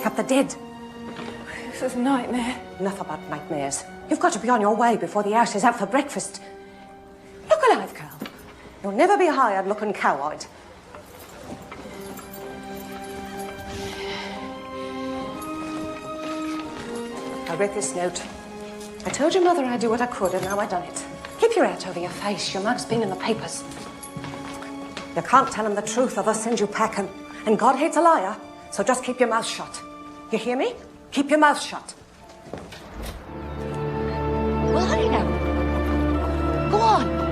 pick up the dead. This is a nightmare. Enough about nightmares. You've got to be on your way before the ash is out for breakfast. Look alive, girl. You'll never be hired looking cow-eyed. I read this note. I told your mother I'd do what I could, and now I've done it. Keep your hat over your face. Your mug's been in the papers. You can't tell him the truth or they'll send you packing. And God hates a liar, so just keep your mouth shut. You hear me? Keep your mouth shut. Well, hurry now. Go on.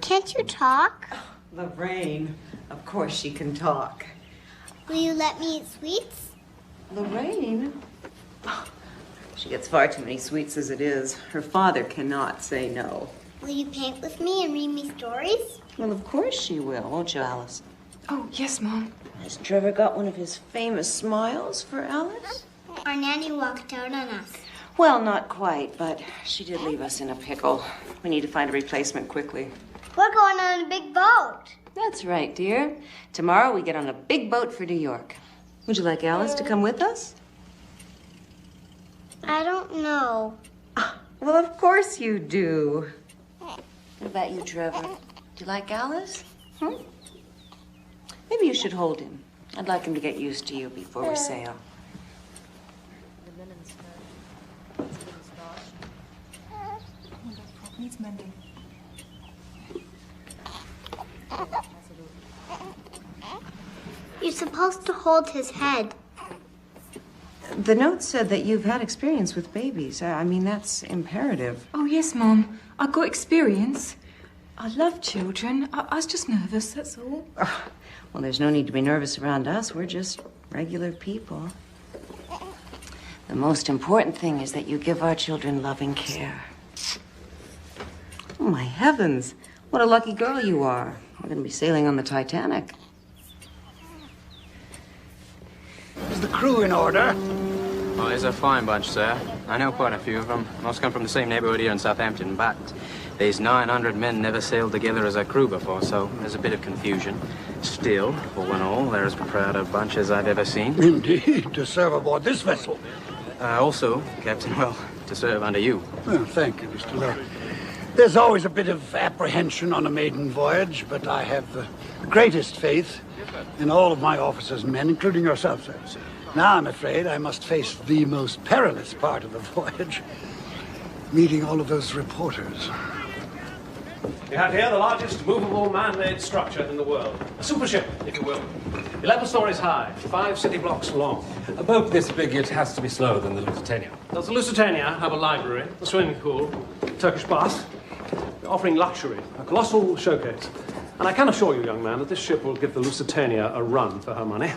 Can't you talk? Lorraine, of course she can talk. Will you let me eat sweets? Lorraine? She gets far too many sweets as it is. Her father cannot say no. Will you paint with me and read me stories? Well, of course she will, won't you, Alice? Oh, yes, Mom. Has Trevor got one of his famous smiles for Alice? Our nanny walked out on us. Well, not quite, but she did leave us in a pickle. We need to find a replacement quickly. We're going on a big boat. That's right, dear. Tomorrow we get on a big boat for New York. Would you like Alice to come with us? I don't know. Well, of course you do. What about you, Trevor? Do you like Alice? Maybe you should hold him. I'd like him to get used to you before we sail. Needs mending. You're supposed to hold his head. The note said that you've had experience with babies. I mean, that's imperative. Oh, yes, Mom. I got experience. I love children. I was just nervous, that's all. Oh, well, there's no need to be nervous around us. We're just regular people. The most important thing is that you give our children loving care. Oh, my heavens. What a lucky girl you are. We're going to be sailing on the Titanic. Is the crew in order? Oh, it's a fine bunch, sir. I know quite a few of them. Most come from the same neighborhood here in Southampton, but these 900 men never sailed together as a crew before, so there's a bit of confusion. Still, all in all, they're as proud a bunch as I've ever seen. Indeed, to serve aboard this vessel. Also, Captain, well, to serve under you. Well, thank you, Mr. Lowe. There's always a bit of apprehension on a maiden voyage, but I have the greatest faith in all of my officers and men, including yourself, sir. Now, I'm afraid I must face the most perilous part of the voyage, meeting all of those reporters. We have here the largest movable man-made structure in the world. A super ship, if you will. 11 stories high, 5 city blocks long. A boat this big, it has to be slower than the Lusitania. Does the Lusitania have a library, a swimming pool, Turkish bath, offering luxury, a colossal showcase? And I can assure you, young man, that this ship will give the Lusitania a run for her money.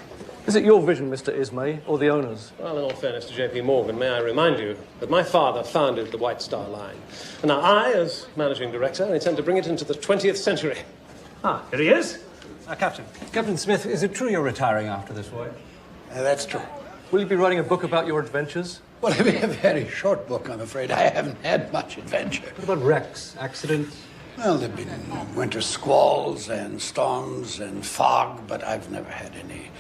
Is it your vision, Mr. Ismay, or the owner's? Well, in all fairness to J.P. Morgan, may I remind you that my father founded the White Star Line. And now I, as managing director, intend to bring it into the 20th century. Ah, here he is. Captain. Captain Smith, is it true you're retiring after this voyage? That's true. Will you be writing a book about your adventures? Well, it'll be a very short book, I'm afraid. I haven't had much adventure. What about wrecks, accidents? Well, there've been winter squalls and storms and fog, but I've never had any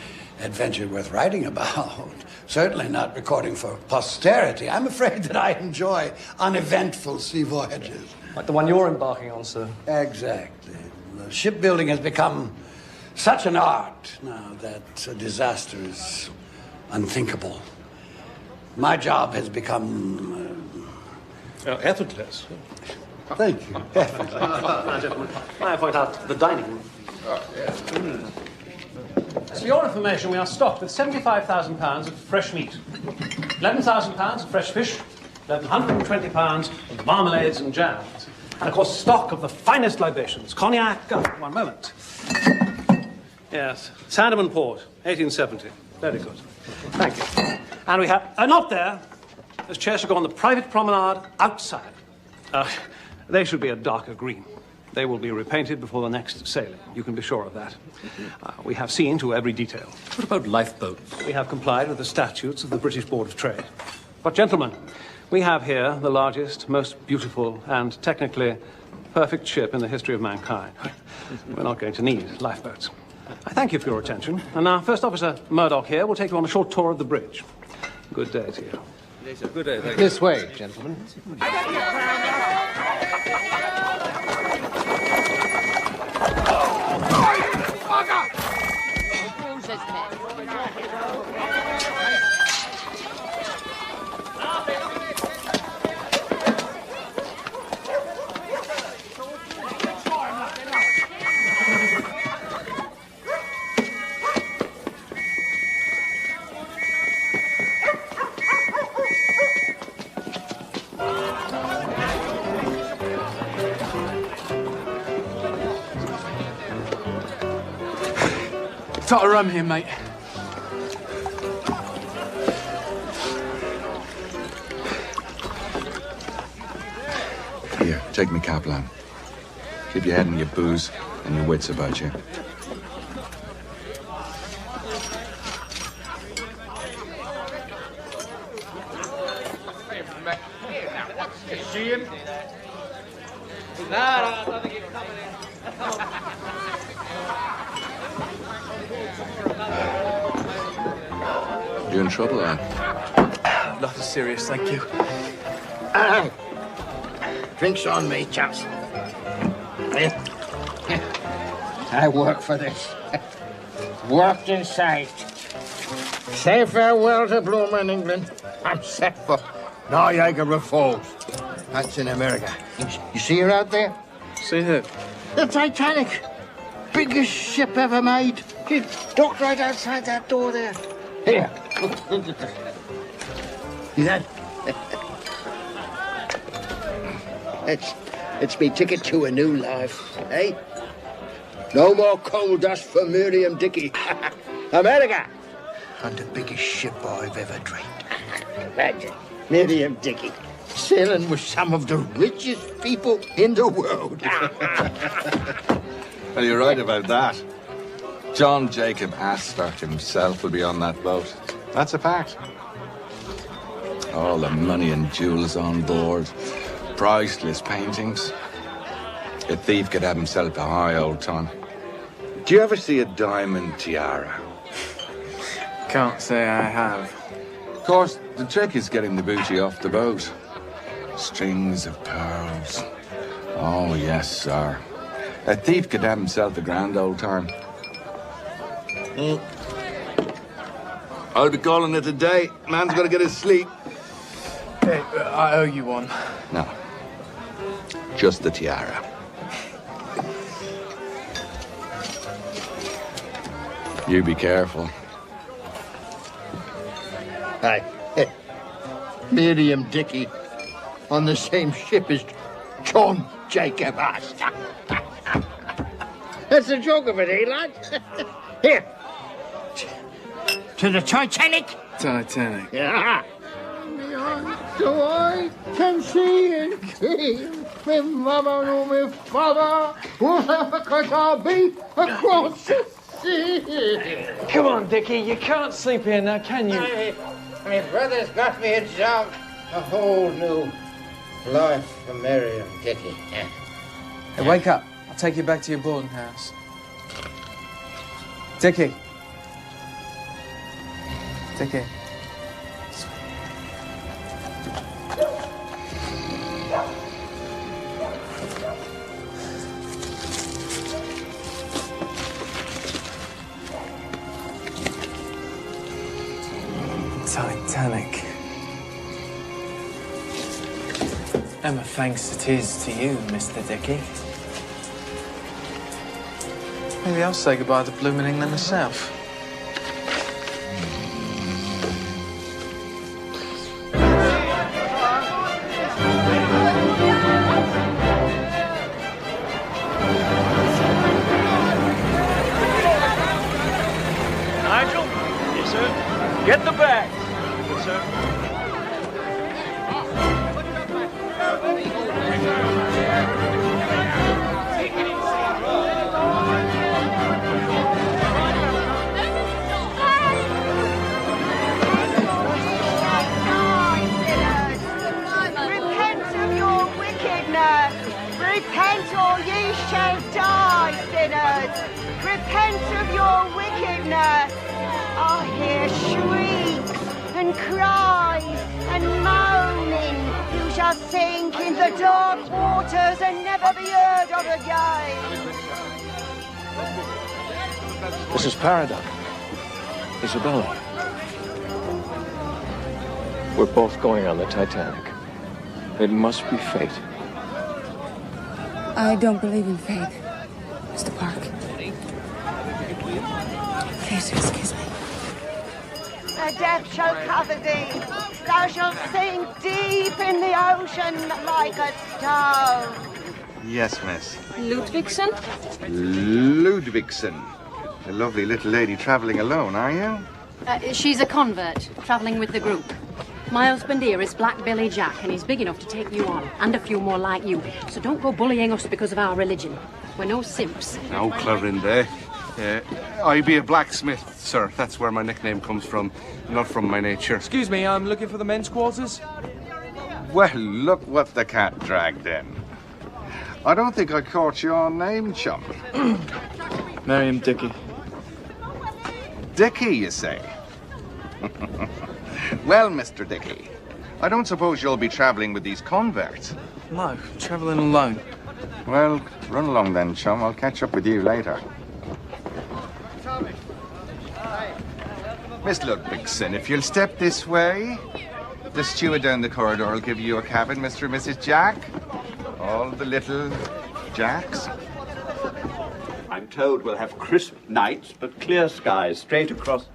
adventure worth writing about. Certainly not recording for posterity. I'm afraid that I enjoy uneventful sea voyages. Like the one you're embarking on, sir. Exactly. Shipbuilding has become such an art now that a disaster is unthinkable. My job has become... effortless. Thank you. Effortless. Now, gentlemen, may I point out the dining room? Oh, yes. For your information, we are stocked with £75,000 of fresh meat, £11,000 of fresh fish, £1,120 of marmalades and jams, and, of course, stock of the finest libations, cognac... Oh, one moment. Yes, Sandeman Port, 1870. Very good. Thank you. And we have... not there. Those chairs should go on the private promenade outside. They should be a darker green. They will be repainted before the next sailing. You can be sure of that. We have seen to every detail. What about lifeboats? We have complied with the statutes of the British Board of Trade. But, gentlemen, we have here the largest, most beautiful, and technically perfect ship in the history of mankind. We're not going to need lifeboats. I thank you for your attention. And now, First Officer Murdoch here will take you on a short tour of the bridge. Good day to you. Good day, thank you. This way, gentlemen. Tot of rum here, mate. Here, take me Kaplan. Keep your head and your booze and your wits about you. See him? No, I don't think he's coming in. Come on. You in trouble, lad? Nothing serious, thank you. Drinks on me, chaps. I work for this. Worked and saved. Say farewell to bloomin' England. I'm set for Niagara Falls. That's in America. You see her out there? See who? The Titanic. Biggest ship ever made. She docked right outside that door there. Here. See that? It's me ticket to a new life, eh? No more coal dust for Miriam Dickey. America! And the biggest ship I've ever dreamed. Imagine, Miriam Dickey sailing with some of the richest people in the world. Well, you're right about that. John Jacob Astor himself will be on that boat. That's a fact. All the money and jewels on board. Priceless paintings. A thief could have himself a high old time. Do you ever see a diamond tiara? Can't say I have. Of course, the trick is getting the booty off the boat. Strings of pearls. Oh, yes, sir. A thief could have himself a grand old time. I'll be calling it a day. Man's got to get his sleep. Hey, I owe you one. No. Just the tiara. You be careful. Hi. Miriam Dickey on the same ship as John Jacob Astor. That's the joke of it, eh, lad? Here. To the Titanic. Titanic. Yeah. So I can see and feel my mother or my father, whatever could I be across the sea. Come on, Dickie, you can't sleep here now, can you? My brother's got me a job, a whole new life for Miriam Dickey. Hey, wake up. I'll take you back to your boarding house. Dickie. Dickie. Titanic. Emma, thanks it is to you, Mr. Dickey. Maybe I'll say goodbye to bloomin' England myself. Nigel? Yes, sir. Get the bag. Yes, sir. nurse. I hear shrieks and cries and moaning. You shall sink in the dark waters and never be heard of again. Mrs. Paradox. Isabella. We're both going on the Titanic. It must be fate. I don't believe in fate, Mr. Park. Please excuse me. The death shall cover thee. Thou shalt sink deep in the ocean like a stone. Yes, miss. Ludvigsen? Ludvigsen. A lovely little lady travelling alone, are you? She's a convert, travelling with the group. My husband here is Black Billy Jack, and he's big enough to take you on, and a few more like you. So don't go bullying us because of our religion. We're no simps. No, Clorinda. I be a blacksmith, sir. That's where my nickname comes from, not from my nature. Excuse me, I'm looking for the men's quarters. Well, look what the cat dragged in. I don't think I caught your name, chum. Miriam Dickey. Dickey, you say? Well, Mr. Dickey, I don't suppose you'll be travelling with these converts. No, travelling alone. Well, run along then, chum. I'll catch up with you later. Miss Ludvigsen, if you'll step this way, the steward down the corridor will give you a cabin, Mr. and Mrs. Jack. All the little Jacks. I'm told we'll have crisp nights, but clear skies straight across.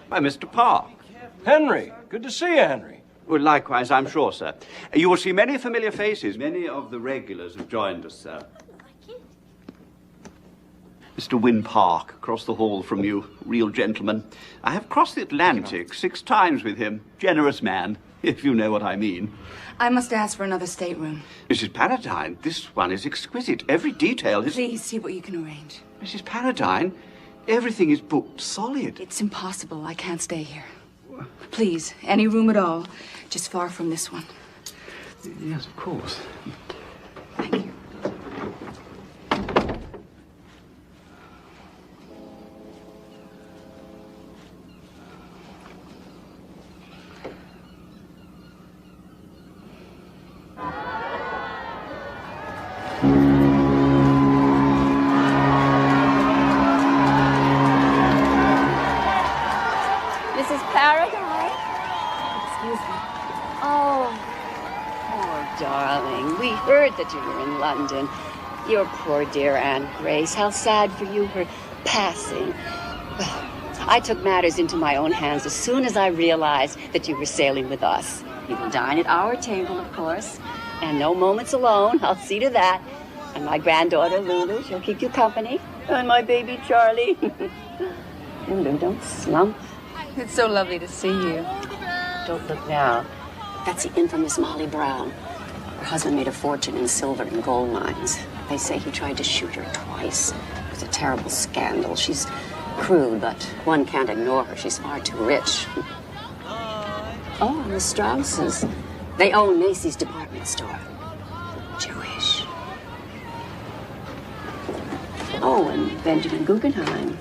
By Mr. Park. Henry, good to see you, Henry. Well, likewise, I'm sure, sir. You will see many familiar faces. Many of the regulars have joined us, sir. Mr. Wynne Park, across the hall from you, real gentleman. I have crossed the Atlantic 6 times with him. Generous man, if you know what I mean. I must ask for another stateroom. Mrs. Paradine, this one is exquisite. Every detail is... Please see what you can arrange. Mrs. Paradine, everything is booked solid. It's impossible. I can't stay here. Please, any room at all, just far from this one. Yes, of course. Thank you. Mrs. Paradine? Excuse me. Oh, poor darling. We heard that you were in London. Your poor dear Aunt Grace. How sad for you, her passing. Well, I took matters into my own hands as soon as I realized that you were sailing with us. You will dine at our table, of course. And no moments alone. I'll see to that. And my granddaughter, Lulu, she'll keep you company. And my baby, Charlie. Lulu, don't slump. It's so lovely to see you. Don't look now. That's the infamous Molly Brown. Her husband made a fortune in silver and gold mines. They say he tried to shoot her twice. It was a terrible scandal. She's crude, but one can't ignore her. She's far too rich. Oh, and the Strausses. They own Macy's department store. Jewish. Oh, and Benjamin Guggenheim.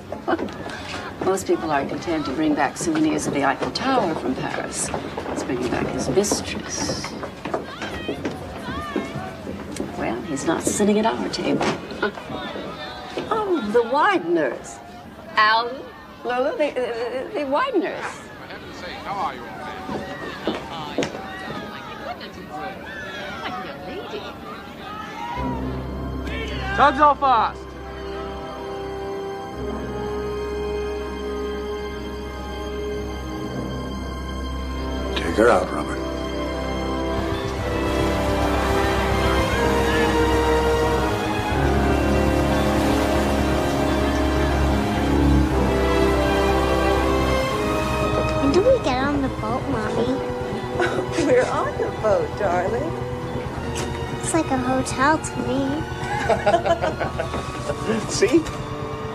Most people are content to bring back souvenirs of the Eiffel Tower from Paris. He's bringing back his mistress. Well, he's not sitting at our table. Oh, the Wideners. Alan, Lulu, the Wideners. For heaven's sake, how are you all, man? Tugs all fast. Take her out, Robert. When do we get on the boat, Mommy? We're on the boat, darling. It's like a hotel to me. See?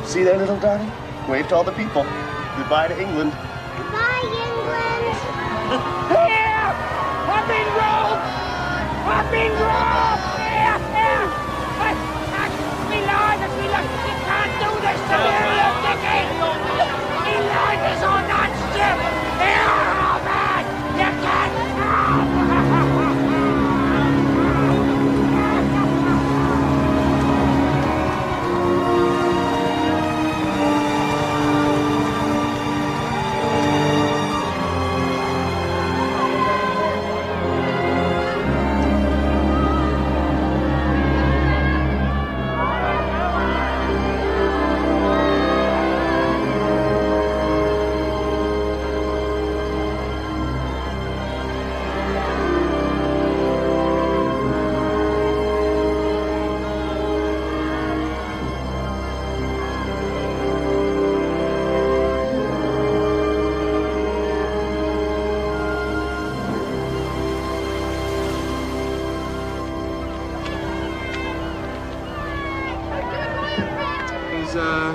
See there, little darling? Wave to all the people. Goodbye to England. Goodbye, England. Here! Up in Rome! Up in Rome! Here! Here! We lied! We can't do this to Miriam Dickey!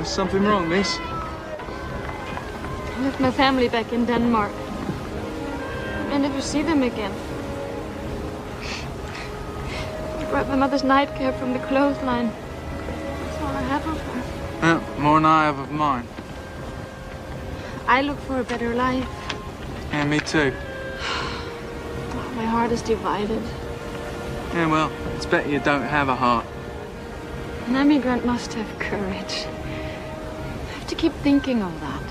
something wrong, miss? I left my family back in Denmark. I never see them again. I brought my mother's nightcap from the clothesline. That's all I have of her. Yeah, more than I have of mine. I look for a better life. Yeah, me too. My heart is divided. Yeah, well, it's better you don't have a heart. An emigrant must have courage. I have to keep thinking of that.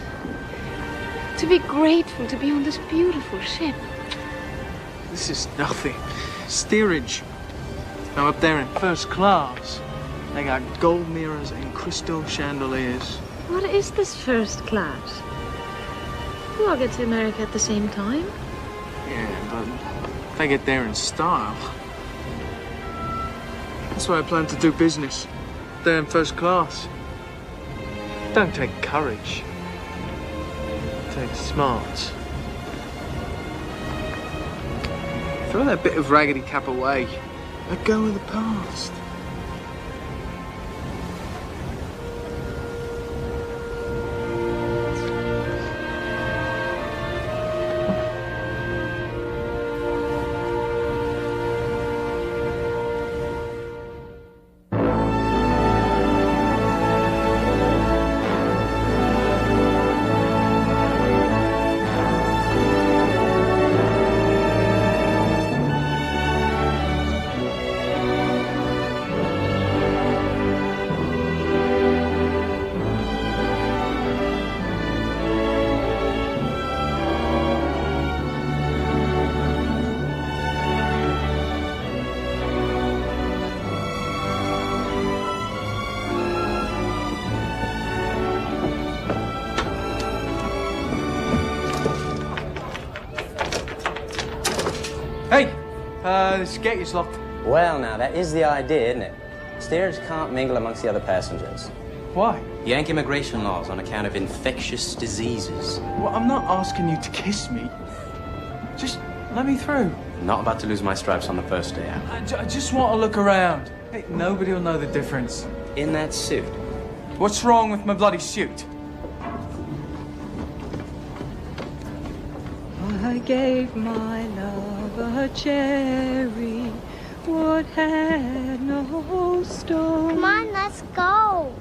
To be grateful to be on this beautiful ship. This is nothing. Steerage. Now up there in first class, they got gold mirrors and crystal chandeliers. What is this first class? We'll all get to America at the same time. Yeah, but if they get there in style. That's why I plan to do business. There in first class. Don't take courage. Take smarts. Throw that bit of raggedy cap away. Let go of the past. This gate is locked. Well, now, that is the idea, isn't it? Steerage can't mingle amongst the other passengers. Why? Yank immigration laws on account of infectious diseases. Well, I'm not asking you to kiss me. Just let me through. Not about to lose my stripes on the first day out. I just want to look around. Hey, nobody will know the difference. In that suit. What's wrong with my bloody suit? I gave my love a cherry, what had no stone. Come on, let's go.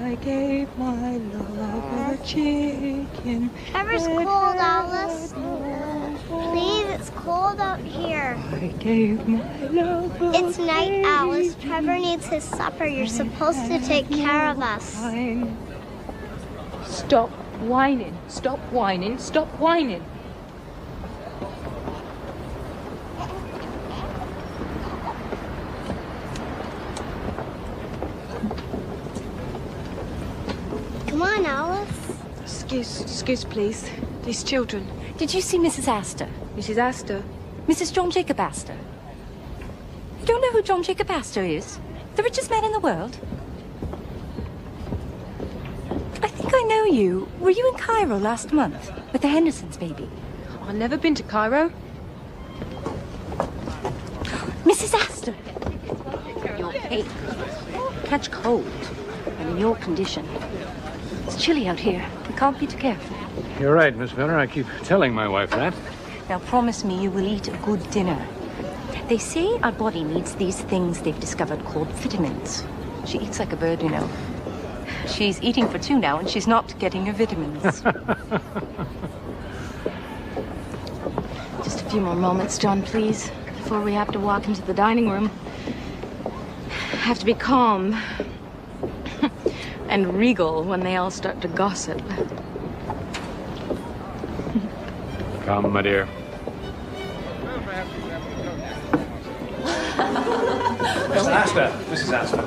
I gave my love a chicken. Trevor's cold, Alice. Please, it's cold out here. I gave my love a It's night, Alice. Trevor needs his supper. You're supposed to take care of us. Stop whining. Stop whining. Stop whining. Come on, Alice. Excuse, please. These children. Did you see Mrs. Astor? Mrs. Astor? Mrs. John Jacob Astor. You don't know who John Jacob Astor is? The richest man in the world? I think I know you. Were you in Cairo last month with the Hendersons' baby? I've never been to Cairo. Mrs. Astor! You're pale. Catch cold. And in your condition. It's chilly out here. We can't be too careful. You're right, Miss Miller. I keep telling my wife that. Now promise me you will eat a good dinner. They say our body needs these things they've discovered called vitamins. She eats like a bird, you know. She's eating for two now and she's not getting her vitamins. Just a few more moments, John, please, before we have to walk into the dining room. Have to be calm and regal when they all start to gossip. Come, my dear. Mr. Astor, Mrs. Astor.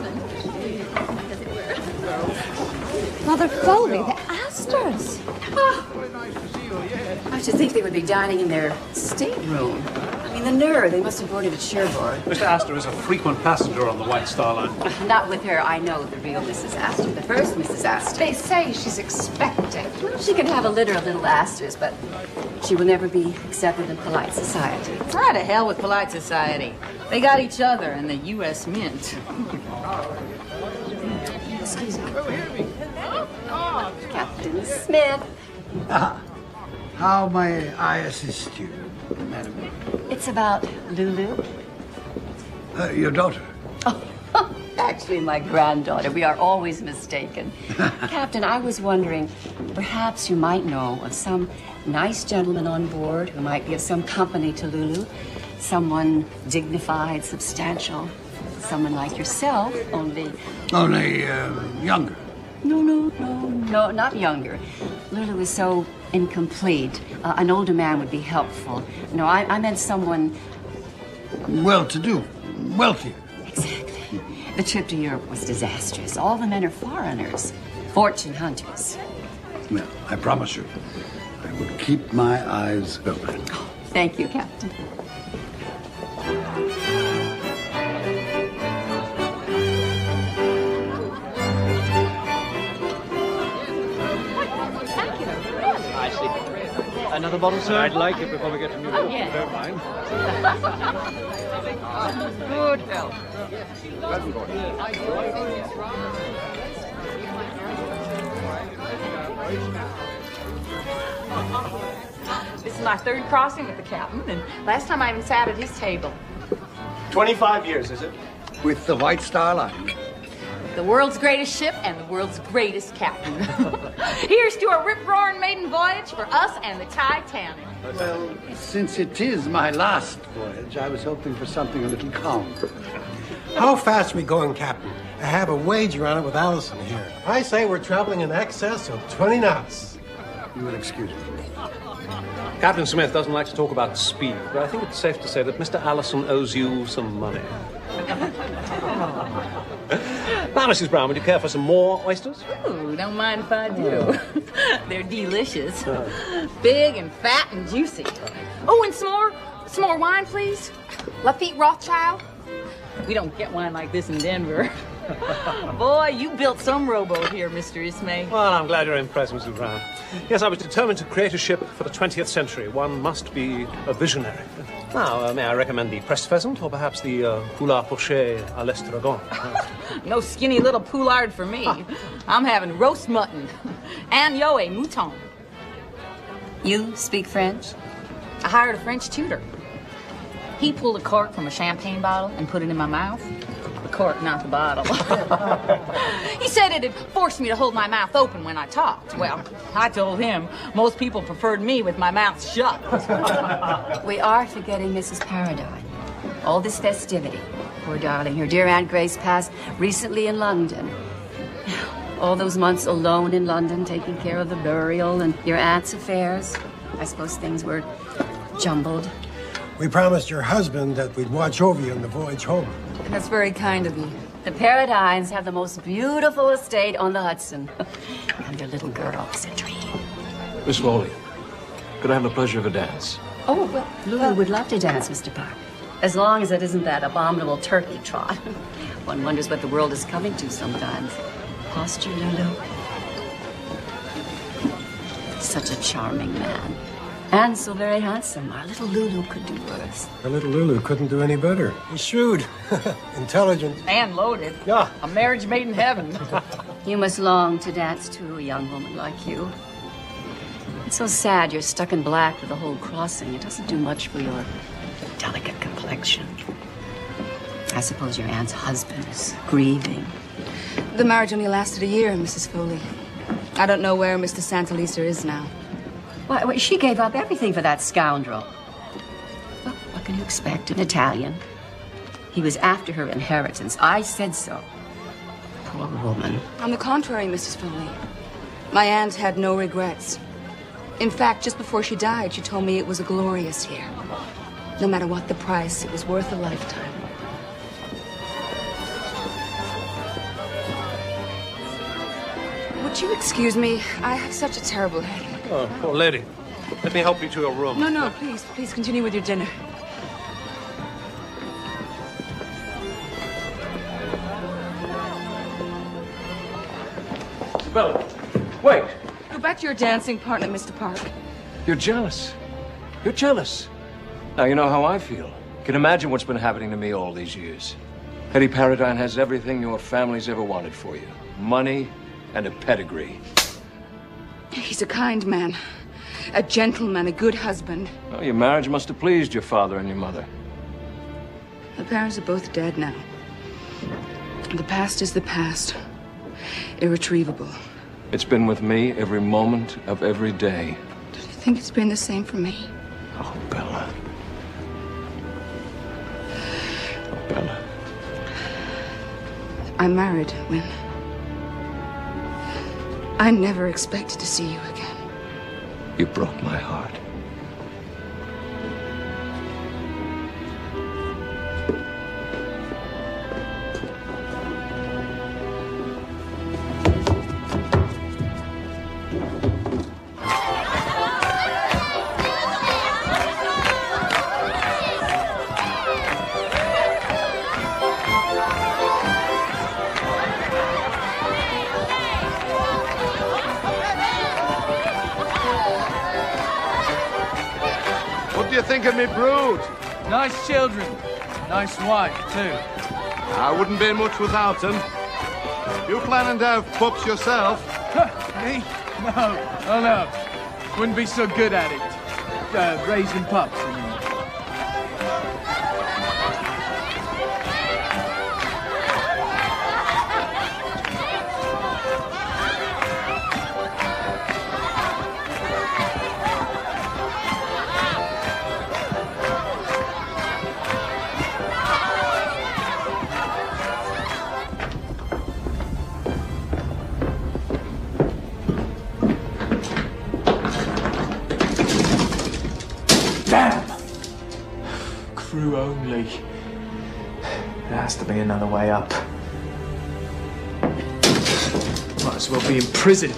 Mother Foley, the Astors. I should think they would be dining in their stateroom. I mean, the nerve. They must have boarded at Cherbourg. Mr. Astor is a frequent passenger on the White Star Line. Not with her. I know the real Mrs. Astor, the first Mrs. Astor. They say she's expecting. Well, she can have a litter of little Astors, but she will never be accepted in polite society. Ah, to hell with polite society. They got each other and the U.S. Mint. Excuse me. Oh, Captain Smith. How may I assist you, madam? It's about Lulu. Your daughter. Actually, my granddaughter. We are always mistaken. Captain, I was wondering, perhaps you might know of some nice gentleman on board who might be of some company to Lulu. Someone dignified, substantial. Someone like yourself, only... Only younger. No, not younger. Lulu is so incomplete. An older man would be helpful. No, I meant someone... Well-to-do. Wealthier. Exactly. The trip to Europe was disastrous. All the men are foreigners. Fortune hunters. Well, I promise you, I will keep my eyes open. Thank you, Captain. I see. Another bottle, sir? I'd like it before we get to New York. Oh, yeah. If you don't mind. Good health. This is my third crossing with the captain, and last time I even sat at his table. 25 years, is it? With the White Star Line. The world's greatest ship and the world's greatest captain. Here's to a rip-roaring maiden voyage for us and the Titanic. Well, since it is my last voyage, I was hoping for something a little calmer. How fast are we going, Captain? I have a wager on it with Allison here. I say we're traveling in excess of 20 knots. You will excuse me. Captain Smith doesn't like to talk about speed, but I think it's safe to say that Mr. Allison owes you some money. Now, Mrs. Brown, would you care for some more oysters? Ooh, don't mind if I do. They're delicious. Big and fat and juicy. Oh, and some more wine, please. Lafitte Rothschild. We don't get wine like this in Denver. Boy, you built some rowboat here, Mr. Ismay. Well, I'm glad you're impressed, Mrs. Brown. Yes, I was determined to create a ship for the 20th century. One must be a visionary. Now, may I recommend the pressed pheasant or perhaps the poulet poché à l'estragon? No skinny little poulard for me. I'm having roast mutton and yo a mouton. You speak French? I hired a French tutor. He pulled a cork from a champagne bottle and put it in my mouth. The cork, not the bottle. He said it'd force me to hold my mouth open when I talked. Well, I told him most people preferred me with my mouth shut. We are forgetting Mrs. Paradine. All this festivity. Poor darling, her dear Aunt Grace passed recently in London. All those months alone in London, taking care of the burial and your aunt's affairs. I suppose things were jumbled. We promised your husband that we'd watch over you on the voyage home. That's very kind of you. The Paradines have the most beautiful estate on the Hudson. And their little girl is a dream. Miss Foley, could I have the pleasure of a dance? Oh, well, Lulu would love to dance, Mr. Park. As long as it isn't that abominable turkey trot. One wonders what the world is coming to sometimes. Posture, Lulu. Such a charming man. And so very handsome. Our little Lulu could do worse. Our little Lulu couldn't do any better. He's shrewd, intelligent. And loaded. Yeah. A marriage made in heaven. You must long to dance to a young woman like you. It's so sad you're stuck in black for the whole crossing. It doesn't do much for your delicate complexion. I suppose your aunt's husband is grieving. The marriage only lasted a year, Mrs. Foley. I don't know where Mr. Santaliser is now. Why, she gave up everything for that scoundrel. Well, what can you expect? An Italian. He was after her inheritance. I said so. Poor woman. On the contrary, Mrs. Foley. My aunt had no regrets. In fact, just before she died, she told me it was a glorious year. No matter what the price, it was worth a lifetime. Would you excuse me? I have such a terrible headache. Oh, poor lady. Let me help you to your room. No, please continue with your dinner. Bella, wait. Go back to your dancing partner, Mr. Park. You're jealous. You're jealous. Now, you know how I feel. You can imagine what's been happening to me all these years. Hetty Paradine has everything your family's ever wanted for you. Money and a pedigree. He's a kind man, a gentleman, a good husband. Well, your marriage must have pleased your father and your mother. The parents are both dead now. The past is the past. Irretrievable. It's been with me every moment of every day. Do you think it's been the same for me? Oh, Bella. Oh, Bella. I'm married, Win. I never expected to see you again. You broke my heart. What do you think of me brood? Nice children. Nice wife, too. I wouldn't be much without them. You planning to have pups yourself? Me? No. Oh, no. Wouldn't be so good at it. Raising pups, I mean. Crew only. There has to be another way up. Might as well be in prison.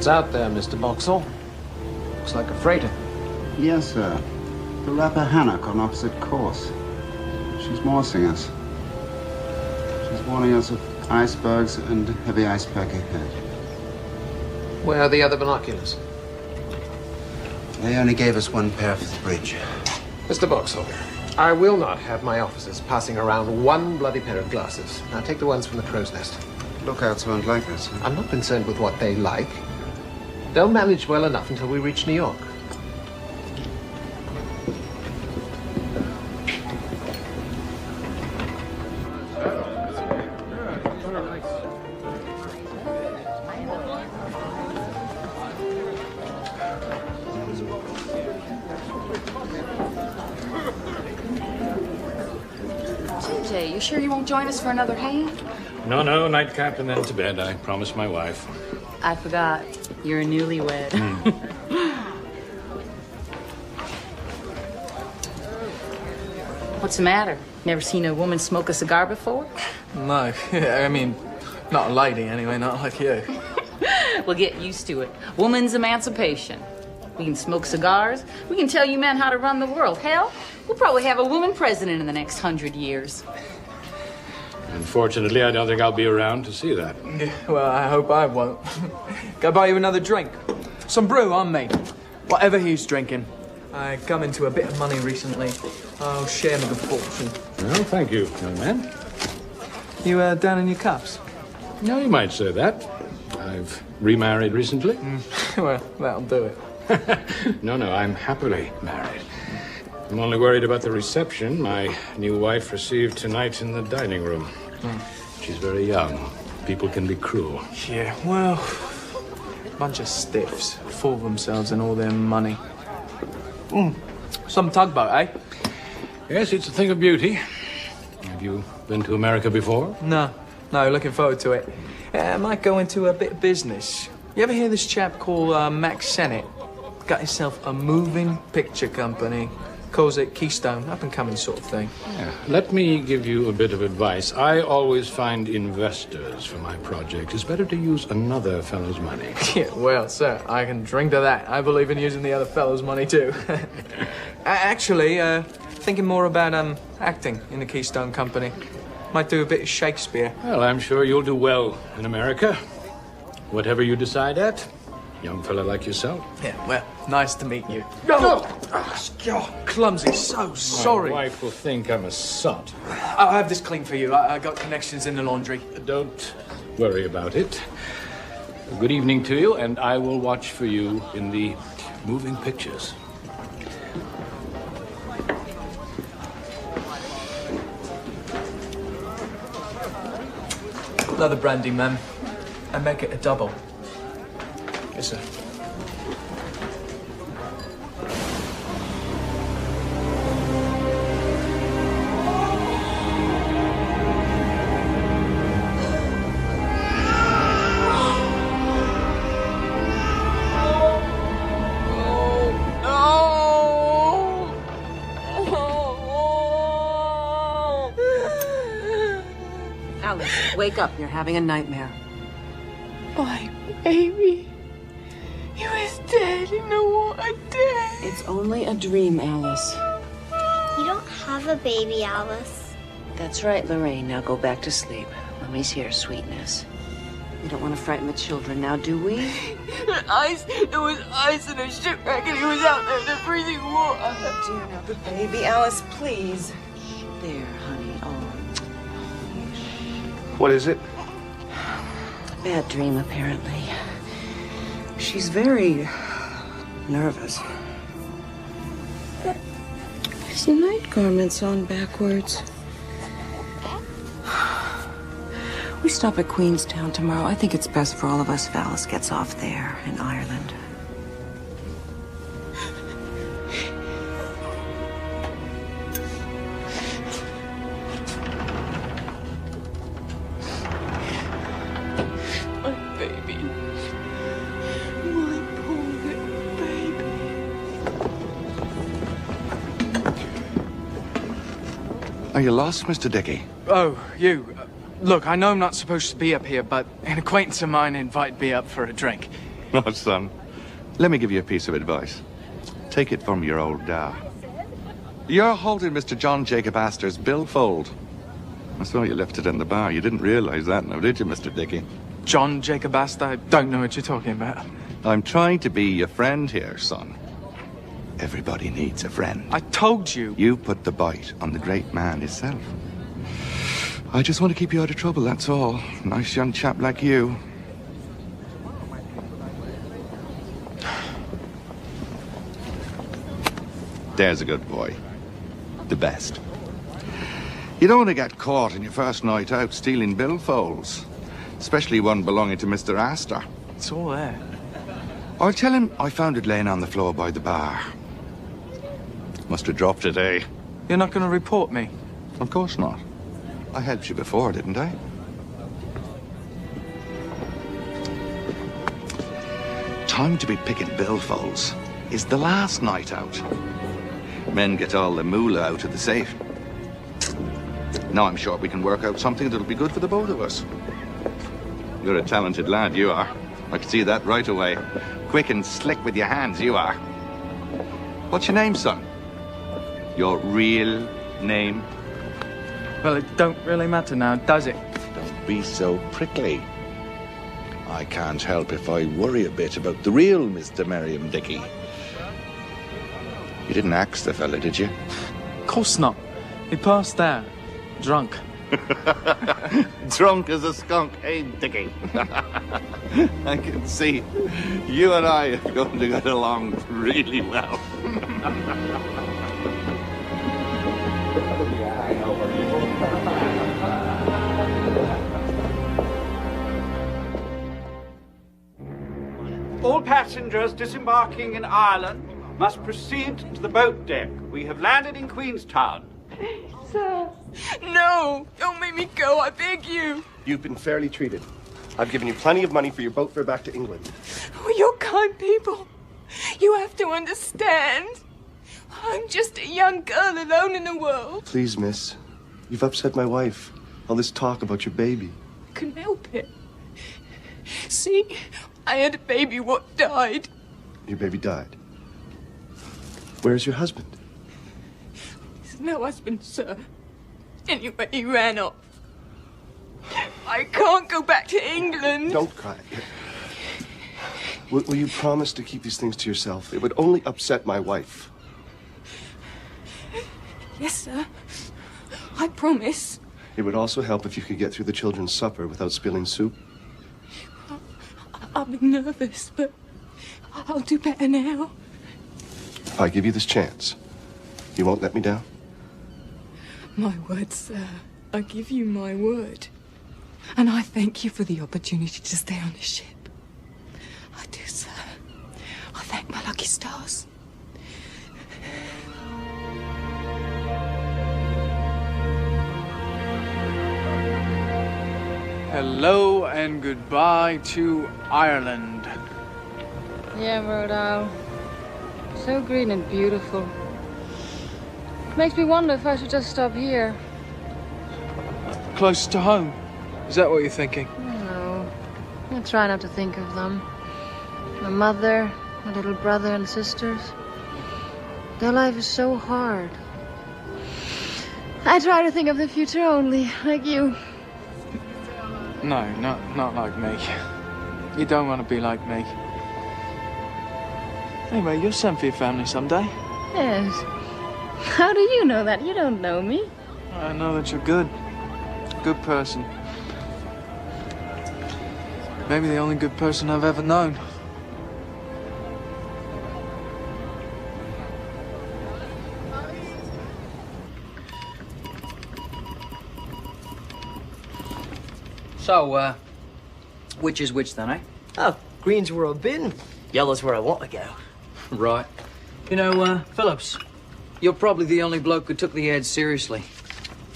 What's out there, Mr. Boxall? Looks like a freighter. Yes, sir. The Rappahannock on opposite course. She's morsing us. She's warning us of icebergs and heavy ice pack ahead. Where are the other binoculars? They only gave us one pair for the bridge. Mr. Boxall, I will not have my officers passing around one bloody pair of glasses. Now take the ones from the crow's nest. Lookouts won't like this. Huh? I'm not concerned with what they like. They'll manage well enough until we reach New York. TJ, you sure you won't join us for another hand? No, nightcap and then to bed. I promised my wife. I forgot. You're a newlywed. What's the matter? Never seen a woman smoke a cigar before? No. I mean, not a lady anyway, not like you. Well, get used to it. Woman's emancipation. We can smoke cigars. We can tell you men how to run the world. Hell, we'll probably have a woman president in the next 100 years. Unfortunately, I don't think I'll be around to see that. Yeah, well, I hope I won't. Go buy you another drink. Some brew on me. Whatever he's drinking. I come into a bit of money recently. I'll share my good fortune. Well, thank you, young man. You down in your cups? No, you might say that. I've remarried recently. Well, that'll do it. No, I'm happily married. I'm only worried about the reception my new wife received tonight in the dining room. She's very young. People can be cruel. Yeah, well, bunch of stiffs, full of themselves and all their money. Some tugboat, eh? Yes, it's a thing of beauty. Have you been to America before? No, looking forward to it. I might go into a bit of business. You ever hear this chap called Max Sennett? Got himself a moving picture company. Calls it Keystone, up-and-coming sort of thing. Yeah. Let me give you a bit of advice. I always find investors for my project. It's better to use another fellow's money. Yeah, well, sir, I can drink to that. I believe in using the other fellow's money, too. Actually, thinking more about, acting in the Keystone Company. Might do a bit of Shakespeare. Well, I'm sure you'll do well in America. Whatever you decide at, young fella like yourself. Yeah, well, nice to meet you. Oh, clumsy, so sorry. My wife will think I'm a sot. I'll have this clean for you. I got connections in the laundry. Don't worry about it. Good evening to you, and I will watch for you in the moving pictures. Another brandy, ma'am. I make it a double. Yes, sir. Alice, wake up. You're having a nightmare. My baby. He was dead in the water. It's only a dream, Alice. You don't have a baby, Alice. That's right, Lorraine. Now go back to sleep. Mummy's here, sweetness. We don't want to frighten the children now, do we? There was ice in a shipwreck and he was out there in the freezing water. Oh, dear, now the baby. Alice, please. There, honey. Oh. What is it? Bad dream, apparently. She's very nervous. His night garment's on backwards. We stop at Queenstown tomorrow. I think it's best for all of us if Alice gets off there in Ireland. Are you lost, Mr. Dickey? Oh, you. Look, I know I'm not supposed to be up here, but an acquaintance of mine invited me up for a drink. No, son. Let me give you a piece of advice. Take it from your old dad. You're holding Mr. John Jacob Astor's billfold. I saw you left it in the bar. You didn't realize that now, did you, Mr. Dickey? John Jacob Astor? I don't know what you're talking about. I'm trying to be your friend here, son. Everybody needs a friend. I told you. You put the bite on the great man himself. I just want to keep you out of trouble, that's all. Nice young chap like you. There's a good boy. The best. You don't want to get caught in your first night out stealing billfolds. Especially one belonging to Mr. Astor. It's all there. I'll tell him I found it laying on the floor by the bar. Must have dropped it, eh? You're not going to report me? Of course not. I helped you before, didn't I? Time to be picking billfolds is the last night out. Men get all the moolah out of the safe. Now I'm sure we can work out something that'll be good for the both of us. You're a talented lad, you are. I can see that right away. Quick and slick with your hands, you are. What's your name, son? Your real name? Well, it don't really matter now, does it? Don't be so prickly. I can't help if I worry a bit about the real Mr. Merriam Dickey. You didn't axe the fella, did you? Of course not. He passed out. Drunk. Drunk as a skunk, eh, Dickey? I can see you and I are going to get along really well. All passengers disembarking in Ireland must proceed to the boat deck. We have landed in Queenstown. Sir. No! Don't make me go, I beg you. You've been fairly treated. I've given you plenty of money for your boat fare back to England. Oh, you're kind people. You have to understand. I'm just a young girl alone in the world. Please, miss. You've upset my wife. All this talk about your baby. I couldn't help it. See, I had a baby what died. Your baby died. Where's your husband? He's no husband, sir. Anyway, he ran off. I can't go back to England. Don't cry. Will you promise to keep these things to yourself? It would only upset my wife. Yes, sir. I promise. It would also help if you could get through the children's supper without spilling soup. I've been nervous, but I'll do better now. If I give you this chance, you won't let me down? My word, sir. I give you my word. And I thank you for the opportunity to stay on the ship. I do, sir. I thank my lucky stars. Hello and goodbye to Ireland. Yeah, Rodal. So green and beautiful. Makes me wonder if I should just stop here. Close to home. Is that what you're thinking? No. I try not to think of them. My mother, my little brother and sisters. Their life is so hard. I try to think of the future only, like you. No, not like me. You don't want to be like me. Anyway, you'll send for your family someday. Yes. How do you know that? You don't know me. I know that you're good. Good person. Maybe the only good person I've ever known. So, which is which then, eh? Oh, green's where I've been, yellow's where I want to go. Right. You know, Phillips, you're probably the only bloke who took the ad seriously.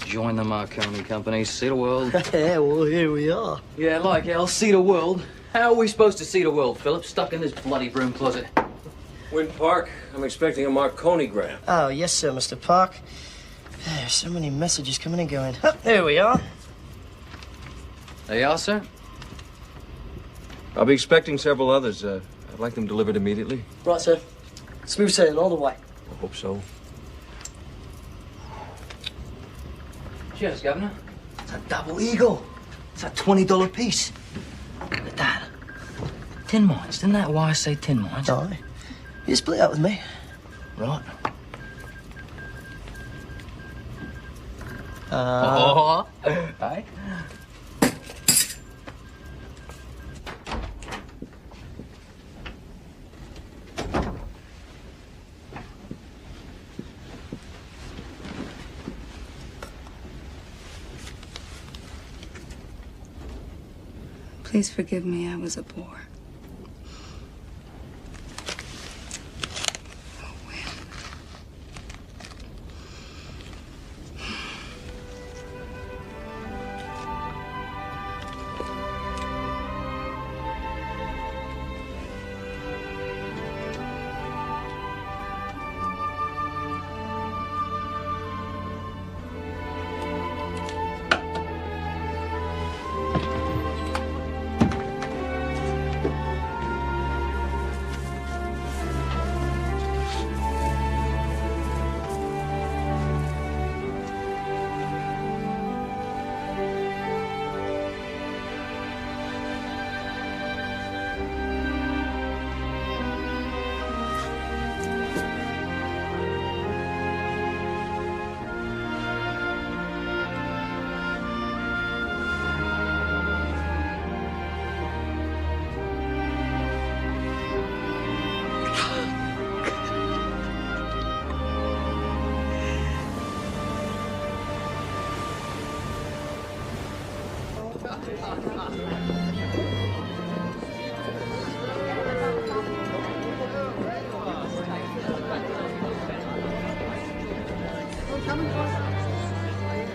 Join the Marconi Company, see the world. Yeah, well, here we are. Yeah, like hell, see the world. How are we supposed to see the world, Phillips? Stuck in this bloody broom closet. Wynn Park, I'm expecting a Marconi-gram. Oh, yes, sir, Mr. Park. There's so many messages coming and going. Oh, there we are. There you are, sir. I'll be expecting several others. I'd like them delivered immediately. Right, sir. Smooth sailing all the way. I hope so. Cheers, Governor. It's a double eagle. It's a $20 piece. But Dad, tin mines. Isn't that why I say tin mines? Aye. You split up with me. Right. Aye. Please forgive me, I was a bore.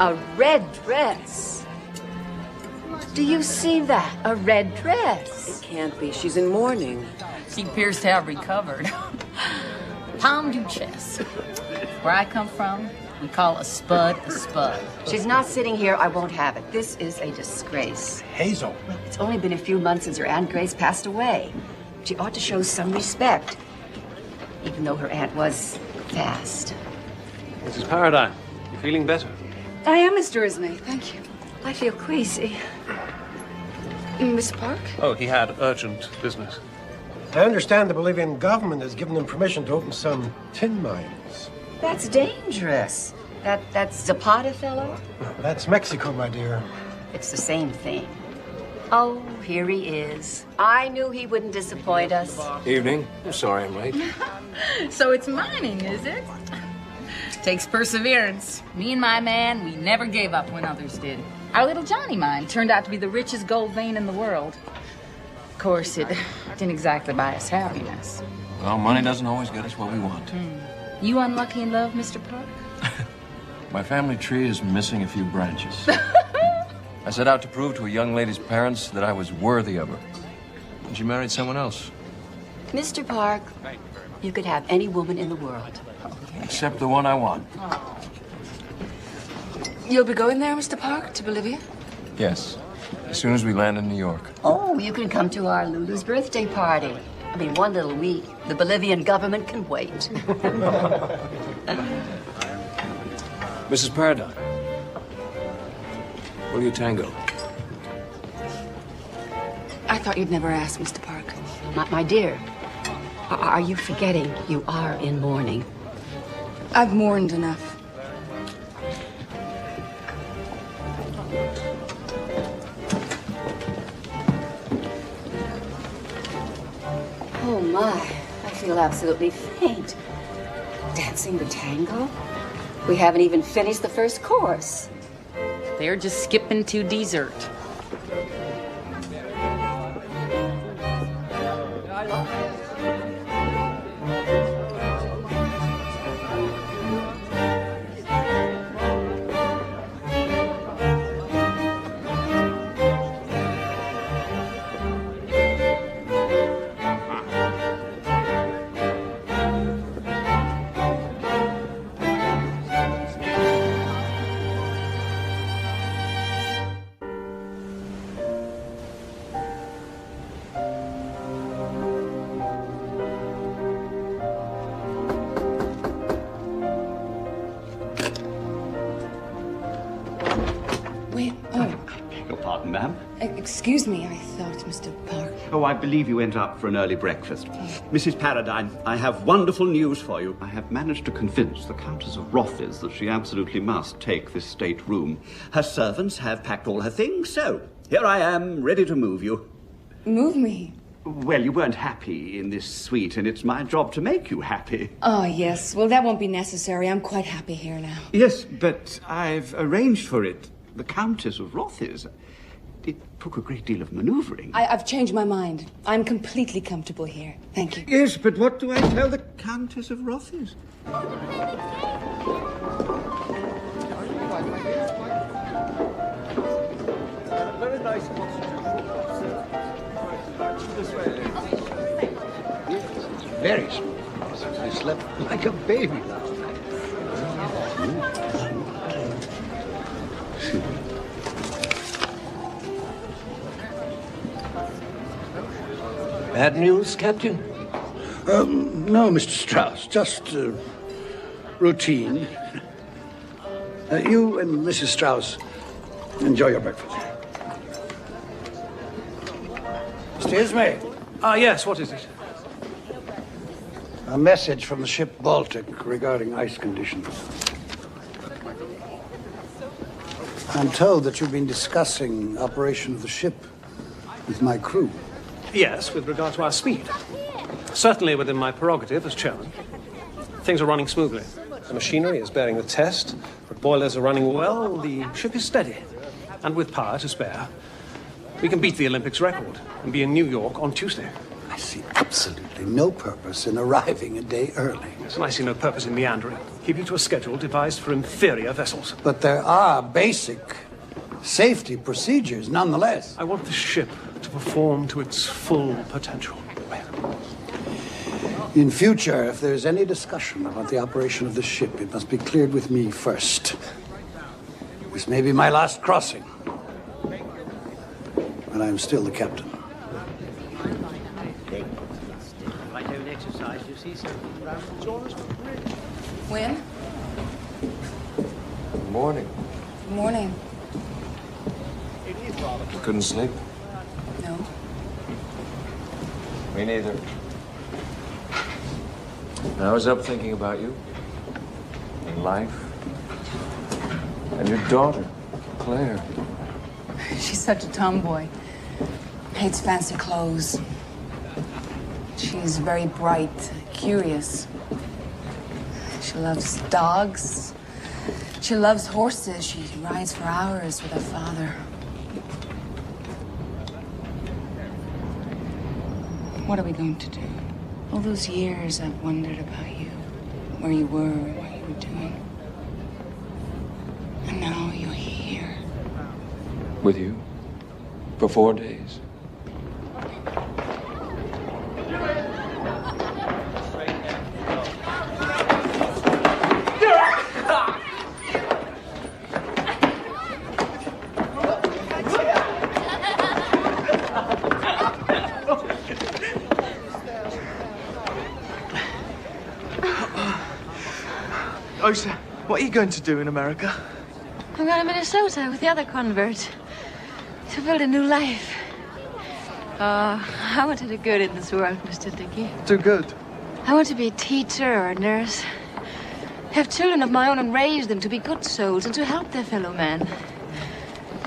A red dress. Do you see that? A red dress. It can't be. She's in mourning. She appears to have recovered. Palm Duchess. Where I come from, we call a spud a spud. She's not sitting here. I won't have it. This is a disgrace. Hazel. Well, it's only been a few months since her Aunt Grace passed away. She ought to show some respect, even though her aunt was fast. Mrs. Paradine, you feeling better? I am, Mr. Ismay. Thank you. I feel queasy. Miss Park? Oh, he had urgent business. I understand the Bolivian government has given them permission to open some tin mines. That's dangerous. That Zapata fellow? That's Mexico, my dear. It's the same thing. Oh, here he is. I knew he wouldn't disappoint us. Evening. I'm sorry I'm late. So it's mining, is it? Takes perseverance. Me and my man, we never gave up when others did. Our little Johnny mine turned out to be the richest gold vein in the world. Of course, it didn't exactly buy us happiness. Well, money doesn't always get us what we want. You unlucky in love, Mr. Park? My family tree is missing a few branches. I set out to prove to a young lady's parents that I was worthy of her. And she married someone else. Mr. Park, you could have any woman in the world. Except the one I want. You'll be going there, Mr. Park, to Bolivia? Yes. As soon as we land in New York. Oh, you can come to our Lulu's birthday party. I mean, 1 little week. The Bolivian government can wait. Mrs. Paradine. Will you tango? I thought you'd never ask, Mr. Park. My dear, are you forgetting you are in mourning? I've mourned enough. Oh, my. I feel absolutely faint. Dancing the tango? We haven't even finished the first course. They're just skipping to dessert. Ma'am? Excuse me, I thought Mr. Park. Oh, I believe you went up for an early breakfast. Mrs. Paradine, I have wonderful news for you. I have managed to convince the Countess of Rothes that she absolutely must take this stateroom. Her servants have packed all her things, so here I am, ready to move you. Move me? Well, you weren't happy in this suite, and it's my job to make you happy. Oh, yes. Well, that won't be necessary. I'm quite happy here now. Yes, but I've arranged for it. The Countess of Rothes. It took a great deal of maneuvering. I've changed my mind. I'm completely comfortable here. Thank you. Yes, but what do I tell the Countess of Rothes? Very nice. Very small. I slept like a baby last night. Bad news, Captain? No, Mr. Strauss, just routine. You and Mrs. Strauss enjoy your breakfast. Mr. Ismay. Yes, what is it? A message from the ship Baltic regarding ice conditions. I'm told that you've been discussing operation of the ship with my crew. Yes, with regard to our speed. Certainly within my prerogative as chairman. Things are running smoothly. The machinery is bearing the test. The boilers are running well. The ship is steady. And with power to spare, we can beat the Olympics record and be in New York on Tuesday. I see absolutely no purpose in arriving a day early. Yes, and I see no purpose in meandering. Keeping to a schedule devised for inferior vessels. But there are basic safety procedures nonetheless. I want the ship to perform to its full potential. In future, if there's any discussion about the operation of the ship, it must be cleared with me first. This may be my last crossing, and I am still the captain. When? Good morning. Good morning. You couldn't sleep? No. Me neither. I was up thinking about you, and life, and your daughter, Claire. She's such a tomboy. Hates fancy clothes. She's very bright, curious. She loves dogs. She loves horses. She rides for hours with her father. What are we going to do? All those years I've wondered about you, where you were, what you were doing. And now you're here. With you? For 4 days? Osa, what are you going to do in America? I'm going to Minnesota with the other convert to build a new life. I want to do good in this world, Mr. Dickey. Do good? I want to be a teacher or a nurse. Have children of my own and raise them to be good souls and to help their fellow men.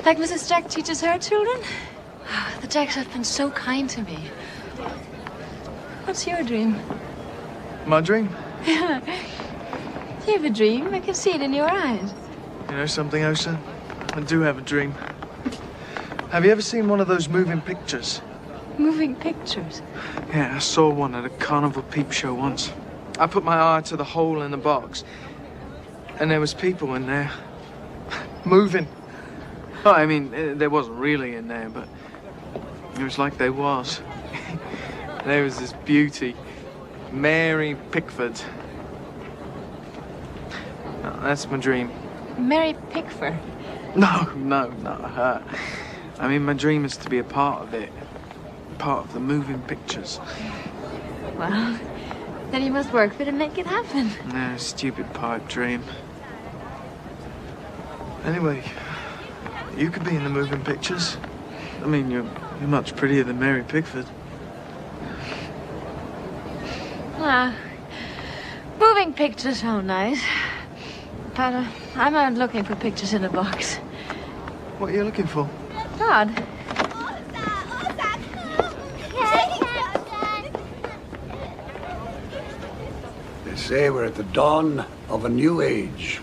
Like Mrs. Jack teaches her children. The Jacks have been so kind to me. What's your dream? My dream? You have a dream. I can see it in your eyes. You know something, Osa? I do have a dream. Have you ever seen one of those moving pictures? Moving pictures? Yeah, I saw one at a carnival peep show once. I put my eye to the hole in the box, and there was people in there. Moving. Oh, I mean, there wasn't really in there, but it was like they was. There was this beauty, Mary Pickford. Oh, that's my dream. Mary Pickford? No, not her. I mean, my dream is to be a part of it. Part of the moving pictures. Well, then you must work for it to make it happen. No, stupid pipe dream. Anyway, you could be in the moving pictures. I mean, you're much prettier than Mary Pickford. Moving pictures sound nice. But I'm not looking for pictures in a box. What are you looking for? God. They say we're at the dawn of a new age.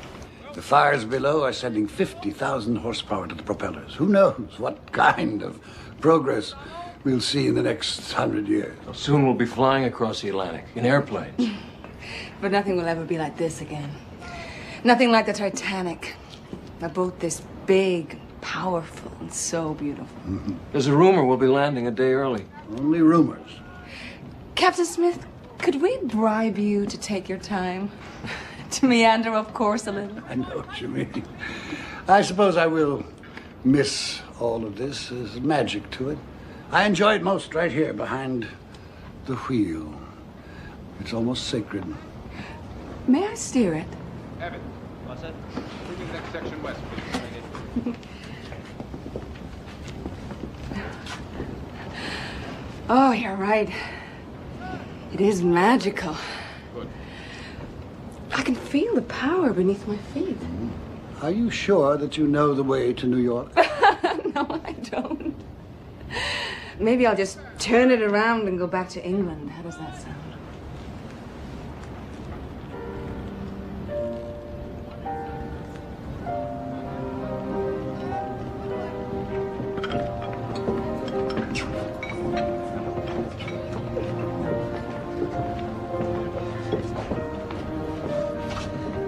The fires below are sending 50,000 horsepower to the propellers. Who knows what kind of progress we'll see in the next 100 years. Soon we'll be flying across the Atlantic in airplanes. But nothing will ever be like this again. Nothing like the Titanic. A boat this big, powerful, and so beautiful. There's a rumor we'll be landing a day early. Only rumors. Captain Smith, could we bribe you to take your time? To meander, of course, a little. I know what you mean. I suppose I will miss all of this. There's magic to it. I enjoy it most right here behind the wheel. It's almost sacred. May I steer it? Evan, what's that? Moving next section west, please. Oh, you're right. It is magical. Good. I can feel the power beneath my feet. Are you sure that you know the way to New York? No, I don't. Maybe I'll just turn it around and go back to England. How does that sound?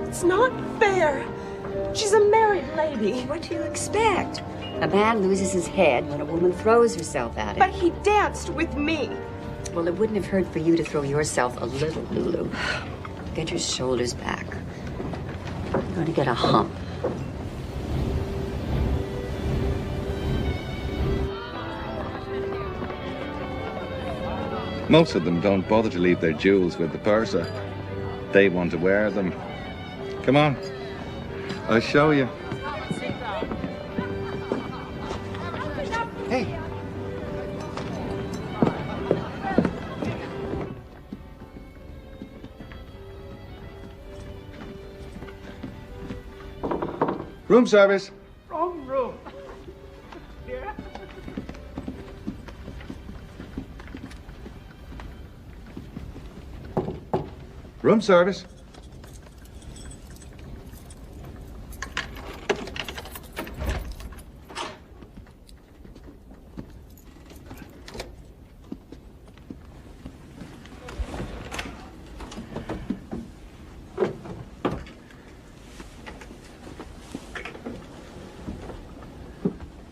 It's not fair. She's a married lady. What do you expect? A man loses his head when a woman throws herself at him. But he danced with me. Well, it wouldn't have hurt for you to throw yourself a little, Lulu. Get your shoulders back. You're going to get a hump. Most of them don't bother to leave their jewels with the purser. They want to wear them. Come on, I'll show you. Hey. Room service. Wrong room. Yeah. Room service.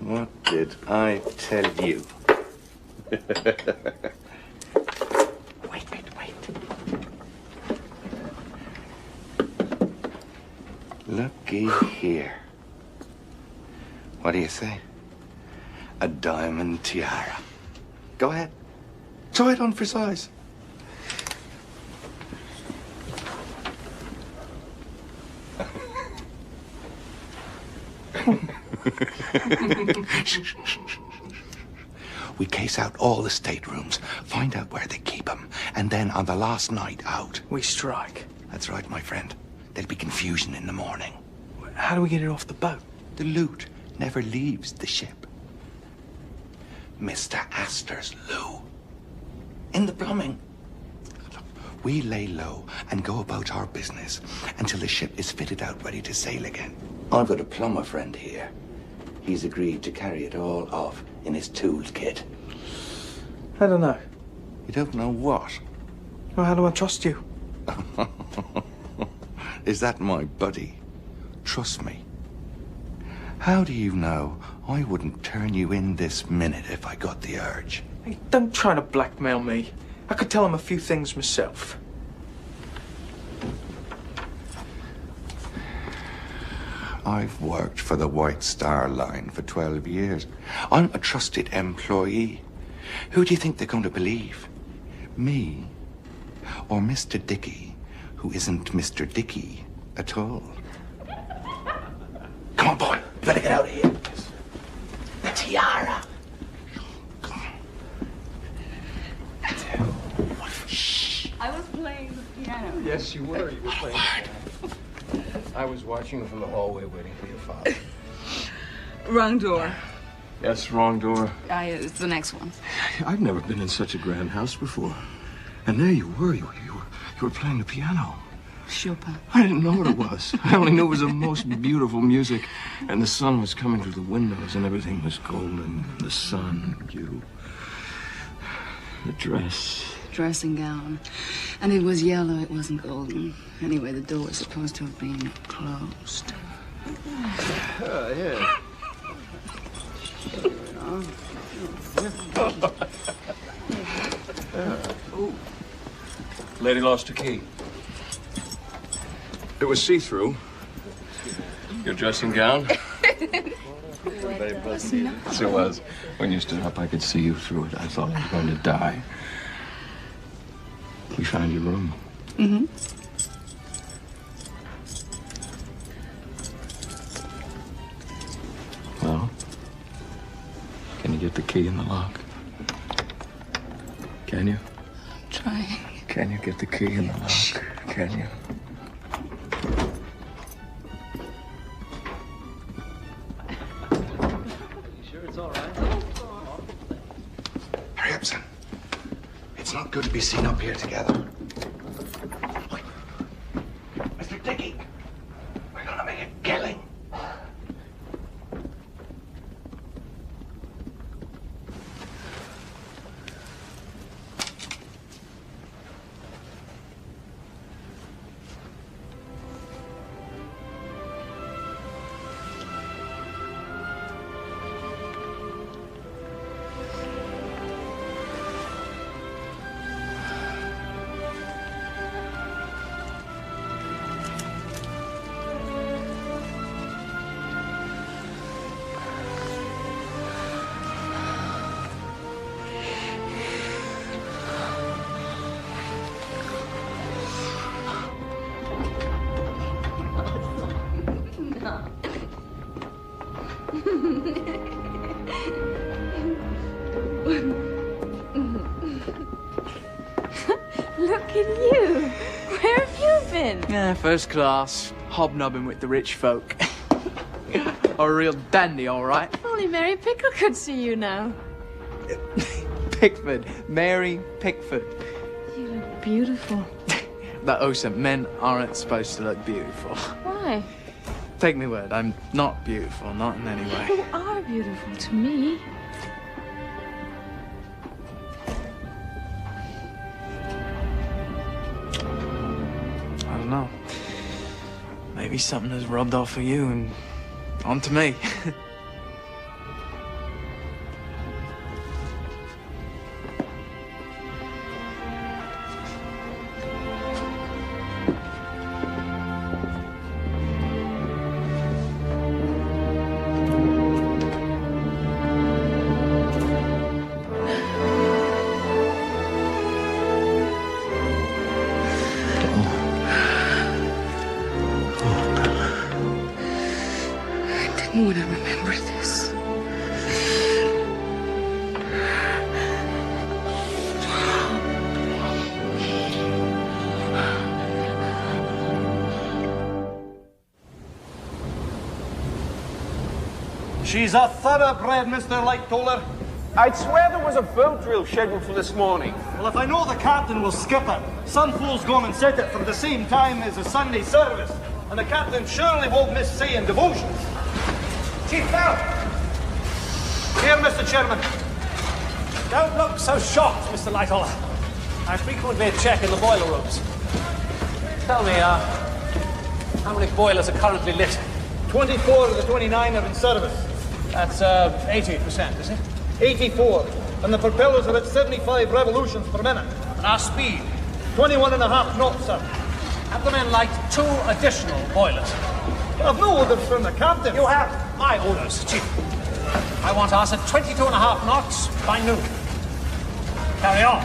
What did I tell you? Wait. Looky here. What do you say? A diamond tiara. Go ahead. Try it on for size. We case out all the staterooms, find out where they keep them, and then on the last night out, we strike. That's right, my friend. There'll be confusion in the morning. How do we get it off the boat? The loot never leaves the ship. Mr. Astor's loo. In the plumbing. Look, we lay low and go about our business until the ship is fitted out ready to sail again. I've got a plumber friend here. He's agreed to carry it all off in his tools kit. I don't know. You don't know what? Well, how do I trust you? Is that my buddy? Trust me. How do you know I wouldn't turn you in this minute if I got the urge? Hey, don't try to blackmail me. I could tell him a few things myself. I've worked for the White Star Line for 12 years. I'm a trusted employee. Who do you think they're going to believe? Me or Mr. Dickey, who isn't Mr. Dickey at all? Come on, boy. You better get out of here. The tiara. I was playing the piano. Yes, you were. You were playing. I was watching from the hallway waiting for your father. Wrong door. Yes, wrong door. It's the next one. I've never been in such a grand house before. And there you were. You were playing the piano. Chopin. I didn't know what it was. I only knew it was the most beautiful music. And the sun was coming through the windows and everything was golden. The sun, you, the dress. Dressing gown. And it was yellow, it wasn't golden. Anyway, the door was supposed to have been closed. Oh, yeah. Lady lost her key. It was see-through. Your dressing gown. Very pleasant. Yes, it was. When you stood up, I could see you through it. I thought I was going to die. We found your room. Mm-hmm. Well, can you get the key in the lock? Can you? I'm trying. Can you get the key in the lock? Can you? Hurry up, son. It's not good to be seen up here together. Mr. Dickey, we're gonna make a killing. Look at you. Where have you been? Yeah, first class. Hobnobbing with the rich folk. A real dandy, all right. Only Mary Pickle could see you now. Pickford. Mary Pickford. You look beautiful. That Osa, men aren't supposed to look beautiful. Why? Take me word, I'm not beautiful, not in any way. You are beautiful to me. I don't know. Maybe something has rubbed off of you and onto me. I didn't want to remember this. She's a thoroughbred, Mr. Lightoller. I'd swear there was a boat drill scheduled for this morning. Well, if I know the captain will skip it, Sunfool's gone and set it for the same time as the Sunday service, and the captain surely won't miss saying devotions. Chief Bell! Here, Mr. Chairman. Don't look so shocked, Mr. Lightoller. I frequently check in the boiler rooms. Tell me, how many boilers are currently lit? 24 of the 29 are in service. That's 80%, is it? 84. And the propellers are at 75 revolutions per minute. And our speed? 21.5 knots, sir. Have the men light 2 additional boilers? I've no orders from the captain. You have my orders, Chief. I want us at 22.5 knots by noon. Carry on.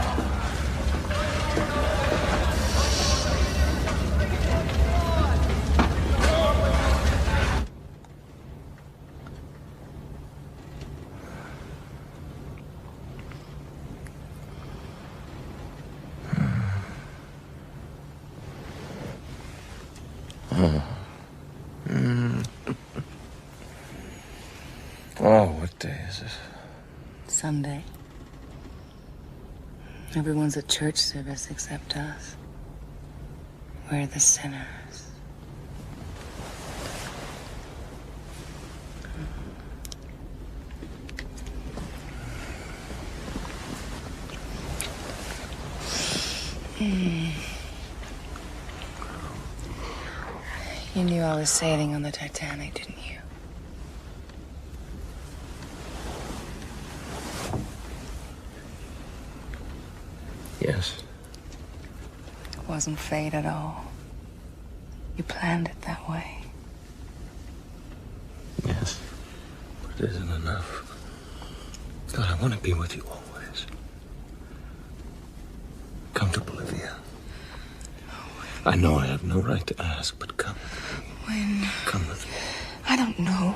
Oh, what day is it? Sunday. Everyone's at church service except us. We're the sinners. You knew I was sailing on the Titanic, didn't you? Yes. It wasn't fate at all. You planned it that way. Yes. But it isn't enough. God, I want to be with you always. Come to Bolivia. I know I have no right to ask, but come with me. When? Come with me. I don't know.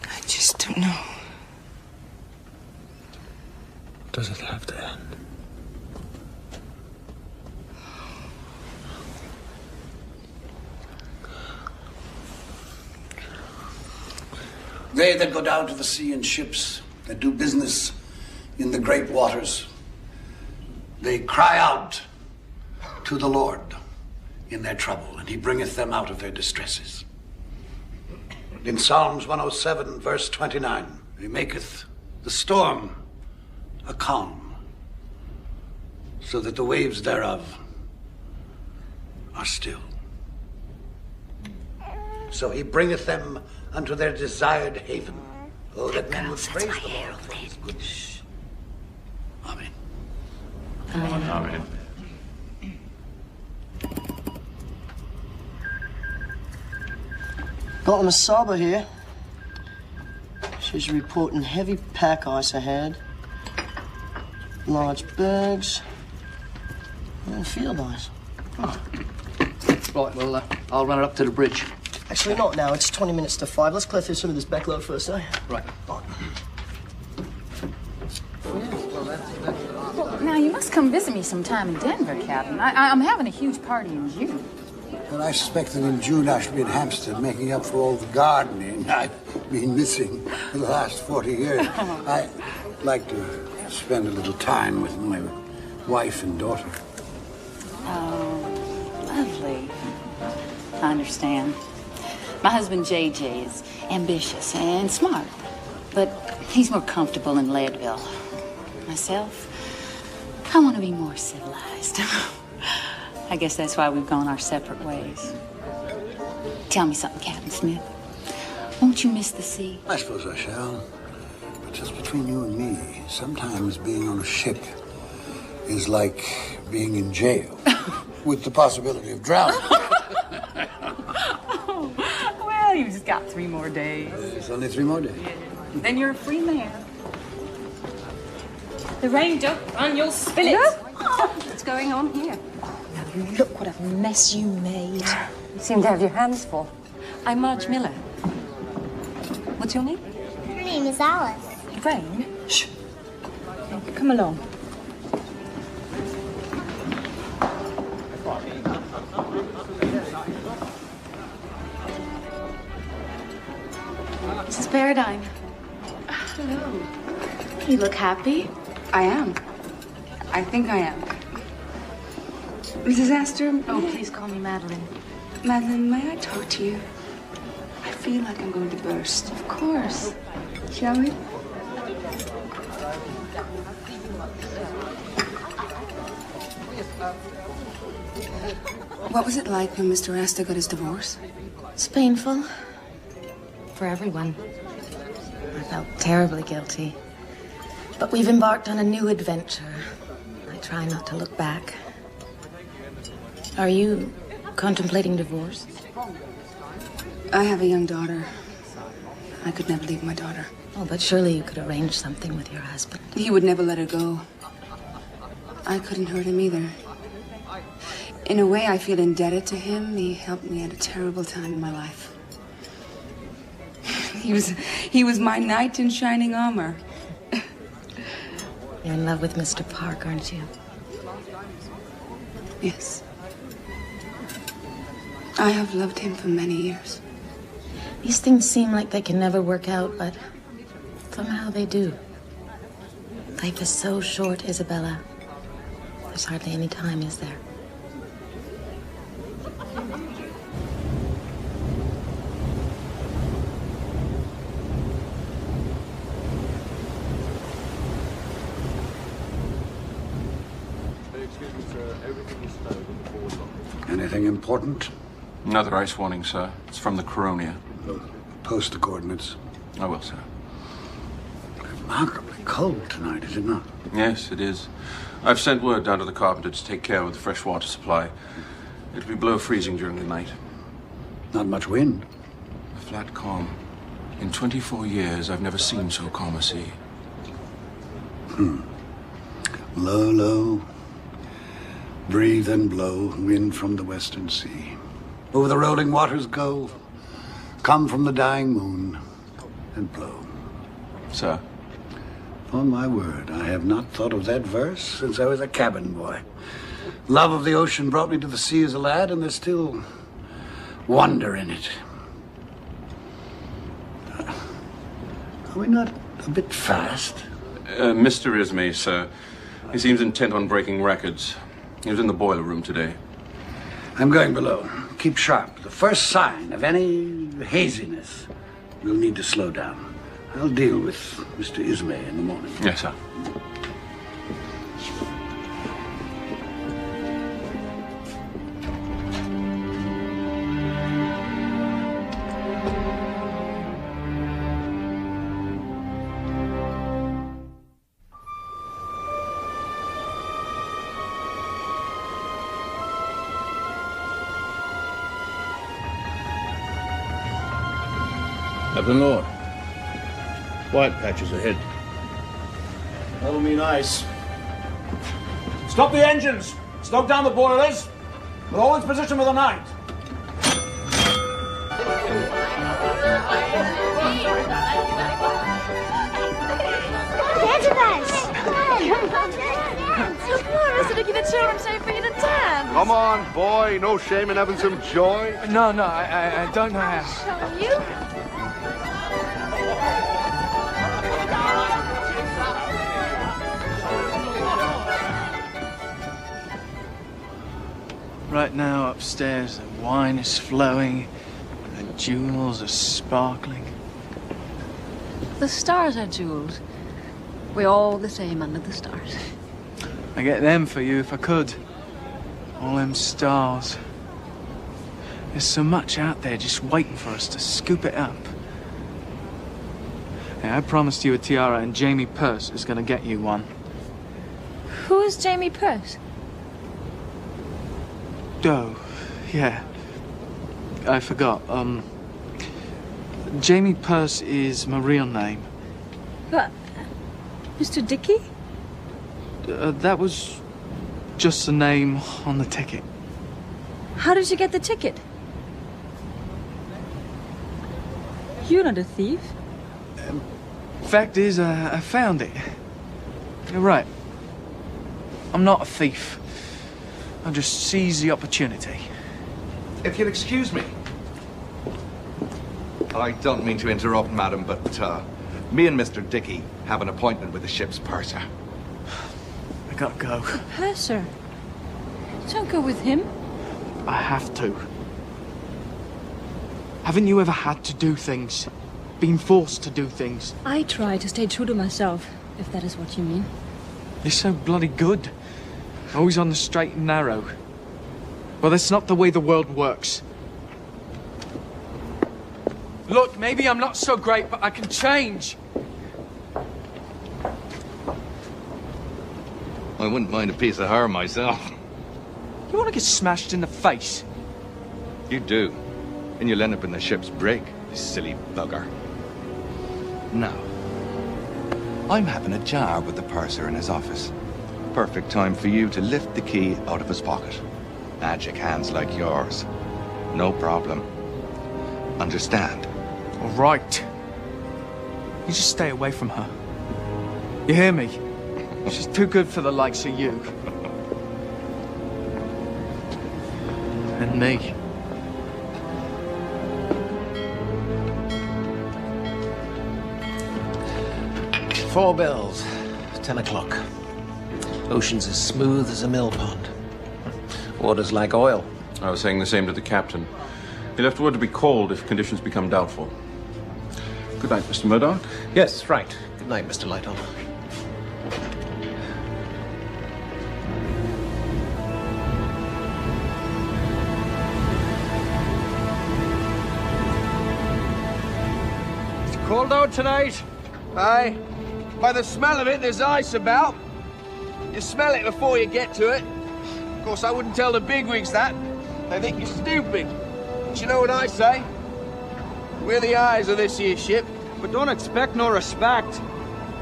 I just don't know. Does it have to end? They that go down to the sea in ships, that do business in the great waters, they cry out to the Lord in their trouble, and he bringeth them out of their distresses. In Psalms 107, verse 29, he maketh the storm a calm, so that the waves thereof are still. So he bringeth them unto their desired haven. Oh, that men would praise the Lord for his goodness. Amen. Amen. Got a Masaba here. She's reporting heavy pack ice ahead, large bergs, and field ice. Right, well, I'll run it up to the bridge. Actually, not now. It's 20 minutes to 5. Let's clear through some of this backload first, eh? Right. Now, you must come visit me sometime in Denver, Captain. I'm having a huge party in June. Well, I suspect that in June I should be in Hampstead making up for all the gardening I've been missing for the last 40 years. I'd like to spend a little time with my wife and daughter. Oh, lovely. I understand. My husband, JJ, is ambitious and smart, but he's more comfortable in Leadville. Myself, I want to be more civilized. I guess that's why we've gone our separate ways. Tell me something, Captain Smith. Won't you miss the sea? I suppose I shall. But just between you and me, sometimes being on a ship is like being in jail with the possibility of drowning. Well, you've just got 3 more days. It's only 3 more days. Then you're a free man. The rain don't run, you'll spill it. What's going on here? Now, look what a mess you made. You seem to have your hands full. I'm Marge Miller. What's your name? Her name is Alice. Rain? Shh. Come along. Mrs. Paradigm. Hello. You look happy. I am. I think I am. Mrs. Astor? Oh, please call me Madeline. Madeline, may I talk to you? I feel like I'm going to burst. Of course. Shall we? What was it like when Mr. Astor got his divorce? It's painful. For everyone. I felt terribly guilty. But we've embarked on a new adventure. I try not to look back. Are you contemplating divorce? I have a young daughter. I could never leave my daughter. Oh, but surely you could arrange something with your husband. He would never let her go. I couldn't hurt him either. In a way, I feel indebted to him. He helped me at a terrible time in my life. He was my knight in shining armor. You're in love with Mr. Park, aren't you? Yes. I have loved him for many years. These things seem like they can never work out, but somehow they do. Life is so short, Isabella. There's hardly any time, is there? Excuse me, sir. Everything is stowed in the forward locker. Anything important? Another ice warning, sir. It's from the Coronia. Post the coordinates. I will, sir. Remarkably cold tonight, is it not? Yes, it is. I've sent word down to the carpenter to take care of the fresh water supply. It'll be below freezing during the night. Not much wind. A flat calm. In 24 years, I've never seen so calm a sea. Low, low. Breathe and blow, wind from the western sea. Over the rolling waters go, come from the dying moon, and blow. Sir? On my word, I have not thought of that verse since I was a cabin boy. Love of the ocean brought me to the sea as a lad, and there's still wonder in it. Are we not a bit fast? Mr. Ismay, sir. He seems intent on breaking records. He was in the boiler room today. I'm going below. Keep sharp. The first sign of any haziness, we'll need to slow down. I'll deal with Mr. Ismay in the morning. Yes, sir. Captain Lord. White patches ahead. That'll mean ice. Stop the engines! Stoke down the boilers! We're all in position for the night. children say for you to dance. Come on, boy. No shame in having some joy. No, I don't know how. Show you? Right now, upstairs, the wine is flowing, the jewels are sparkling. The stars are jewels. We're all the same under the stars. I get them for you if I could. All them stars. There's so much out there just waiting for us to scoop it up. Hey, I promised you a tiara, and Jamie Purse is gonna get you one. Who is Jamie Purse? Oh, yeah. I forgot. Jamie Purse is my real name. But, Mr. Dickey? That was just the name on the ticket. How did you get the ticket? You're not a thief. Fact is, I found it. You're right. I'm not a thief. I just seized the opportunity. If you'll excuse me. I don't mean to interrupt, madam, but me and Mr. Dickey have an appointment with the ship's purser. I gotta go. Purser? Don't go with him. I have to. Haven't you ever had to do things? Been forced to do things? I try to stay true to myself, if that is what you mean. You're so bloody good. Always on the straight and narrow. Well, that's not the way the world works. Look, maybe I'm not so great, but I can change. I wouldn't mind a piece of her myself. You want to get smashed in the face? You do. And you'll end up in the ship's brig, you silly bugger. Now, I'm having a jar with the purser in his office. Perfect time for you to lift the key out of his pocket. Magic hands like yours. No problem. Understand? All right. You just stay away from her. You hear me? She's too good for the likes of you. And me. Four bells. 10 o'clock. Ocean's as smooth as a mill pond. Water's like oil. I was saying the same to the captain. He left word to be called if conditions become doubtful. Good night, Mr. Murdoch. Yes, right. Good night, Mr. Lighton. It's cold out tonight. Aye. By the smell of it, there's ice about. You smell it before you get to it. Of course, I wouldn't tell the bigwigs that. They think you're stupid. But you know what I say? We're the eyes of this here ship. But don't expect no respect.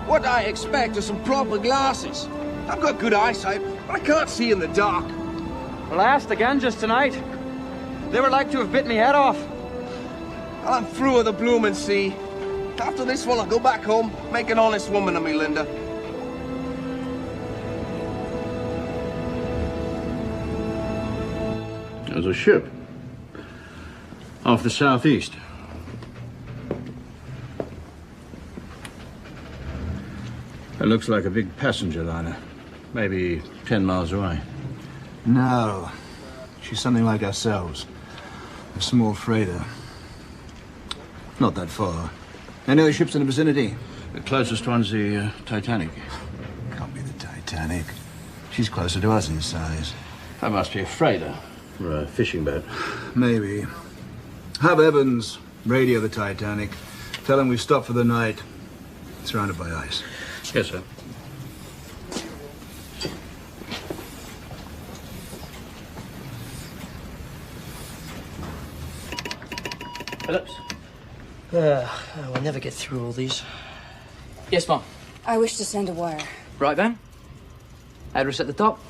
What I expect are some proper glasses. I've got good eyesight, but I can't see in the dark. Well, I asked again just tonight. They were like to have bit me head off. I'm through with the bloomin' sea. After this one, I'll go back home, make an honest woman of me, Linda. There's a ship off the southeast. It looks like a big passenger liner, maybe 10 miles away. No, she's something like ourselves. A small freighter. Not that far. Any other ships in the vicinity? The closest one's the Titanic. Can't be the Titanic. She's closer to us in size. That must be a freighter or a fishing boat. Maybe. Have Evans radio the Titanic. Tell him we've stopped for the night. Surrounded by ice. Yes, sir. Phillips? We'll never get through all these. Yes, Mom. I wish to send a wire. Right then. Address at the top.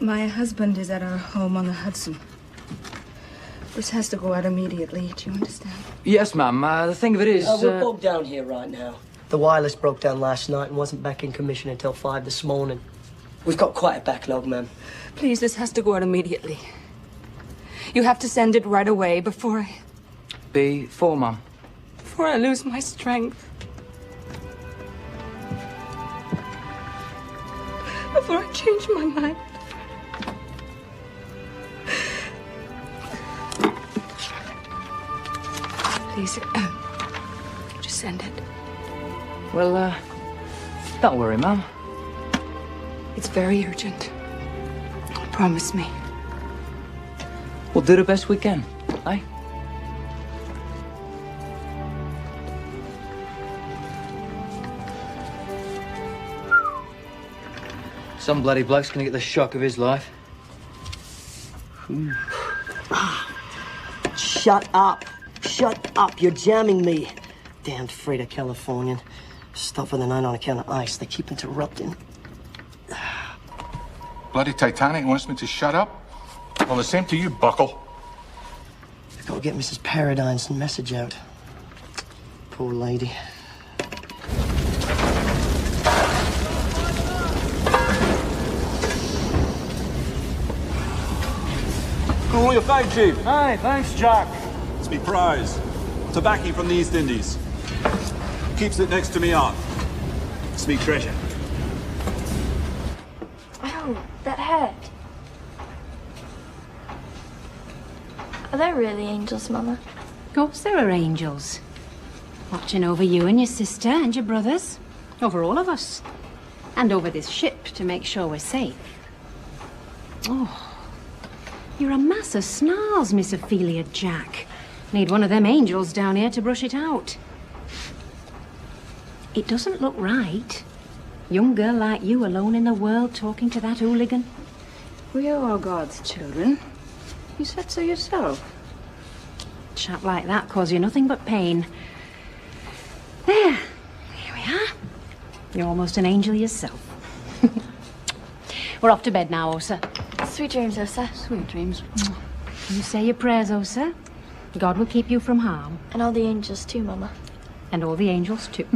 My husband is at our home on the Hudson. This has to go out immediately. Do you understand? Yes, ma'am. The thing of it is... We're bogged down here right now. The wireless broke down last night and wasn't back in commission until 5 this morning. We've got quite a backlog, ma'am. Please, this has to go out immediately. You have to send it right away before Mum. I lose my strength. Before I change my mind. Please, just send it. Well, don't worry, Mum. It's very urgent. Promise me. We'll do the best we can, eh? Some bloody bloke's gonna get the shock of his life. Shut up. Shut up. You're jamming me. Damned Frida Californian. Stop for the night on account of ice. They keep interrupting. Bloody Titanic wants me to shut up? Well, the same to you, Buckle. I gotta get Mrs. Paradine's message out. Poor lady. Cool your fag, Chief. Hey, thanks, Jack. It's me prize. Tobacco from the East Indies. Keeps it next to me art. It's me treasure. Oh, that hurt. Are there really angels, Mama? Of course there are angels. Watching over you and your sister and your brothers. Over all of us. And over this ship to make sure we're safe. Oh, you're a mass of snarls, Miss Ophelia Jack. Need one of them angels down here to brush it out. It doesn't look right. Young girl like you alone in the world talking to that hooligan. We are all God's children. You said so yourself. Chap like that cause you nothing but pain. There. Here we are. You're almost an angel yourself. We're off to bed now, Osa. Sweet dreams, Osa. Sweet dreams. You say your prayers, Osa. God will keep you from harm. And all the angels too, Mama. And all the angels too.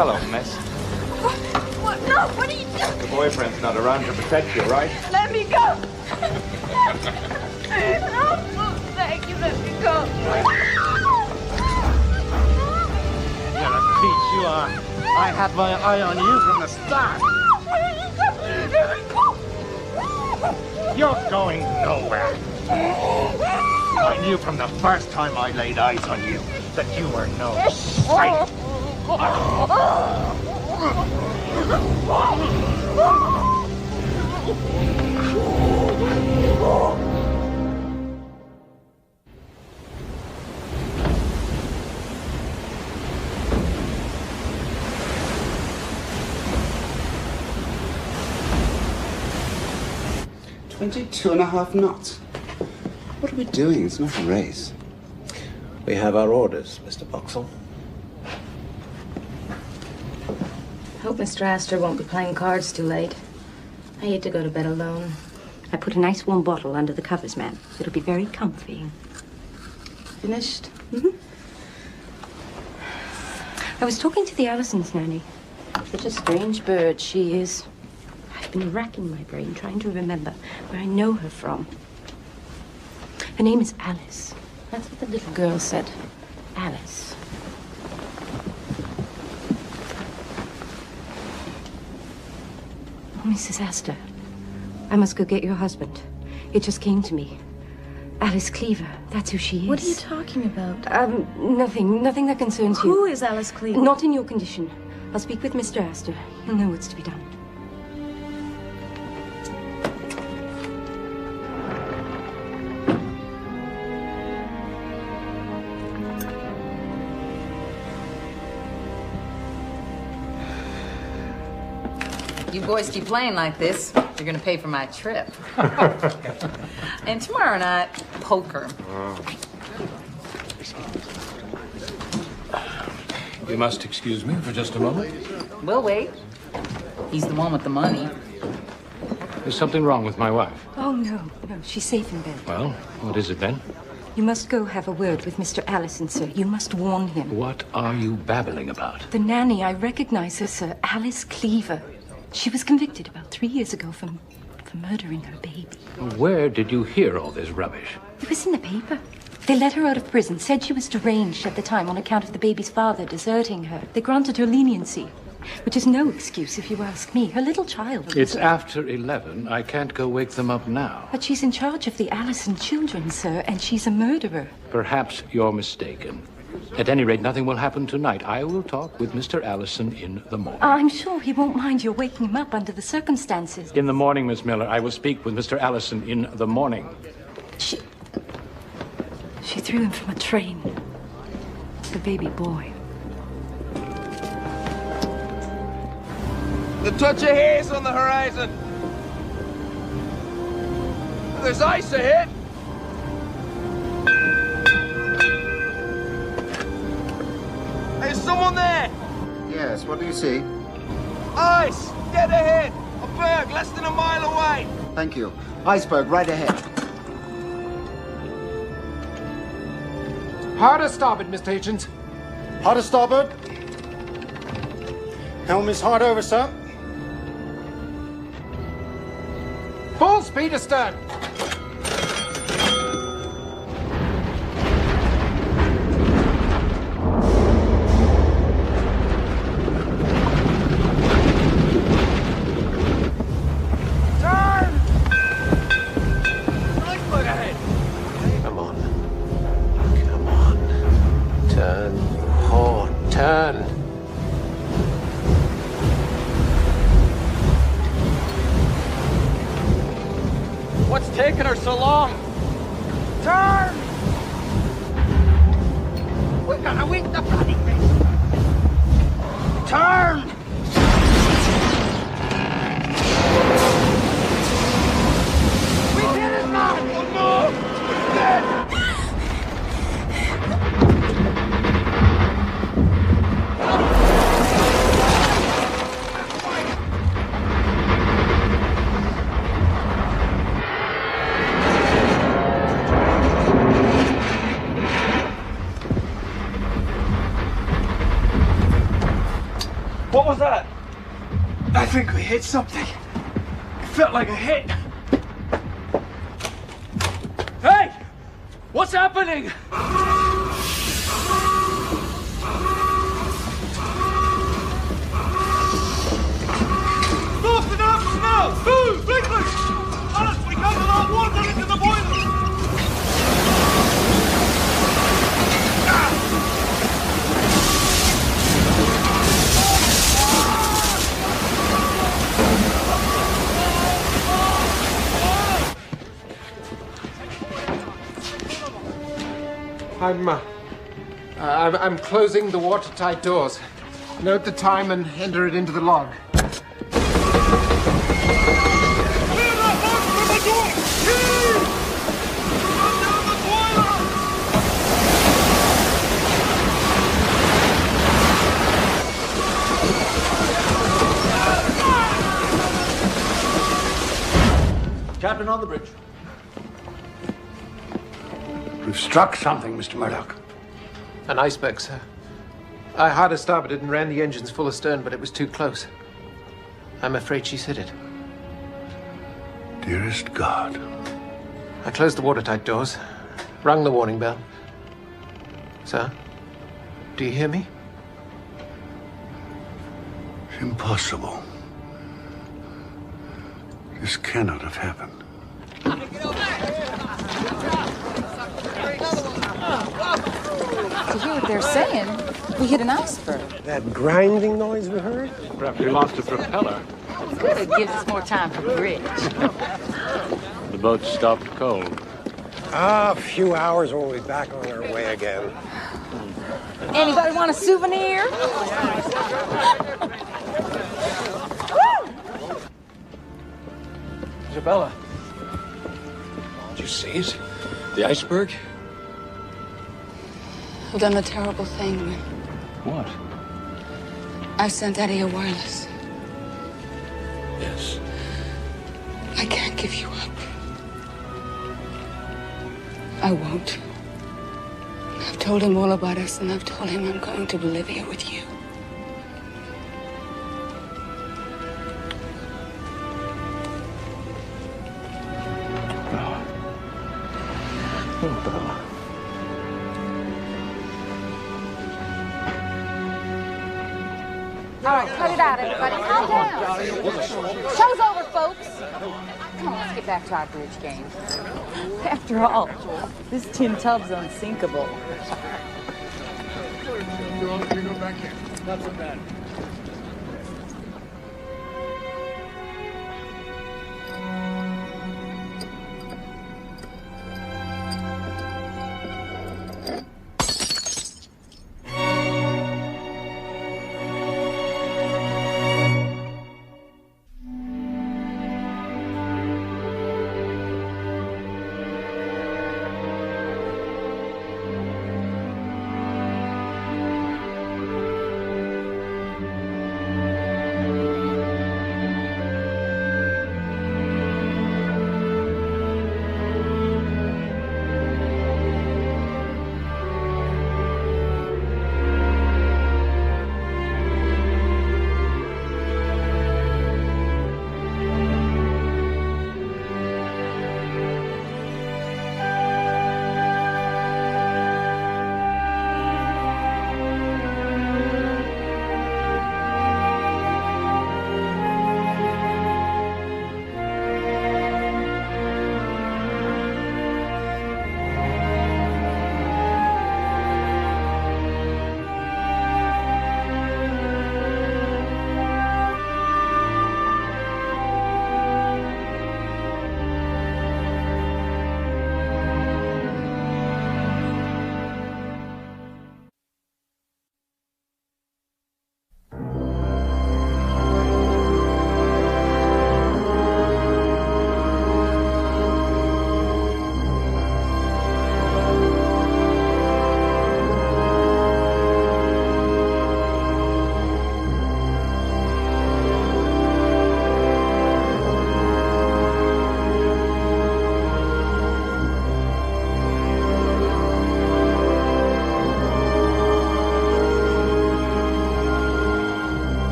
Hello, miss. What? No, what are you doing? Your boyfriend's not around to protect you, right? Let me go! No, thank you, let me go. You're a peach, you are. I had my eye on you from the start. You're going nowhere. I knew from the first time I laid eyes on you that you were no sight. $22.5 knots. What are we doing? It's not a race. We have our orders, Mr. Boxall. Hope Mr. Astor won't be playing cards too late. I hate to go to bed alone. I put a nice warm bottle under the covers, ma'am. It'll be very comfy. Finished? Mm-hmm. I was talking to the Allisons, Nanny. Such a strange bird she is. I've been racking my brain trying to remember where I know her from. Her name is Alice. That's what the little girl said. Alice. Mrs. Astor, I must go get your husband. It just came to me. Alice Cleaver, that's who she is. What are you talking about? Nothing that concerns you. Who is Alice Cleaver? Not in your condition. I'll speak with Mr. Astor. He'll know what's to be done. You boys keep playing like this, you're gonna pay for my trip. And tomorrow night, poker. You must excuse me for just a moment. We'll wait. He's the one with the money. There's something wrong with my wife. Oh, no, she's safe in bed. Well, what is it then? You must go have a word with Mr. Allison, sir. You must warn him. What are you babbling about? The nanny, I recognize her, sir. Alice Cleaver. She was convicted about 3 years ago for murdering her baby. Where did you hear all this rubbish? It was in the paper. They let her out of prison, said she was deranged at the time on account of the baby's father deserting her. They granted her leniency, which is no excuse if you ask me. Her little child... It's after 11. I can't go wake them up now. But she's in charge of the Allison children, sir, and she's a murderer. Perhaps you're mistaken. At any rate, nothing will happen tonight. I will talk with Mr. Allison in the morning. I'm sure he won't mind your waking him up under the circumstances. In the morning, Miss Miller. I will speak with Mr. Allison in the morning. She threw him from a train. The baby boy. The touch of haze on the horizon. There's ice ahead. Is someone there? Yes, what do you see? Ice! Dead ahead! A berg less than a mile away! Thank you. Iceberg right ahead. Hard to starboard, Mr. Hitchens. Hard to starboard. Helm is hard over, sir. Full speed astern. What's taking her so long? Turn! We're gonna win the bloody race. Turn! We did it, man! Oh no! We're dead! What was that? I think we hit something. It felt like a hit. Hey! What's happening? Stop it up now! Move! Quickly! Alice, we can't allow water into the boiler! I'm closing the watertight doors. Note the time and enter it into the log. Captain on the bridge. We've struck something, Mr. Murdoch. An iceberg, sir. I hard starboard and ran the engines full astern, but it was too close. I'm afraid she's hit it. Dearest God. I closed the watertight doors, rung the warning bell. Sir, do you hear me? Impossible. This cannot have happened. To hear what they're saying, we hit an iceberg. That grinding noise we heard? Perhaps we lost a propeller. Good, it gives us more time for bridge. The boat stopped cold. A few hours and we'll be back on our way again. Anybody want a souvenir? Isabella. Did you see it? The iceberg? I've done a terrible thing. What? I sent Eddie a wireless. Yes. I can't give you up. I won't. I've told him all about us, and I've told him I'm going to Bolivia with you. Oh, Bella. All right, cut it out, everybody. Calm down. Show's over, folks. Come on, let's get back to our bridge game. After all, this tin tub's unsinkable. Not so bad.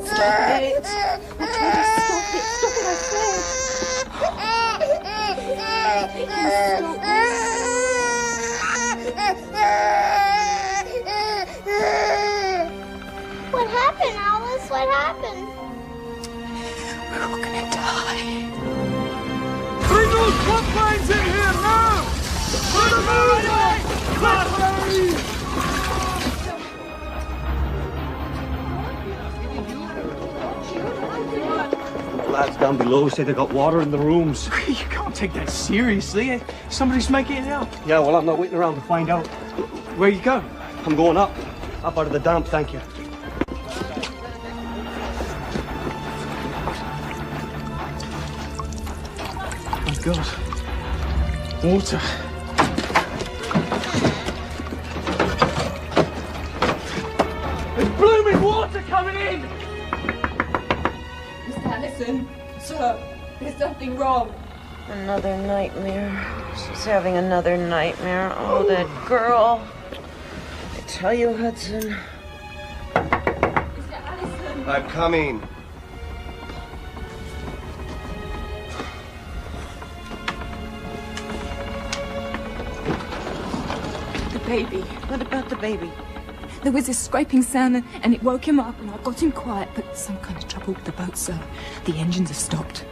Stop it! I told you, stop it! Stop it, I said! What happened? We're all gonna die. Bring those pump lines in here now! Put them away! The lads down below say they got water in the rooms. You can't take that seriously. Somebody's making it up. Yeah, well, I'm not waiting around to find out. Where you going? I'm going up. Up out of the damp, thank you. Oh, God. Water. There's blooming water coming in! Mr. Allison, sir, there's something wrong. Another nightmare. She's having another nightmare. Oh, that girl. I tell you, Hudson. Mr. Allison. I'm coming. The baby. What about the baby? There was this scraping sound and it woke him up and I got him quiet, but some kind of trouble with the boat, sir. The engines have stopped.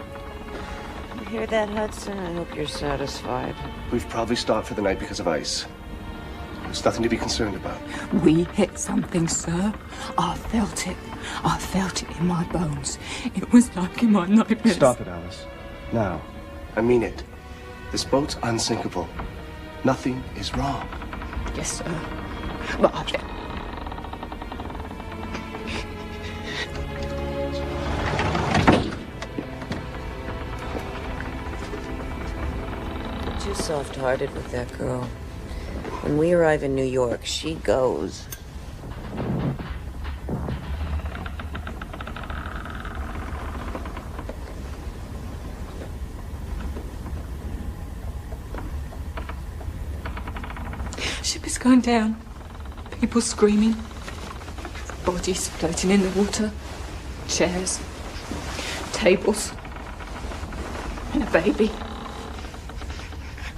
You hear that, Hudson? I hope you're satisfied. We've probably stopped for the night because of ice. There's nothing to be concerned about. We hit something, sir. I felt it. I felt it in my bones. It was like in my nightmares. Stop it, Alice. Now. I mean it. This boat's unsinkable. Nothing is wrong. Yes, sir. But I... Too soft-hearted with that girl. When we arrive in New York, she goes. Ship is going down. People screaming. Bodies floating in the water. Chairs. Tables. And a baby.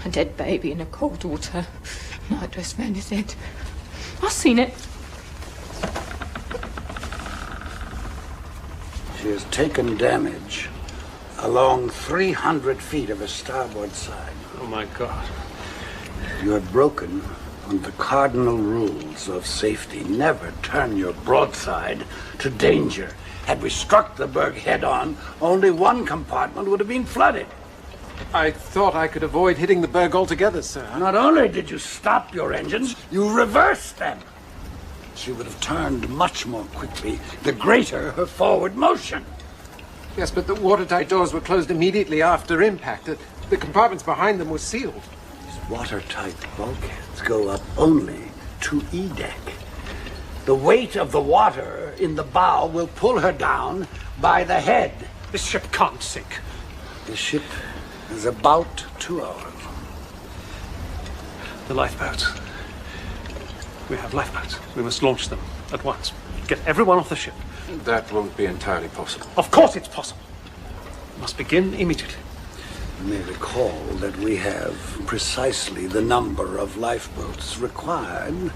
A dead baby in a cold water. Nightdress round his head. I've seen it. She has taken damage along 300 feet of her starboard side. Oh, my God. You have broken one of the cardinal rules of safety. Never turn your broadside to danger. Had we struck the berg head-on, only one compartment would have been flooded. I thought I could avoid hitting the berg altogether, sir. Not only did you stop your engines, you reversed them. She would have turned much more quickly, the greater her forward motion. Yes, but the watertight doors were closed immediately after impact. The compartments behind them were sealed. These watertight bulkheads go up only to E-deck. The weight of the water in the bow will pull her down by the head. This ship can't sink. The ship is about 2 hours. The lifeboats. We have lifeboats. We must launch them at once. Get everyone off the ship. That won't be entirely possible. Of course it's possible. We must begin immediately. You may recall that we have precisely the number of lifeboats required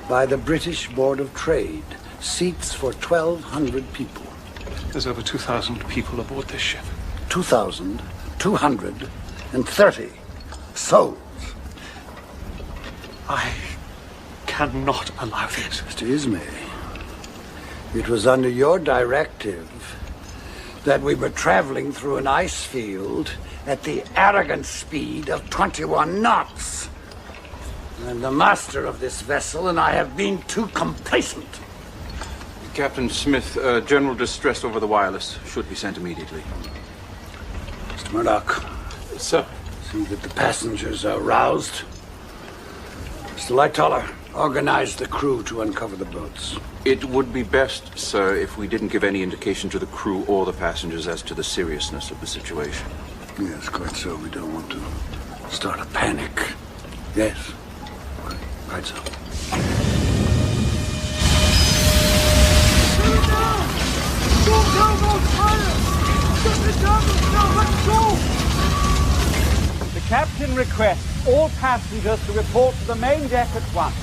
by the British Board of Trade. Seats for 1,200 people. There's over 2,000 people aboard this ship. 2,230 souls. I cannot allow this. Mr. Ismay, it was under your directive that we were traveling through an ice field at the arrogant speed of 21 knots. I'm the master of this vessel, and I have been too complacent. Captain Smith, general distress over the wireless should be sent immediately. Mr. Murdoch. Sir. See that the passengers are roused. Mr. Lightoller, organize the crew to uncover the boats. It would be best, sir, if we didn't give any indication to the crew or the passengers as to the seriousness of the situation. Yes, quite so. We don't want to start a panic. Yes, quite so. The captain requests all passengers to report to the main deck at once.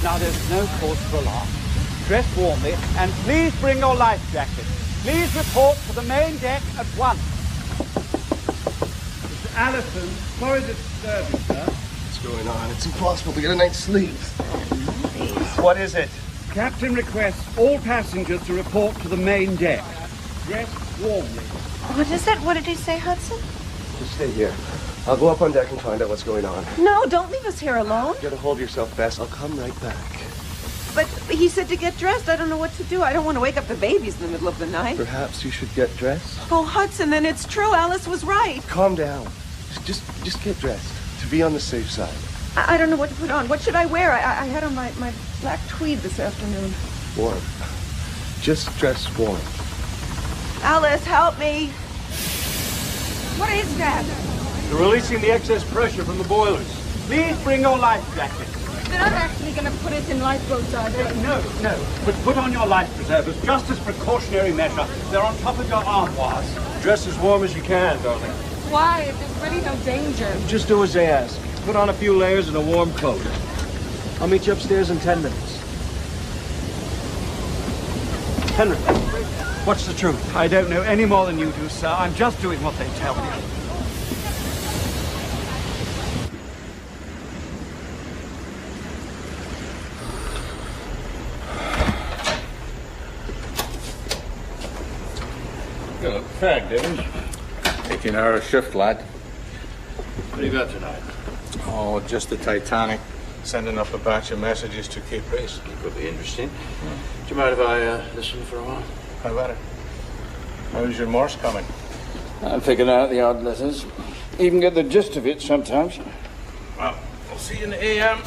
Now, there's no cause for alarm. dress warmly, and please bring your life jacket. Please report to the main deck at once. Mr. Allison, sorry to disturb you, sir. What's going on? It's impossible to get a night's sleep. What is it? Captain requests all passengers to report to the main deck. Dress warmly. What is it? What did he say, Hudson? Just stay here. I'll go up on deck and find out what's going on. No, don't leave us here alone. Get a hold of yourself, Bess. I'll come right back. But he said to get dressed. I don't know what to do. I don't want to wake up the babies in the middle of the night. Perhaps you should get dressed? Oh, Hudson, then it's true. Alice was right. Calm down. Just get dressed. To be on the safe side. I don't know what to put on. What should I wear? I had on my black tweed this afternoon. Warm. Just dress warm. Alice, help me. What is that? They're releasing the excess pressure from the boilers. Please bring your life jacket. They're not actually going to put us in lifeboats, are they? No. But put on your life preservers just as precautionary measure. They're on top of your armoires. Dress as warm as you can, darling. Why? There's really no danger. Just do as they ask. Put on a few layers and a warm coat. I'll meet you upstairs in 10 minutes. Henry, what's the truth? I don't know any more than you do, sir. I'm just doing what they tell me. You look fagged, Evans. 18-hour shift, lad. What do you got tonight? Oh, just the Titanic. Sending up a batch of messages to keep pace. Could be interesting. Do you mind if I listen for a while? How about it? How's your Morse coming? I'm figuring out the odd letters. Even get the gist of it sometimes. Well, I'll see you in the AM.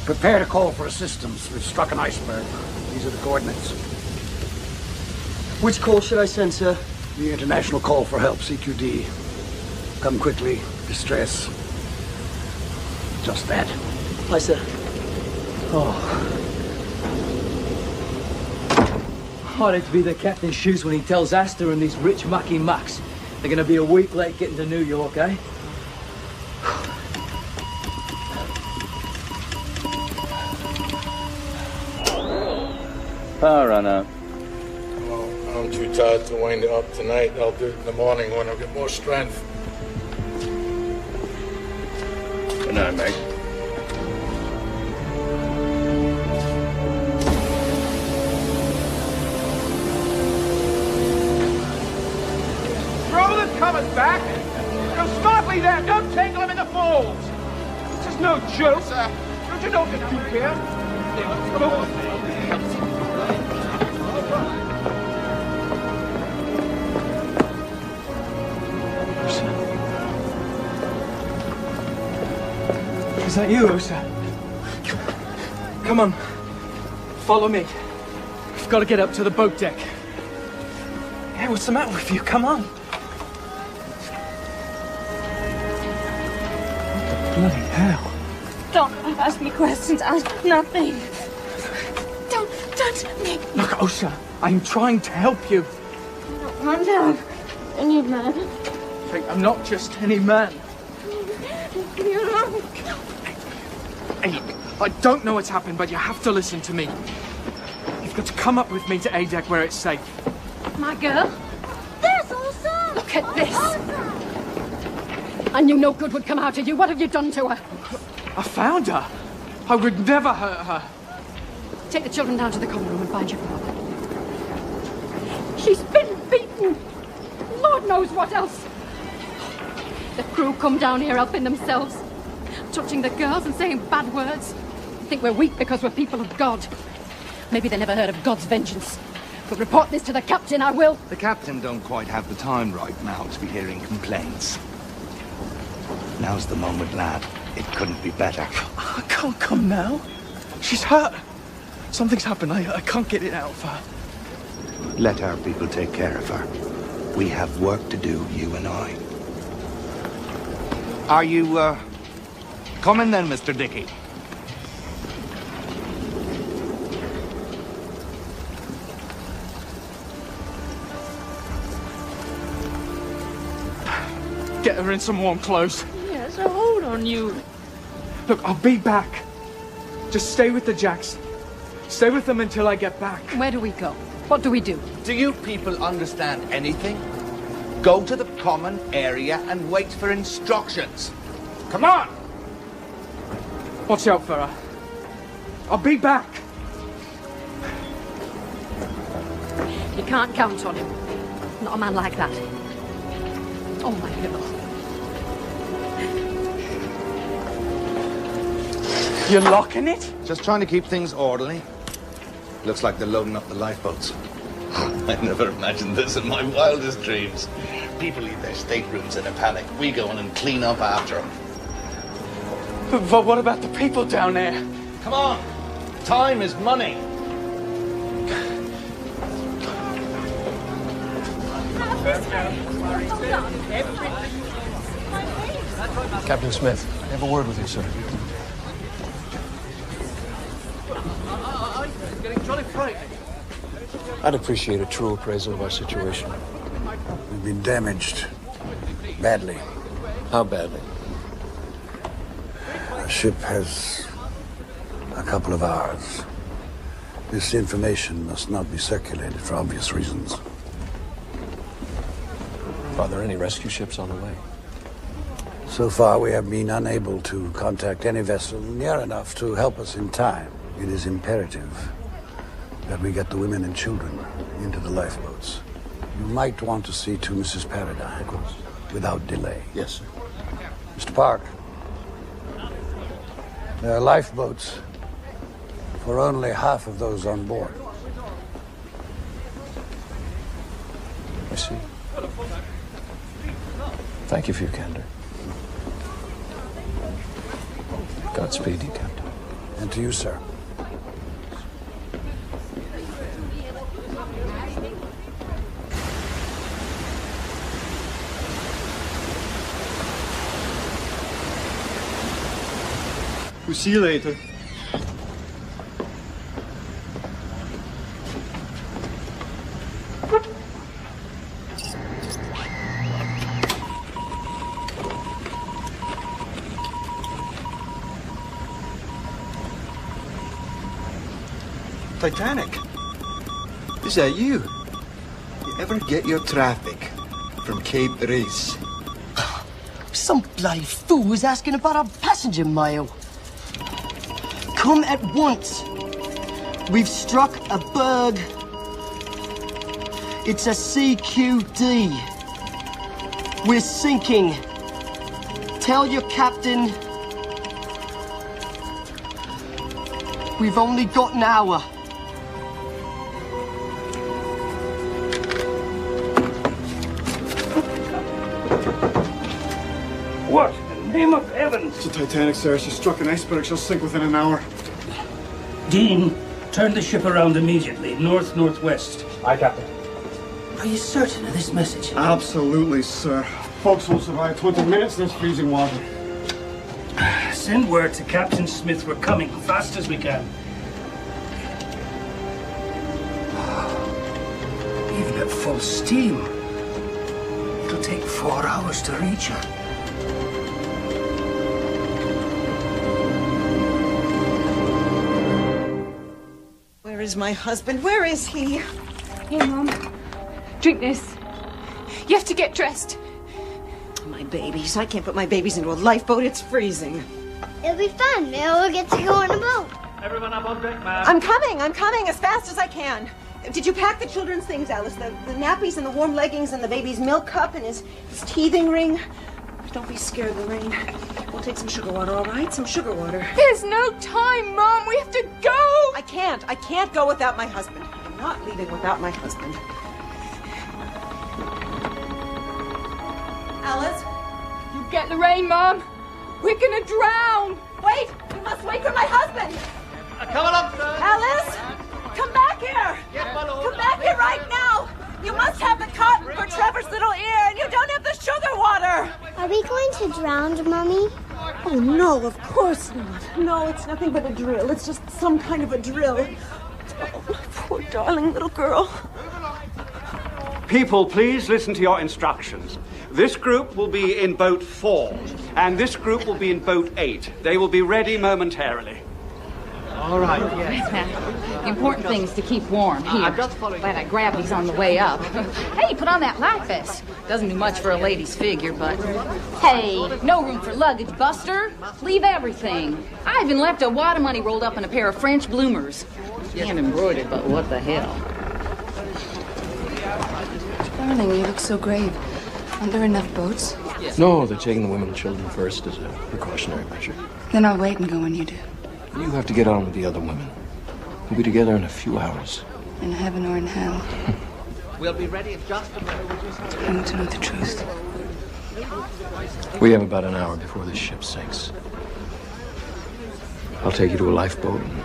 Prepare to call for assistance. We've struck an iceberg. These are the coordinates. Which call should I send, sir? The international call for help, CQD. Come quickly. Distress. Just that. Hi, sir. Oh. I'd hate to be the captain's shoes when he tells Astor and these rich mucky mucks they're going to be a week late getting to New York, eh? Power run out. Well, I'm too tired to wind it up tonight. I'll do it in the morning when I get more strength. Good night, mate. Throw the covers back! Go smartly there! Don't tangle them in the folds! This is no joke! Don't you know what to do here? Is that you, Osa? Come on. Follow me. We've got to get up to the boat deck. Hey, what's the matter with you? Come on. What the bloody hell? Don't ask me questions. Ask nothing. Don't touch me. Look, Osa, I'm trying to help you. Calm down. I need man. I'm not just any man. Hey, look, I don't know what's happened, but you have to listen to me. You've got to come up with me to A-Deck where it's safe. My girl? There's Elsa! Look at this! I knew no good would come out of you. What have you done to her? I found her. I would never hurt her. Take the children down to the common room and find your father. She's been beaten. Lord knows what else. The crew come down here helping themselves, touching the girls and saying bad words. They think we're weak because we're people of God. Maybe they never heard of God's vengeance. But report this to the captain, I will. The captain don't quite have the time right now to be hearing complaints. Now's the moment, lad. It couldn't be better. I can't come now. She's hurt. Something's happened. I can't get it out of her. Let our people take care of her. We have work to do, you and I. Are you, coming then, Mr. Dickey? Get her in some warm clothes. Yes, I hold on you. Look, I'll be back. Just stay with the Jacks. Stay with them until I get back. Where do we go? What do we do? Do you people understand anything? Go to the common area and wait for instructions. Come on! Watch out for her. I'll be back. You can't count on him. Not a man like that. Oh, my God. You're locking it? Just trying to keep things orderly. Looks like they're loading up the lifeboats. I never imagined this in my wildest dreams. People leave their staterooms in a panic. We go in and clean up after them. But what about the people down there? Come on. Time is money. Captain Smith, I have a word with you, sir. I'd appreciate a true appraisal of our situation. We've been damaged. Badly. How badly? The ship has a couple of hours. This information must not be circulated for obvious reasons. Are there any rescue ships on the way? So far, we have been unable to contact any vessel near enough to help us in time. It is imperative that we get the women and children into the lifeboats. You might want to see to Mrs. Paradine. Of course. Without delay. Yes, sir. Mr. Park, there are lifeboats for only half of those on board. I see. Thank you for your candor. Godspeed, you, Captain. And to you, sir. We'll see you later. Titanic? Is that you? You ever get your traffic from Cape Race? Some bloody fool was asking about our passenger mail. Come at once. We've struck a berg. It's a CQD. We're sinking. Tell your captain we've only got an hour. What in the name of heaven? It's the Titanic, sir. She struck an iceberg. She'll sink within an hour. Dean, turn the ship around immediately. North-northwest. Aye, Captain. Are you certain of this message? Absolutely, sir. Folks will survive 20 minutes in this freezing water. Send word to Captain Smith we're coming fast as we can. Even at full steam, it'll take 4 hours to reach her. Where is my husband? Where is he? Here, Mom. Drink this. You have to get dressed. My babies. I can't put my babies into a lifeboat. It's freezing. It'll be fun. We'll get to go on a boat. Everyone up on deck, ma'am. I'm coming as fast as I can. Did you pack the children's things, Alice? The nappies and the warm leggings and the baby's milk cup and his teething ring? Don't be scared, Lorraine. We'll take some sugar water, all right? Some sugar water. There's no time, Mom. We have to go. I can't go without my husband. I'm not leaving without my husband. Alice? You get the rain, Mom. We're gonna drown. Wait! You must wait for my husband! Come along, sir. Alice! Come back here! Come back here right now! You must have the cotton for Trevor's little ear, and you don't have the sugar water! Are we going to drown, Mommy? Oh, no, of course not. No, it's nothing but a drill. It's just some kind of a drill. Oh, my poor darling little girl. People, please listen to your instructions. This group will be in boat 4. And this group will be in boat 8. They will be ready momentarily. All right, The important thing is to keep warm. Here, glad I grabbed these on the way up. Hey, put on that life vest. Doesn't do much for a lady's figure, but... Hey, no room for luggage, Buster. Leave everything. I even left a wad of money rolled up in a pair of French bloomers. And embroidered, but what the hell? Darling, you look so grave. Aren't there enough boats? No, they're taking the women and children first as a precautionary measure. Then I'll wait and go when you do. You have to get on with the other women. We'll be together in a few hours. In heaven or in hell. We'll be ready in just a moment. I want to know the truth. We have about an hour before this ship sinks. I'll take you to a lifeboat and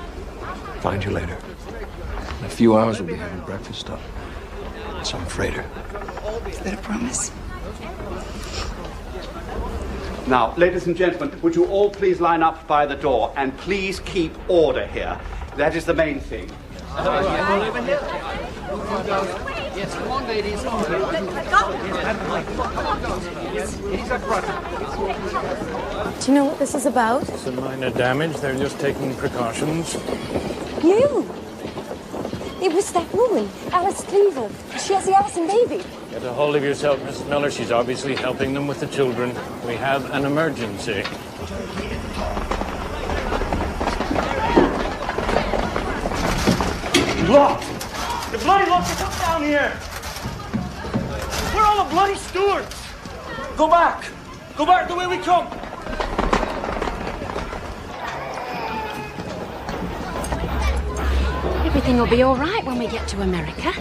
find you later. In a few hours, we'll be having breakfast on some freighter. Is that a promise? Now, ladies and gentlemen, would you all please line up by the door and please keep order here. That is the main thing. Yes, come on, ladies. Do you know what this is about? Some minor damage. They're just taking precautions. You! It was that woman, Alice Cleaver. She has the Allison baby. Get a hold of yourself, Mrs. Miller. She's obviously helping them with the children. We have an emergency. Locked! The bloody locked us up down here! Where are all the bloody stewards? Go back! Go back the way we come! Everything will be all right when we get to America.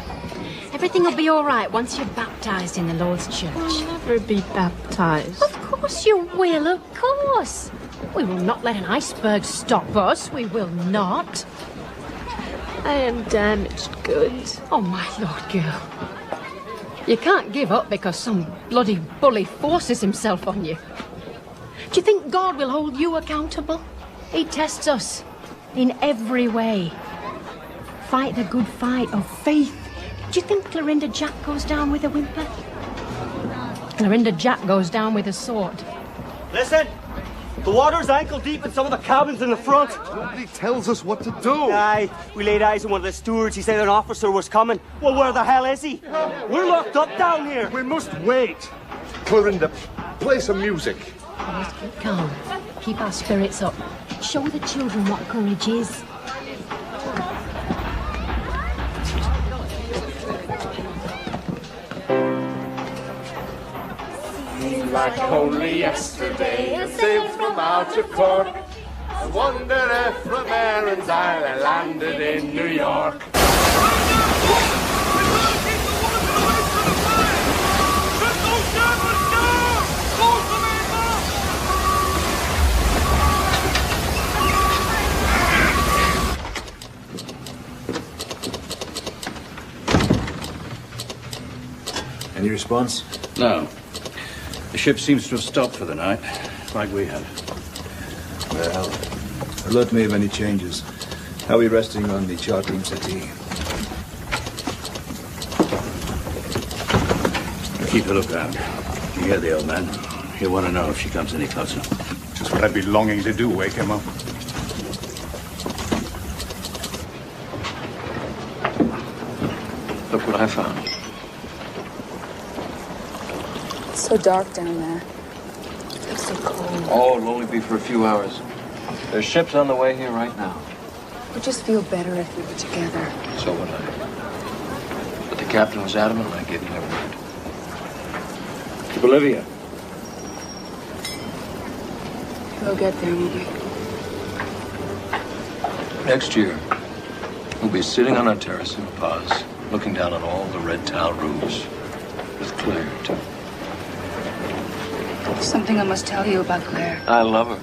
Everything will be all right once you're baptized in the Lord's church. We'll never be baptized. Of course you will, of course. We will not let an iceberg stop us. We will not. I am damaged goods. Oh, my Lord, girl. You can't give up because some bloody bully forces himself on you. Do you think God will hold you accountable? He tests us in every way. Fight the good fight of faith. Do you think Clorinda Jack goes down with a whimper? Clorinda Jack goes down with a sword. Listen! The water's ankle deep in some of the cabins in the front. Nobody tells us what to do. Aye, we laid eyes on one of the stewards. He said an officer was coming. Well, where the hell is he? We're locked up down here. We must wait. Clorinda, play some music. Let's keep calm. Keep our spirits up. Show the children what courage is. Like only yesterday, and sailed from out of court. I wonder if from Erin's Isle I landed in New York. Any response? No. The ship seems to have stopped for the night, like we had. Well, alert me of any changes. How are we resting on the chart room settee? Keep a lookout. You hear the old man? He'll want to know if she comes any closer. Just what I'd be longing to do, wake him up. Look what I found. It's so dark down there. It's so cold. Oh, it'll only be for a few hours. There's ships on the way here right now. It would just feel better if we were together. So would I. But the captain was adamant and I gave him my word. To Bolivia. We'll get there, won't we? Next year, we'll be sitting on our terrace in Paz, looking down on all the red tile roofs. With Claire, too. There's something I must tell you about Claire. I love her.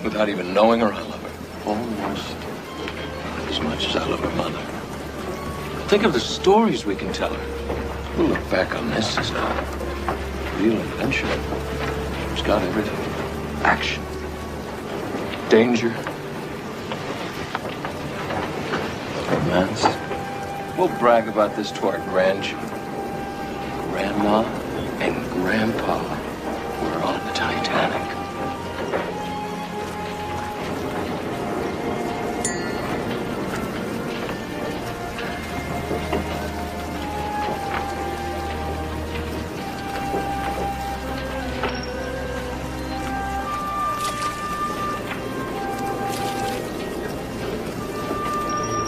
Without even knowing her, I love her. Almost as much as I love her mother. Think of the stories we can tell her. We'll look back on this as a real adventure. It's got everything. Action. Danger. Romance. We'll brag about this to our grandchildren. Grandma and Grandpa were on the Titanic.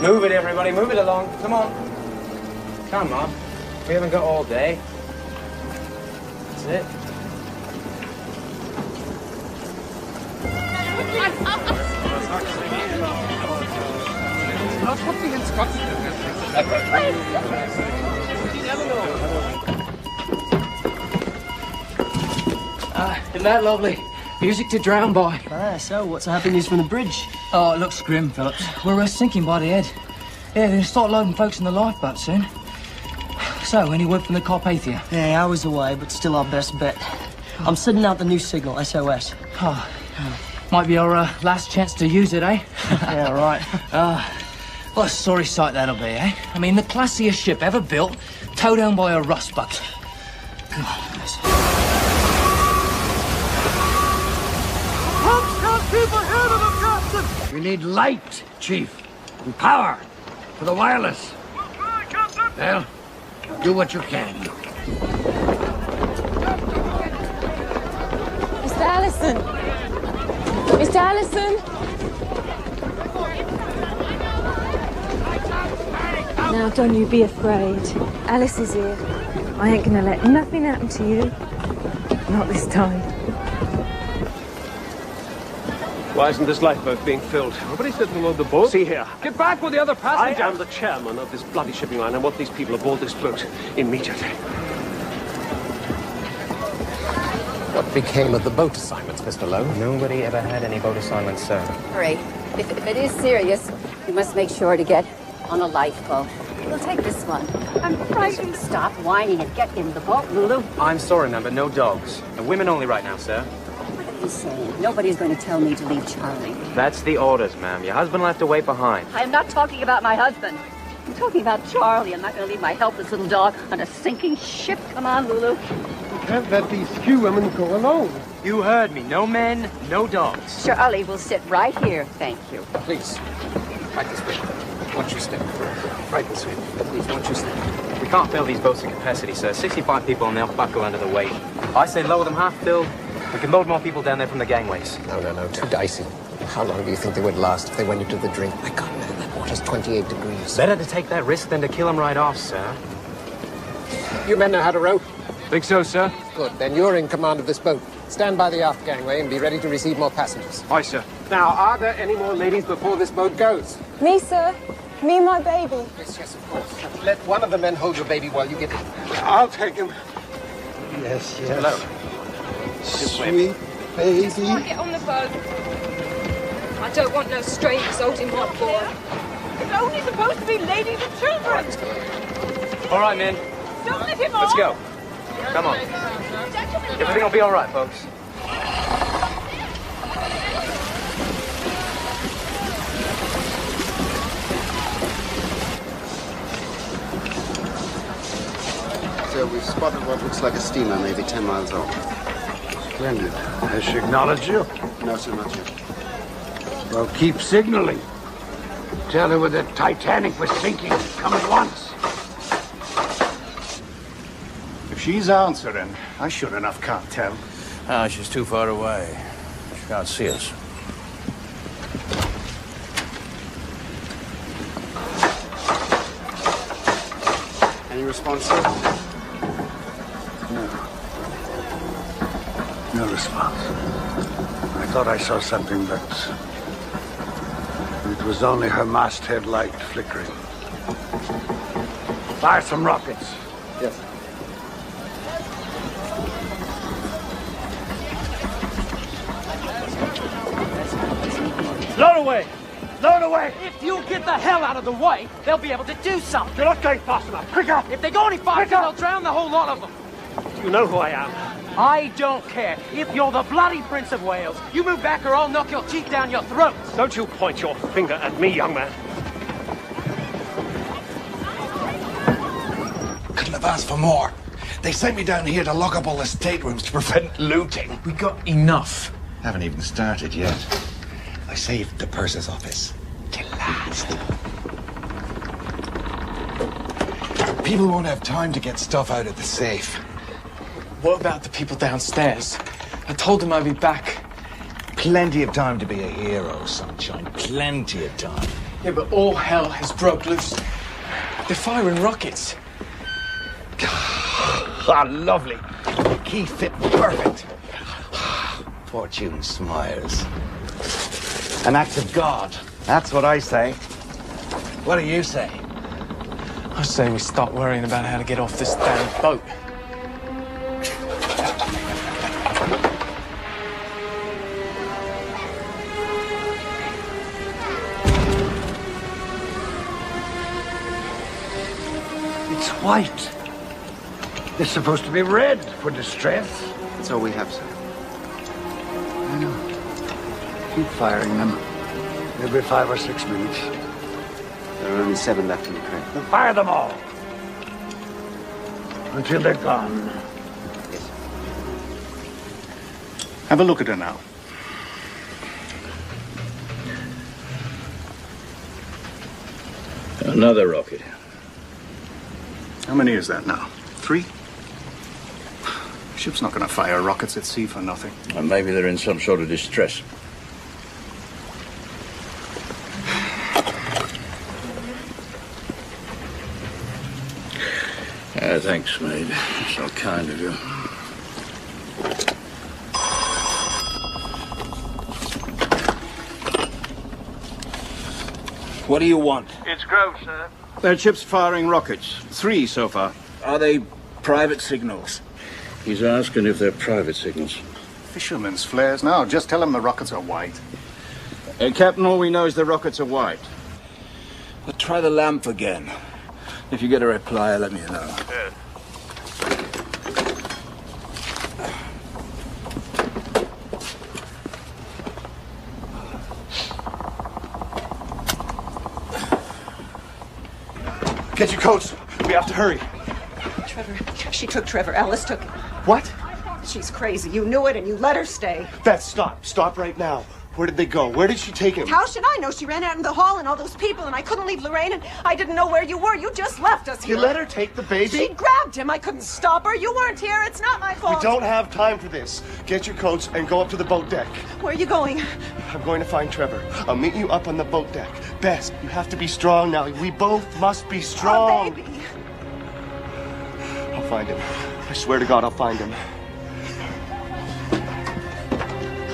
Move it, everybody. Move it along. Come on. Come on. We haven't got all day. That's it. Isn't that lovely? Music to drown by. So what's the happy news from the bridge? Oh, it looks grim, Phillips. We're sinking by the head. Yeah, they're gonna start loading folks in the lifeboat soon. So, any word from the Carpathia? Yeah, hours away, but still our best bet. I'm sending out the new signal, SOS. Oh, might be our last chance to use it, eh? Yeah, right. What a sorry sight that'll be, eh? I mean, the classiest ship ever built, towed down by a rust bucket. We need light, Chief, and power for the wireless. Well, do what you can. Mr. Allison! Mr. Allison! Now, don't you be afraid. Alice is here. I ain't gonna let nothing happen to you. Not this time. Why isn't this lifeboat being filled? Nobody said to load the boat. See here. Get back with the other passengers. I am the chairman of this bloody shipping line. I want these people aboard this boat immediately. What became of the boat assignments, Mr. Lowe? Nobody ever had any boat assignments, sir. Hurry. If it is serious, you must make sure to get on a lifeboat. We'll take this one. I'm frightened. Stop whining and get in the boat, Lulu. I'm sorry, ma'am, but no dogs. And women only right now, sir. What are you saying? Nobody's going to tell me to leave Charlie. That's the orders, ma'am. Your husband will have to wait behind. I am not talking about my husband. I'm talking about Charlie. I'm not going to leave my helpless little dog on a sinking ship. Come on, Lulu. You can't let these few women go alone. You heard me. No men, no dogs. Charlie will sit right here. Thank you. Please, right this way. Won't you step? Right this way. Please, won't you step? We can't fill these boats to capacity, sir. 65 people and they'll buckle under the weight. I say lower them half filled. We can load more people down there from the gangways. No. Too dicey. How long do you think they would last if they went into the drink? My God, man, that water's 28 degrees. Better to take that risk than to kill them right off, sir. You men know how to row? Think so, sir. Good. Then you're in command of this boat. Stand by the aft gangway and be ready to receive more passengers. Aye, sir. Now, are there any more ladies before this boat goes? Me, sir. Me and my baby. Yes, of course. Let one of the men hold your baby while you get in. I'll take him. Yes. Hello. Sweet baby. Can't get on the boat. I don't want no strangers holding my boy. It's only supposed to be ladies and children. All right, men. Don't let him Let's off. go. Come on. Everything will be all right, folks. So we've spotted what looks like a steamer, maybe 10 miles off. Splendid. Has she acknowledged you? No, sir, not yet. Well, keep signaling. Tell her when the Titanic was sinking. Come at once. If she's answering, I sure enough can't tell. Ah, she's too far away. She can't see us. Any response, sir? No response. I thought I saw something, but it was only her masthead light flickering. Fire some rockets. Yes. Load away! Load away! If you get the hell out of the way, they'll be able to do something. You're not going fast enough. Pick up! If they go any faster, they'll drown the whole lot of them. You know who I am. I don't care. If you're the bloody Prince of Wales, you move back or I'll knock your teeth down your throat. Don't you point your finger at me, young man. Couldn't have asked for more. They sent me down here to lock up all the staterooms to prevent looting. We got enough. Haven't even started yet. I saved the purser's office till last. People won't have time to get stuff out of the safe. What about the people downstairs? I told them I'd be back. Plenty of time to be a hero, sunshine. Plenty of time. Yeah, but all hell has broke loose. They're firing rockets. Ah, lovely. The key fit perfect. Fortune smiles. An act of God. That's what I say. What do you say? I say we stop worrying about how to get off this damn boat. It's white. It's supposed to be red for distress. That's all we have, sir. I know. Keep firing them. Every 5 or 6 minutes. There are only 7 left in the crate. Then fire them all. Until they're gone. Have a look at her now. Another rocket. How many is that now? 3? Ship's not going to fire rockets at sea for nothing. And maybe they're in some sort of distress. Thanks, mate. So kind of you. What do you want? It's Grove, sir. That ship's firing rockets. 3 so far. Are they private signals? He's asking if they're private signals. Fisherman's flares. No, just tell him the rockets are white. Captain, all we know is the rockets are white. But try the lamp again. If you get a reply, let me know. Yes. Get your coats. We have to hurry. Trevor, she took Trevor. Alice took him. What? She's crazy. You knew it and you let her stay. Beth, stop. Stop right now. Where did they go? Where did she take him? How should I know? She ran out in the hall and all those people, and I couldn't leave Lorraine, and I didn't know where you were. You just left us here. You let her take the baby? She grabbed him. I couldn't stop her. You weren't here. It's not my fault. We don't have time for this. Get your coats and go up to the boat deck. Where are you going? I'm going to find Trevor. I'll meet you up on the boat deck. Beth, you have to be strong now. We both must be strong. Oh, baby. I'll find him. I swear to God, I'll find him.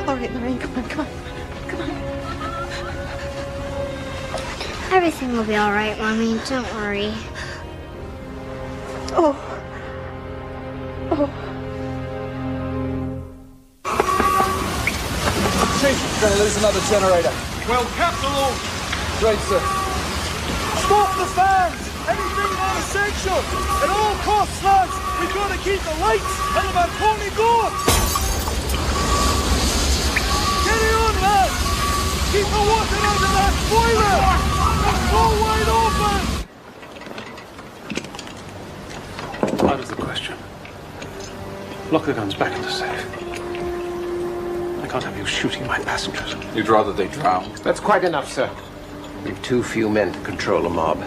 All right, Lorraine, come on, come on. Everything will be all right, Mommy. Don't worry. Oh. Oh. Chief, gonna lose another generator. Well, Captain Long. Great, sir. Stop the fans! Anything non-essential! At all costs, lads! We've got to keep the lights and the balcony going! Get it on, lads! Keep the water under that boiler! It's all wide open! Out of the question. Lock the guns back in the safe. I can't have you shooting my passengers. You'd rather they drown? That's quite enough, sir. We've too few men to control a mob.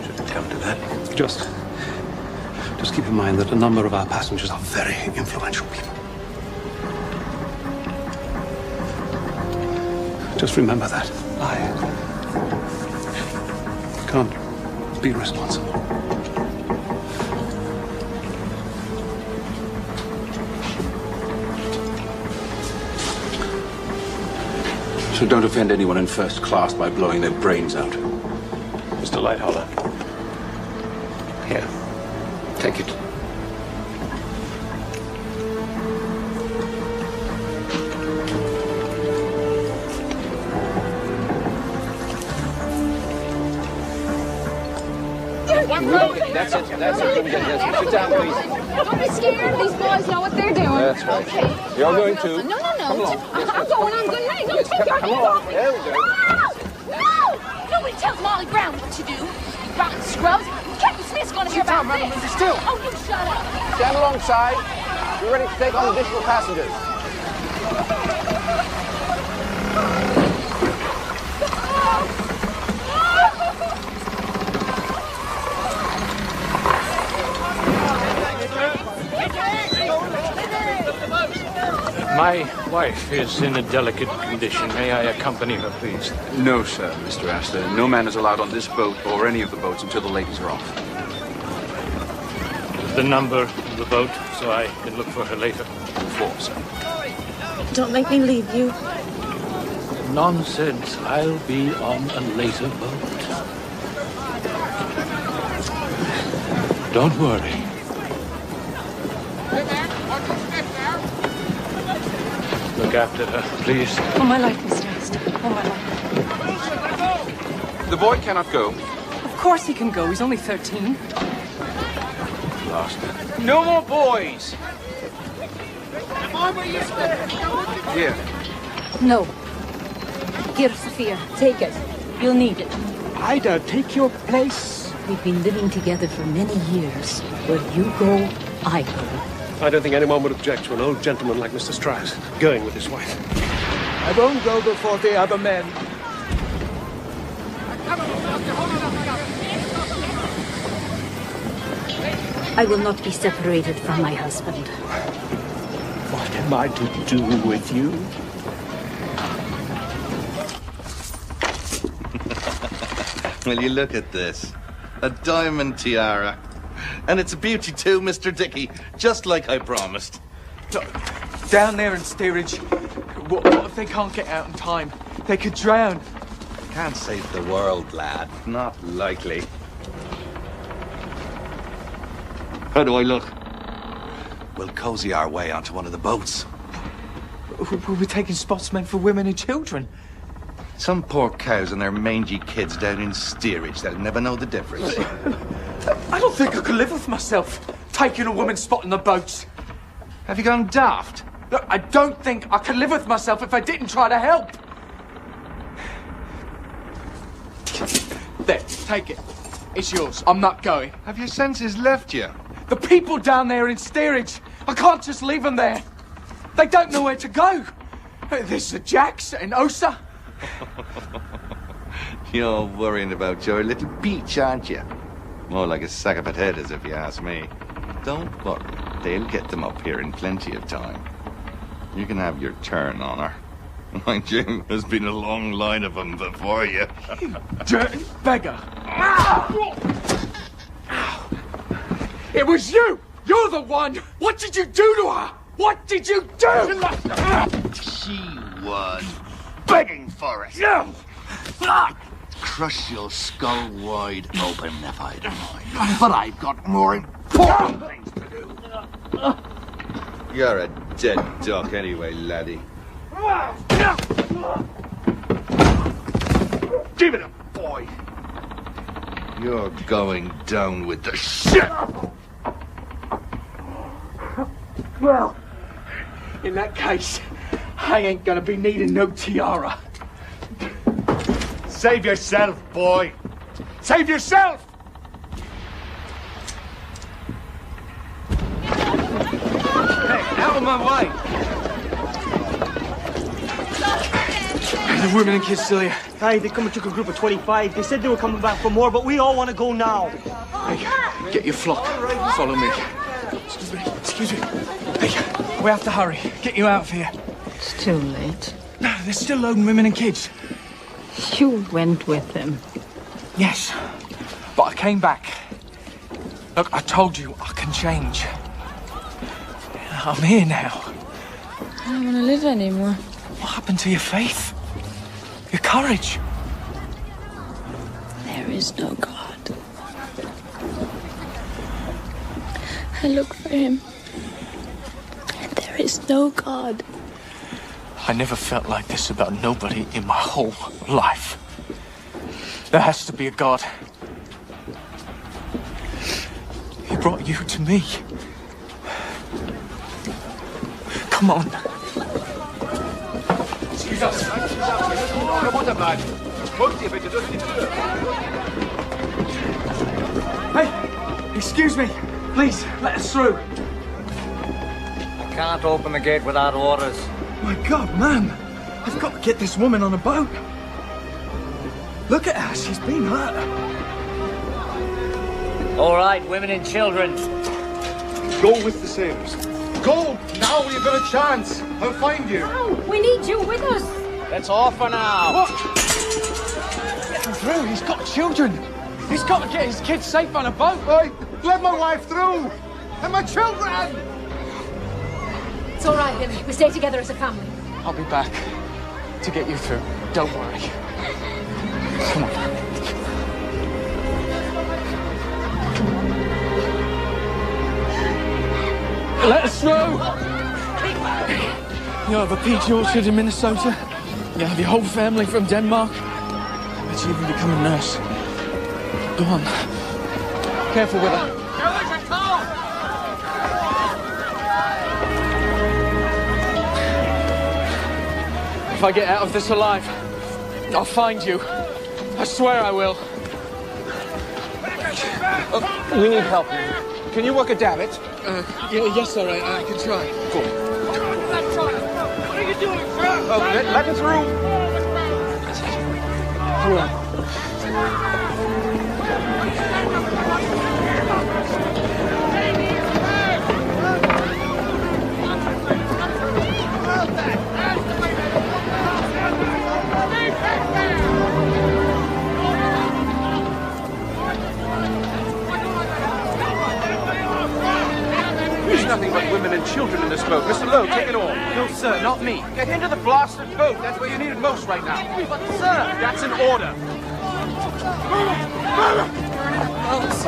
Shouldn't come to that. Just keep in mind that a number of our passengers are very influential people. Just remember that. I can't be responsible. So don't offend anyone in first class by blowing their brains out. Mr. Lighthollow. Here. Take it. That's it. Sit down, please. Don't be scared. These boys know what they're doing. That's right. You're going too. No. Come along. I'm going on good night. Don't take your hands off me. There we go. No! Nobody tells Molly Brown what to do. You rotten scrubs. Captain Smith's going to hear about this. Madam, still. Oh, you shut up. Stand alongside. We're ready to take on additional passengers. My wife is in a delicate condition. May I accompany her, please? No, sir, Mr. Astor. No man is allowed on this boat or any of the boats until the ladies are off. The number of the boat, so I can look for her later. 4, sir. Don't make me leave you. Nonsense. I'll be on a later boat. Don't worry. Look after her, please. Oh, my life, Mr. Astor. Oh, my life. The boy cannot go. Of course he can go. He's only 13. Lost. No more boys! Here. No. Here, Sophia, take it. You'll need it. Ida, take your place. We've been living together for many years. Where you go, I go. I don't think anyone would object to an old gentleman like Mr. Strauss going with his wife. I won't go before the other men. I will not be separated from my husband. What am I to do with you? Will you look at this? A diamond tiara. And it's a beauty too, Mr. Dickey, just like I promised. Down there in steerage, what if they can't get out in time? They could drown. Can't save the world, lad. Not likely. How do I look? We'll cozy our way onto one of the boats. We're taking spots meant for women and children. Some poor cows and their mangy kids down in steerage that'll never know the difference. I don't think I could live with myself, taking a woman's spot in the boats. Have you gone daft? Look, I don't think I could live with myself if I didn't try to help. There, take it. It's yours. I'm not going. Have your senses left you? The people down there in steerage, I can't just leave them there. They don't know where to go. There's the Jacks and Osa. You're worrying about your little peach, aren't you? More like a sack of potatoes, if you ask me. Don't worry. They'll get them up here in plenty of time. You can have your turn on her. Mind you, there's been a long line of them before you. You dirty beggar. It was you! You're the one! What did you do to her? What did you do? She was begging for it. No! Crush your skull wide open if I don't mind. But I've got more important things to do. You're a dead duck anyway, laddie. Give it up, boy. You're going down with the shit. Well, in that case, I ain't gonna be needing no tiara. Save yourself, boy. Save yourself! Hey, out of my way! The women and kids still here. Hey, they come and took a group of 25. They said they were coming back for more, but we all want to go now. Hey, get your flock. Follow me. Excuse me. Excuse me. Hey, we have to hurry. Get you out of here. It's too late. No, they're still loading women and kids. You went with them. Yes, but I came back. Look, I told you I can change. I'm here now. I don't want to live anymore. What happened to your faith? Your courage? There is no God. I look for him. And there is no God. I never felt like this about nobody in my whole life. There has to be a God. He brought you to me. Come on. Excuse us. Hey, excuse me. Please, let us through. I can't open the gate without orders. My God, man. I've got to get this woman on a boat. Look at her. She's been hurt. All right, women and children. Go with the sailors. Go! Now we've got a chance. I'll find you. No, we need you with us. That's all for now. Get him through. He's got children. He's got to get his kids safe on a boat. Hey, let my wife through. And my children. It's all right, Billy. We stay together as a family. I'll be back to get you through. Don't worry. Come on. Let us through! You have a peach orchard in Minnesota. You have your whole family from Denmark. I bet you even become a nurse. Go on. Careful with her. If I get out of this alive, I'll find you. I swear I will. We need help. Can you work a davit? Yes, sir, I can try. Cool. What are you doing, sir? Let him through. Hold on. There's nothing but women and children in this boat. Mr. Lowe, take it all. No, sir, not me. Get into the blasted boat. That's where you need it most right now. But, sir! That's an order.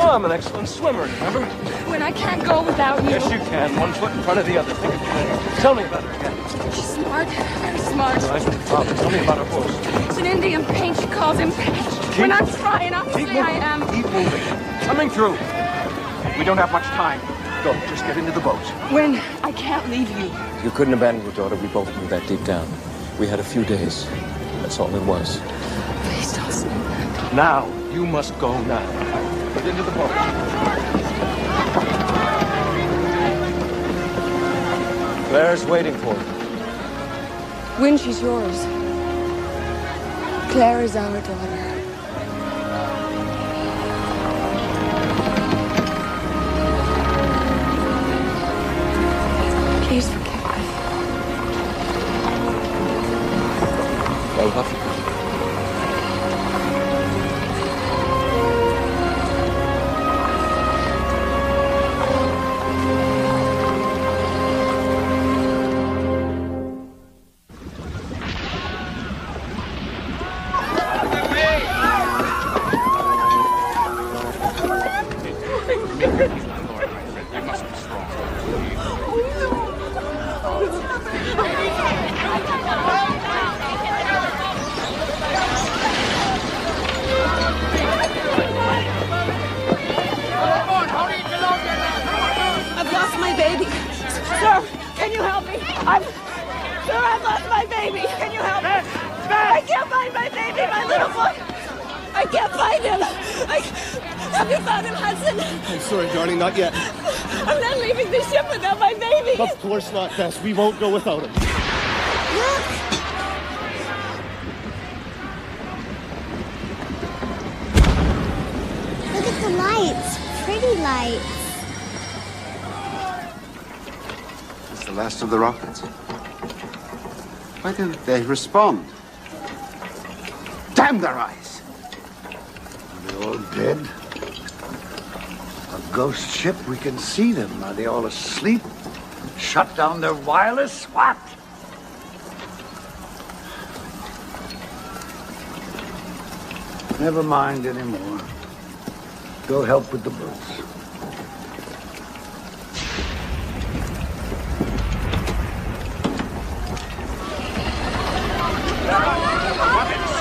Oh, I'm an excellent swimmer, remember? When I can't go without you. Yes, you can. One foot in front of the other. Think of it. Tell me about her again. She's smart, very smart. Nice. Tell me about her horse. It's an Indian paint. She calls him Paint. When I'm trying, obviously I am. Keep moving. Coming through. We don't have much time. Go, just get into the boat. When I can't leave you. You couldn't abandon your daughter. We both knew that deep down. We had a few days. That's all it was. Please don't say that. Now, you must go now. Get into the boat. Claire's waiting for you. When she's yours. Claire is our daughter. Please forgive me. I love you. I've lost my baby. Sir, can you help me? Sir, I've lost my baby. Can you help me? I can't find my baby, my little boy. I can't find him. Have you found him, Hudson? I'm sorry, darling, not yet. I'm not leaving the ship without my baby. Of course not, Bess. We won't go without him. Look at the lights. Pretty lights. It's the last of the rockets. Why didn't they respond? Damn their eyes! Are they all dead? A ghost ship? We can see them. Are they all asleep? Shut down their wireless? What? Never mind anymore. Go help with the boats.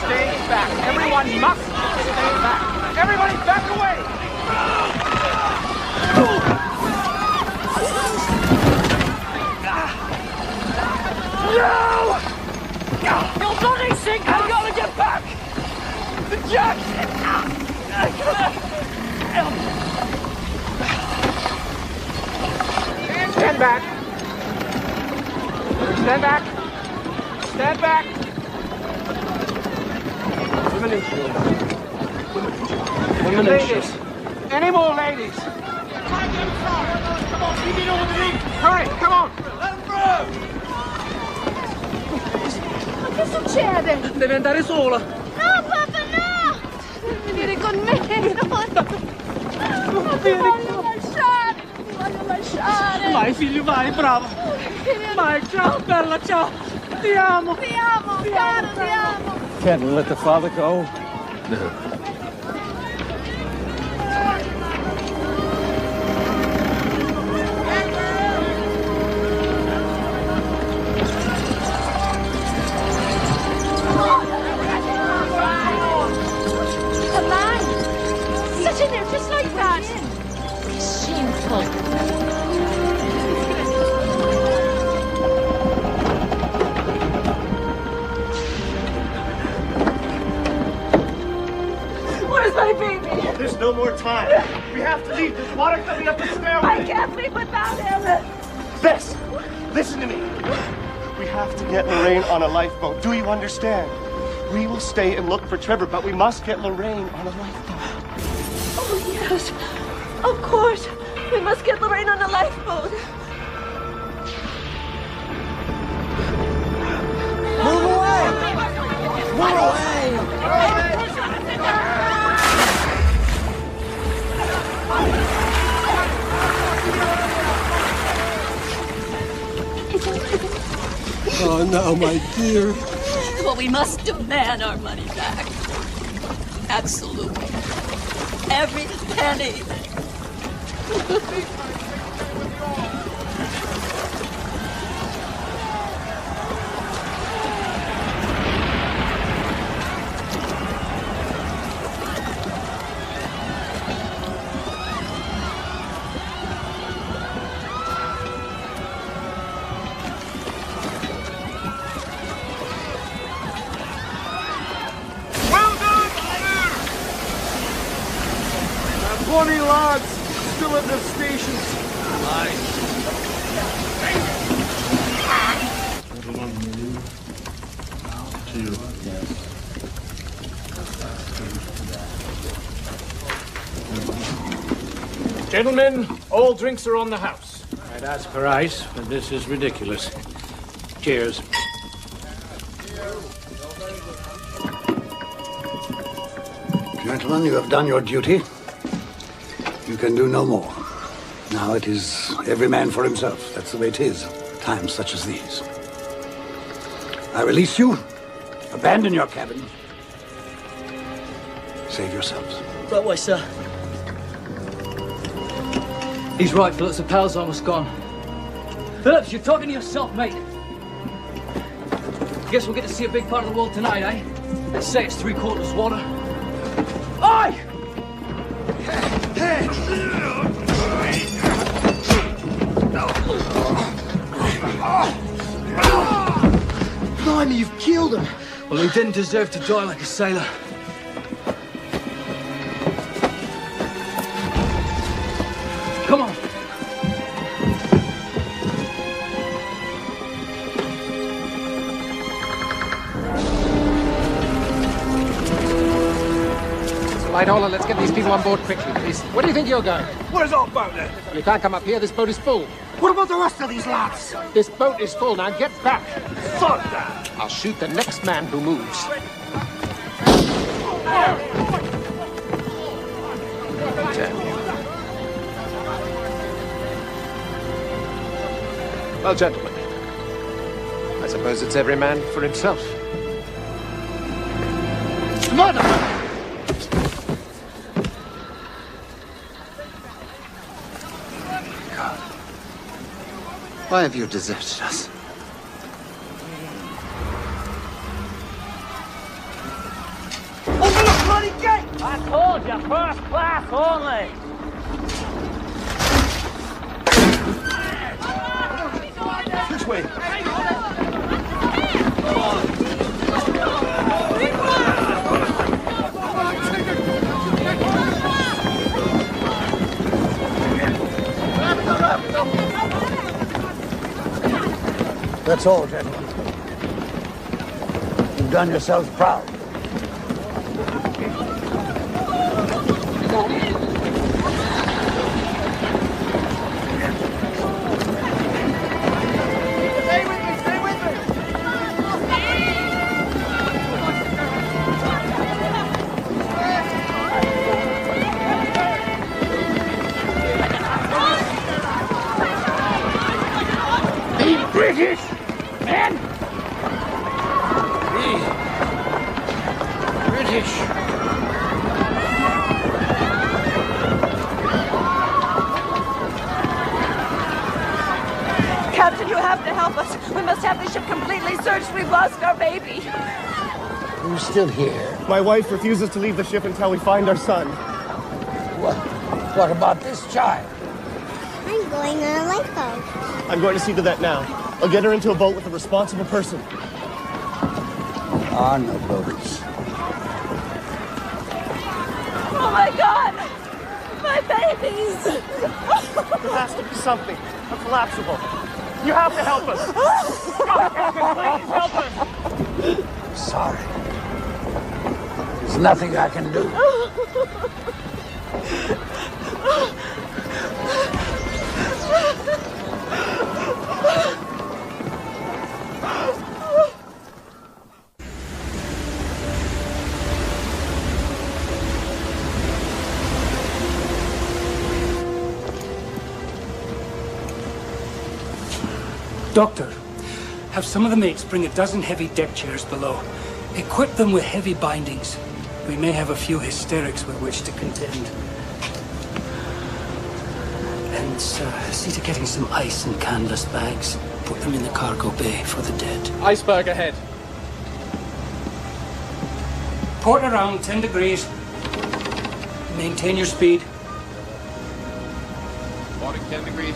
Stay back. Everyone must stay back. Everybody back away. No! You'll bloody sink! I've got to get back! The jack! Stand back. Stand back. Stand back. Women and children. Women and ladies. Any more ladies? Come on, you get over the roof! Hurry, come on! Ma che succede? Devi andare sola. No, papà, no! Devi venire con me, non ti voglio lasciare, ti voglio lasciare. Vai, figlio, vai, bravo. Vai, ciao, bella, ciao. Ti amo. Ti amo, caro, ti amo. Can't let the father go. No. Sit in there just like that. It's shameful. Where's my baby? There's no more time. We have to leave. There's water coming up the stairway. I can't leave without him. Bess, listen to me. We have to get Lorraine on a lifeboat. Do you understand? We will stay and look for Trevor, but we must get Lorraine on a lifeboat. Oh, yes. Of course. We must get Lorraine on a lifeboat. Move away! Move away! Oh, no, my dear. Well, we must demand our money back. Absolutely. Every penny. Well done, sir! 20 lads still at their stations. Gentlemen, all drinks are on the house. I'd ask for ice, but this is ridiculous. Cheers. Gentlemen, you have done your duty. You can do no more. Now it is every man for himself. That's the way it is, times such as these. I release you. Abandon your cabin. Save yourselves. Right way, sir. He's right, Phillips. The power's almost gone. Phillips, you're talking to yourself, mate. Guess we'll get to see a big part of the world tonight, eh? They say it's 3/4 water. Aye! Blimey, you've killed him. Well, he didn't deserve to die like a sailor. Come on. Lightoller, let's get these people on board quickly, please. Where do you think you're going? Where's our boat then? You can't come up here. This boat is full. What about the rest of these lads? This boat is full. Now get back. Sod that! I'll shoot the next man who moves. Damn you. Well, gentlemen, I suppose it's every man for himself. Mother! Why have you deserted us? Open the bloody gate! I told you, first class only. Which way? That's all, gentlemen. You've done yourselves proud. fish. Captain, you have to help us. We must have the ship completely searched. We've lost our baby. Who's still here? My wife refuses to leave the ship until we find our son. What about this child? I'm going on a lifeboat. I'm going to see to that now. I'll get her into a boat with a responsible person. Ah, no boats. Oh my God! My babies! There has to be something. A collapsible. You have to help us. God, Captain, please help us. Sorry. There's nothing I can do. Doctor, have some of the mates bring a dozen heavy deck chairs below. Equip them with heavy bindings. We may have a few hysterics with which to contend. And see to getting some ice and canvas bags. Put them in the cargo bay for the dead. Iceberg ahead. Port around 10 degrees. Maintain your speed. Porting 10 degrees.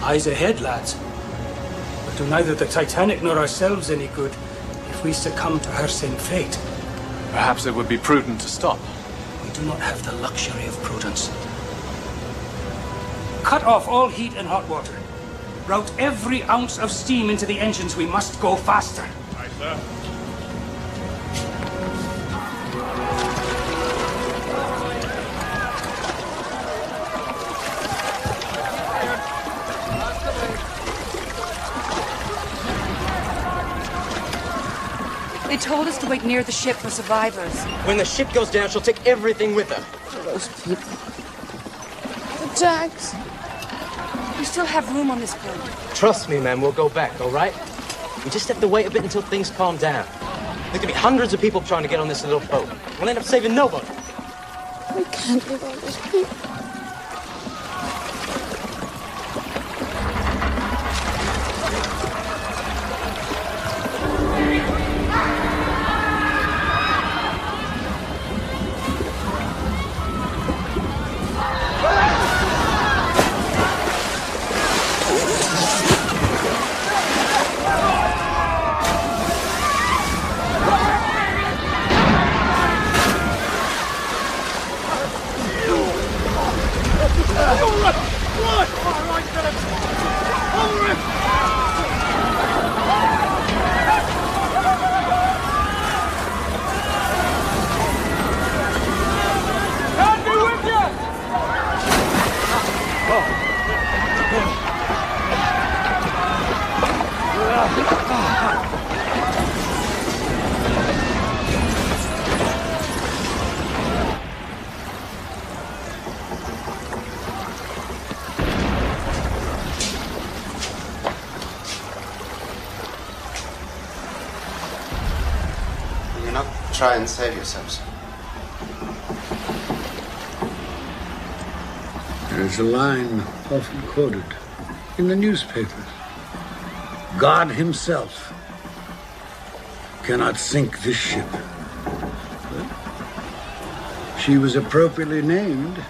Eyes ahead, lads. But do neither the Titanic nor ourselves any good if we succumb to her same fate. Perhaps it would be prudent to stop. We do not have the luxury of prudence. Cut off all heat and hot water. Route every ounce of steam into the engines. We must go faster. Aye, sir. They told us to wait near the ship for survivors. When the ship goes down, she'll take everything with her. Those people. The Jags. We still have room on this boat. Trust me, man, we'll go back, all right? We just have to wait a bit until things calm down. There could be hundreds of people trying to get on this little boat. We'll end up saving nobody. We can't leave all those people. Try and save yourselves. There is a line often quoted in the newspapers. God himself cannot sink this ship. But she was appropriately named.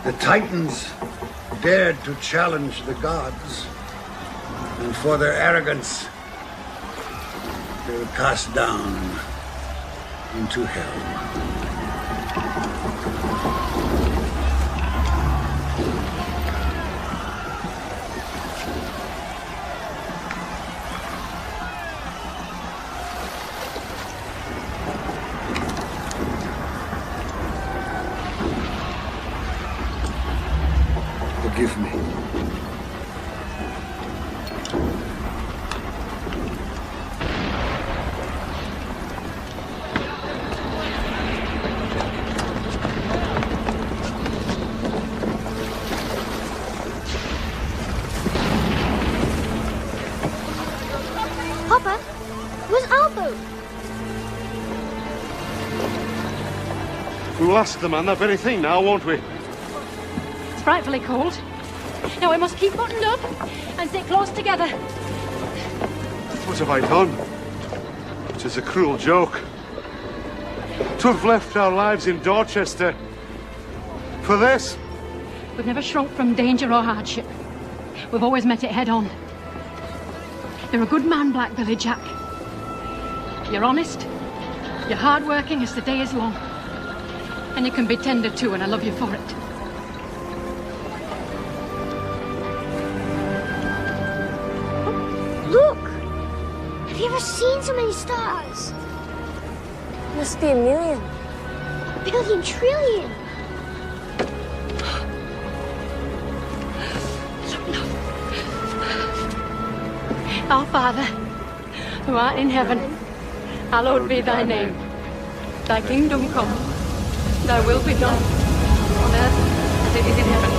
The Titans dared to challenge the gods, and for their arrogance, they were cast down into hell. Forgive me. We'll ask them on that very thing now, won't we? It's frightfully cold. Now we must keep buttoned up and stay close together. What have I done? It is a cruel joke. To have left our lives in Dorchester for this. We've never shrunk from danger or hardship. We've always met it head on. You're a good man, Black Billy Jack. You're honest. You're hard-working as the day is long. And you can be tender too, and I love you for it. Look! Have you ever seen so many stars? Must be a million. Billion, trillion. Our Father, who art in heaven, hallowed be thy name. Thy kingdom come, thy will be done, on earth as it is in heaven.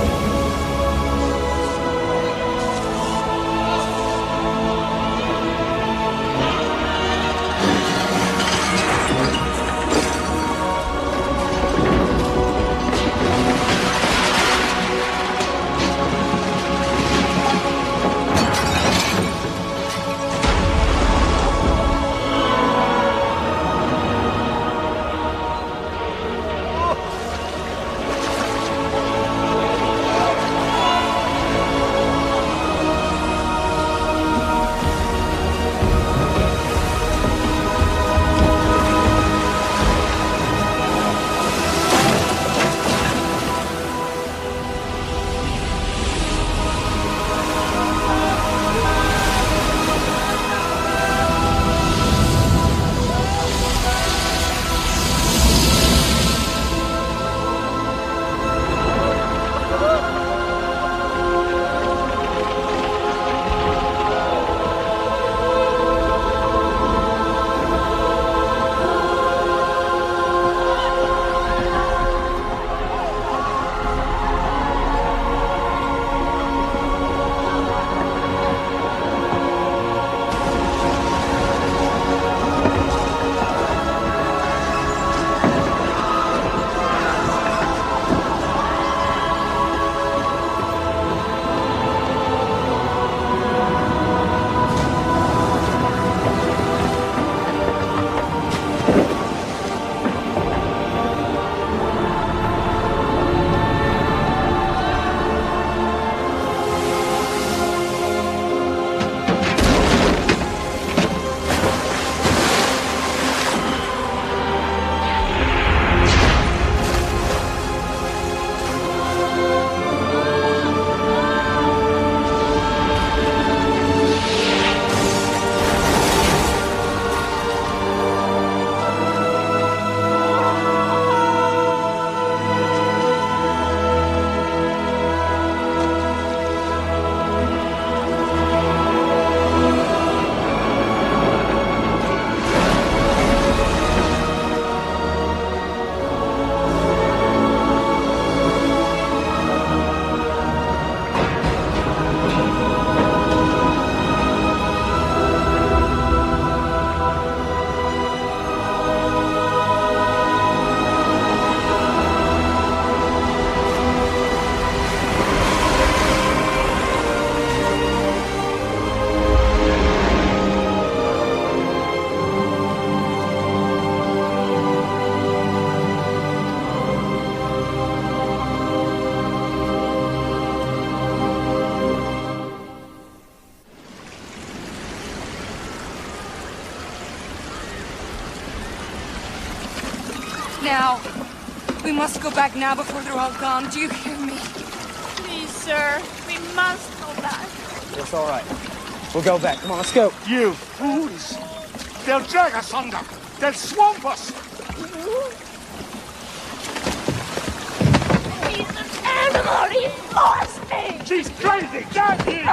Now, we must go back now before they're all gone. Do you hear me? Please, sir, we must go back. It's all right. We'll go back. Come on, let's go. You fools! They'll drag us under. They'll swamp us. He's an animal. He forced me. She's crazy. Damn you!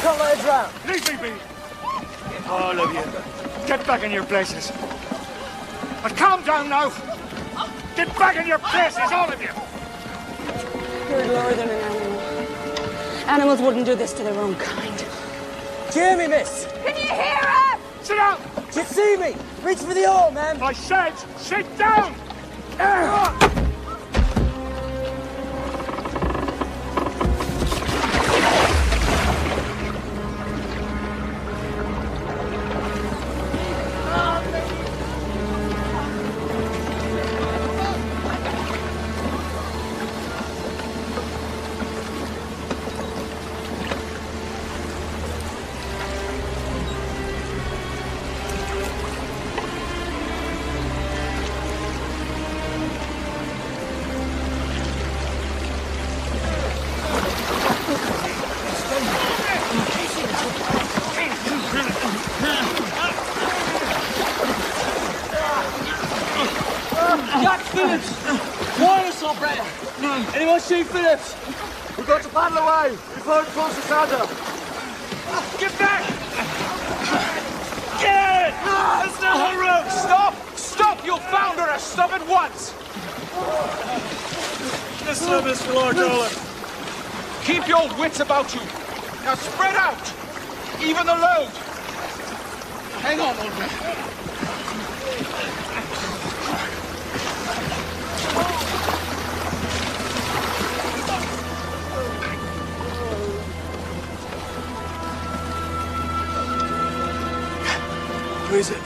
Don't let her drown. Leave me be. All of you. Get back in your places. But calm down now. Get back in your places, all of you. You're lower than an animal. Animals wouldn't do this to their own kind. Do you hear me, miss? Can you hear us? Sit down. You see me? Reach for the oar, man. I said, sit down! Jack Phillips! Wireless operator! Anyone see Phillips? We've got to paddle away before it pulls us under. Get back! Get at it! There's no room! Stop! Stop! You'll founder us! Stop at once! This service, Lord Dolan. Keep your wits about you. Now spread out! Even the load! Hang on, old man. Who is it?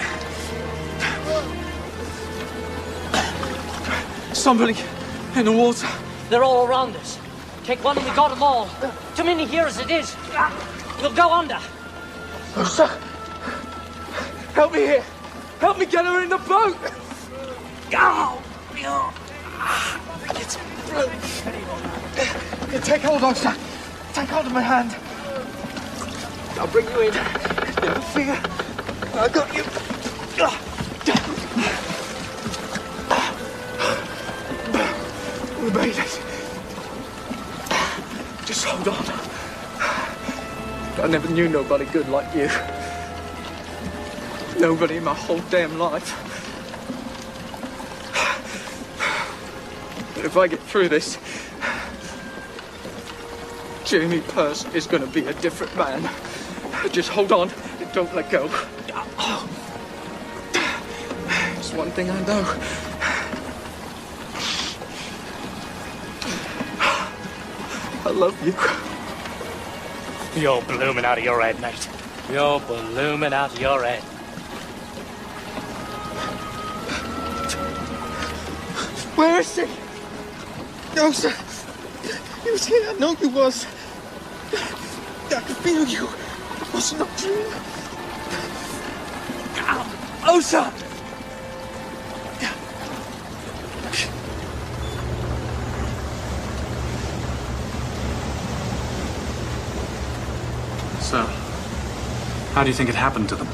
Somebody in the water. They're all around us. Take one and we got them all. Too many here as it is. We'll go under. Oh, sir. Help me here. Help me get her in the boat. Oh, it's through. Take hold on, sir. Take hold of my hand. I'll bring you in. Never fear. I got you. We made it. Just hold on. I never knew nobody good like you. Nobody in my whole damn life. But if I get through this, Jamie Purse is going to be a different man. Just hold on and don't let go. There's one thing I know. I love you. You're blooming out of your head, mate. You're blooming out of your head. Where is he? No, sir. He was here. I know he was. I could feel you. It wasn't a dream. Oh, sir. So, how do you think it happened to them?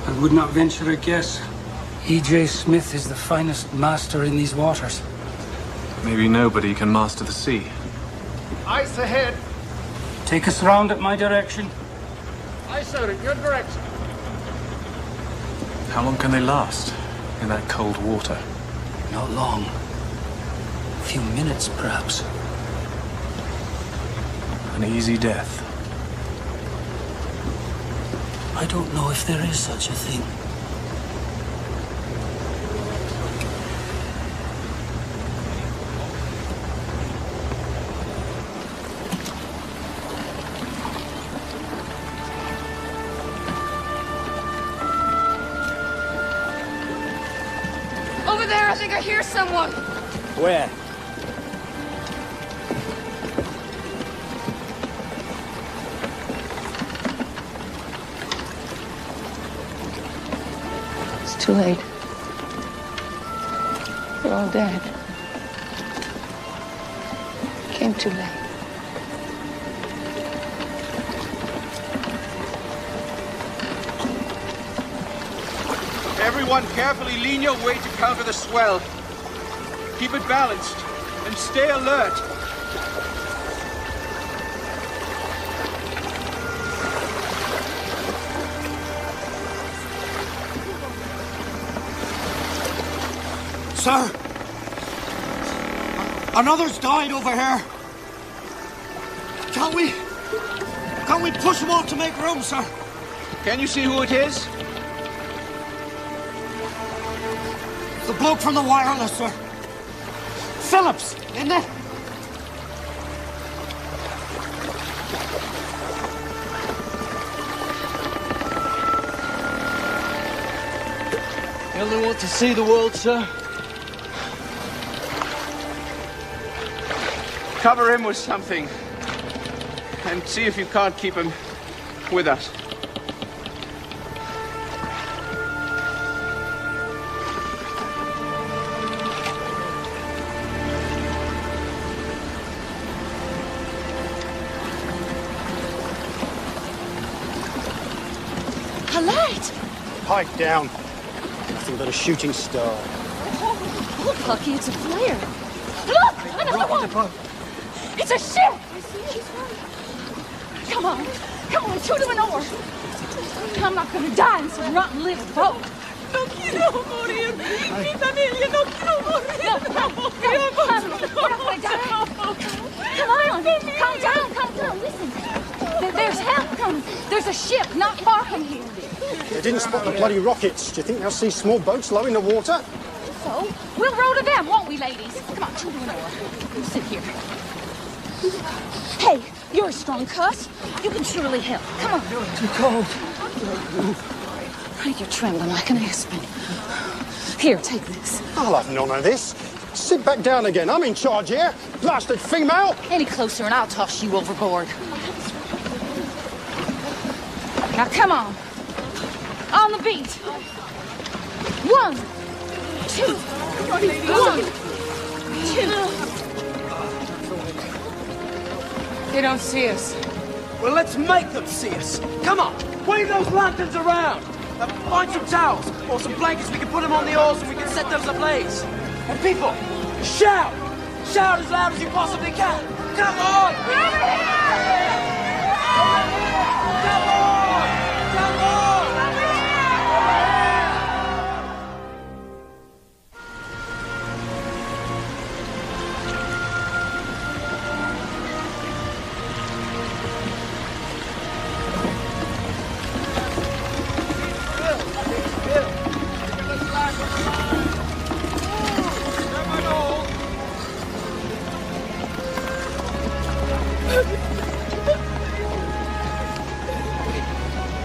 I would not venture a guess. E.J. Smith is the finest master in these waters. Maybe nobody can master the sea. Ice ahead. Take us round at my direction. Ice sir, in your direction. How long can they last in that cold water? Not long. A few minutes, perhaps. An easy death. I don't know if there is such a thing. Over there, I think I hear someone. Where? It's too late. They're all dead. Came too late. Everyone carefully lean your way to counter the swell. Keep it balanced and stay alert. Sir! Another's died over here. Can't we push him off to make room, sir? Can you see who it is? The bloke from the wireless, sir. Phillips, isn't it? You only want to see the world, sir? Cover him with something. And see if you can't keep him with us. A light! Pipe down. Nothing but a shooting star. Oh, Plucky, it's a flare. Look! Another one! It's a ship! Come on. Come on, shoot him an oar. I'm not going to die in some rotten little boat. No quiero morir. Mi familia no quiero morir. Calm down. Listen. There's help coming. There's a ship not far from here. They didn't spot the bloody rockets. Do you think they'll see small boats low in the water? So, we'll row to them, won't we, ladies? Come on, shoot him an oar. You sit here. Hey, you're a strong cuss. You can surely help. Come on. Too cold. You're trembling like an aspen. Here, take this. I'll have none of this. Sit back down again. I'm in charge here. Blasted female. Any closer and I'll toss you overboard. Now, come on. On the beat. 1, 2. 1, 2. They don't see us. Well, let's make them see us. Come on, wave those lanterns around. Find some towels or some blankets. We can put them on the oars and we can set those ablaze. And people, shout! Shout as loud as you possibly can. Come on! Come on! Come on!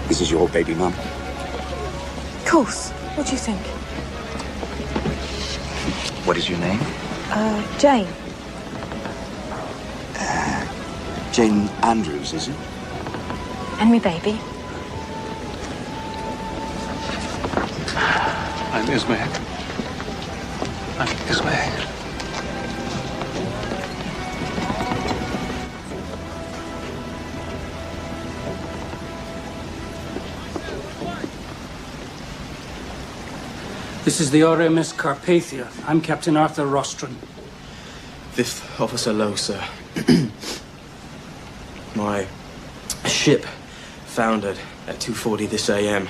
This is your baby, Mum. Of course. What do you think? What is your name? Jane. Jane Andrews, is it? And me baby. I'm Ismay. I'm Ismay. This is the RMS Carpathia. I'm Captain Arthur Rostron. 5th Officer Lowe, sir. My ship foundered at 2:40 this a.m.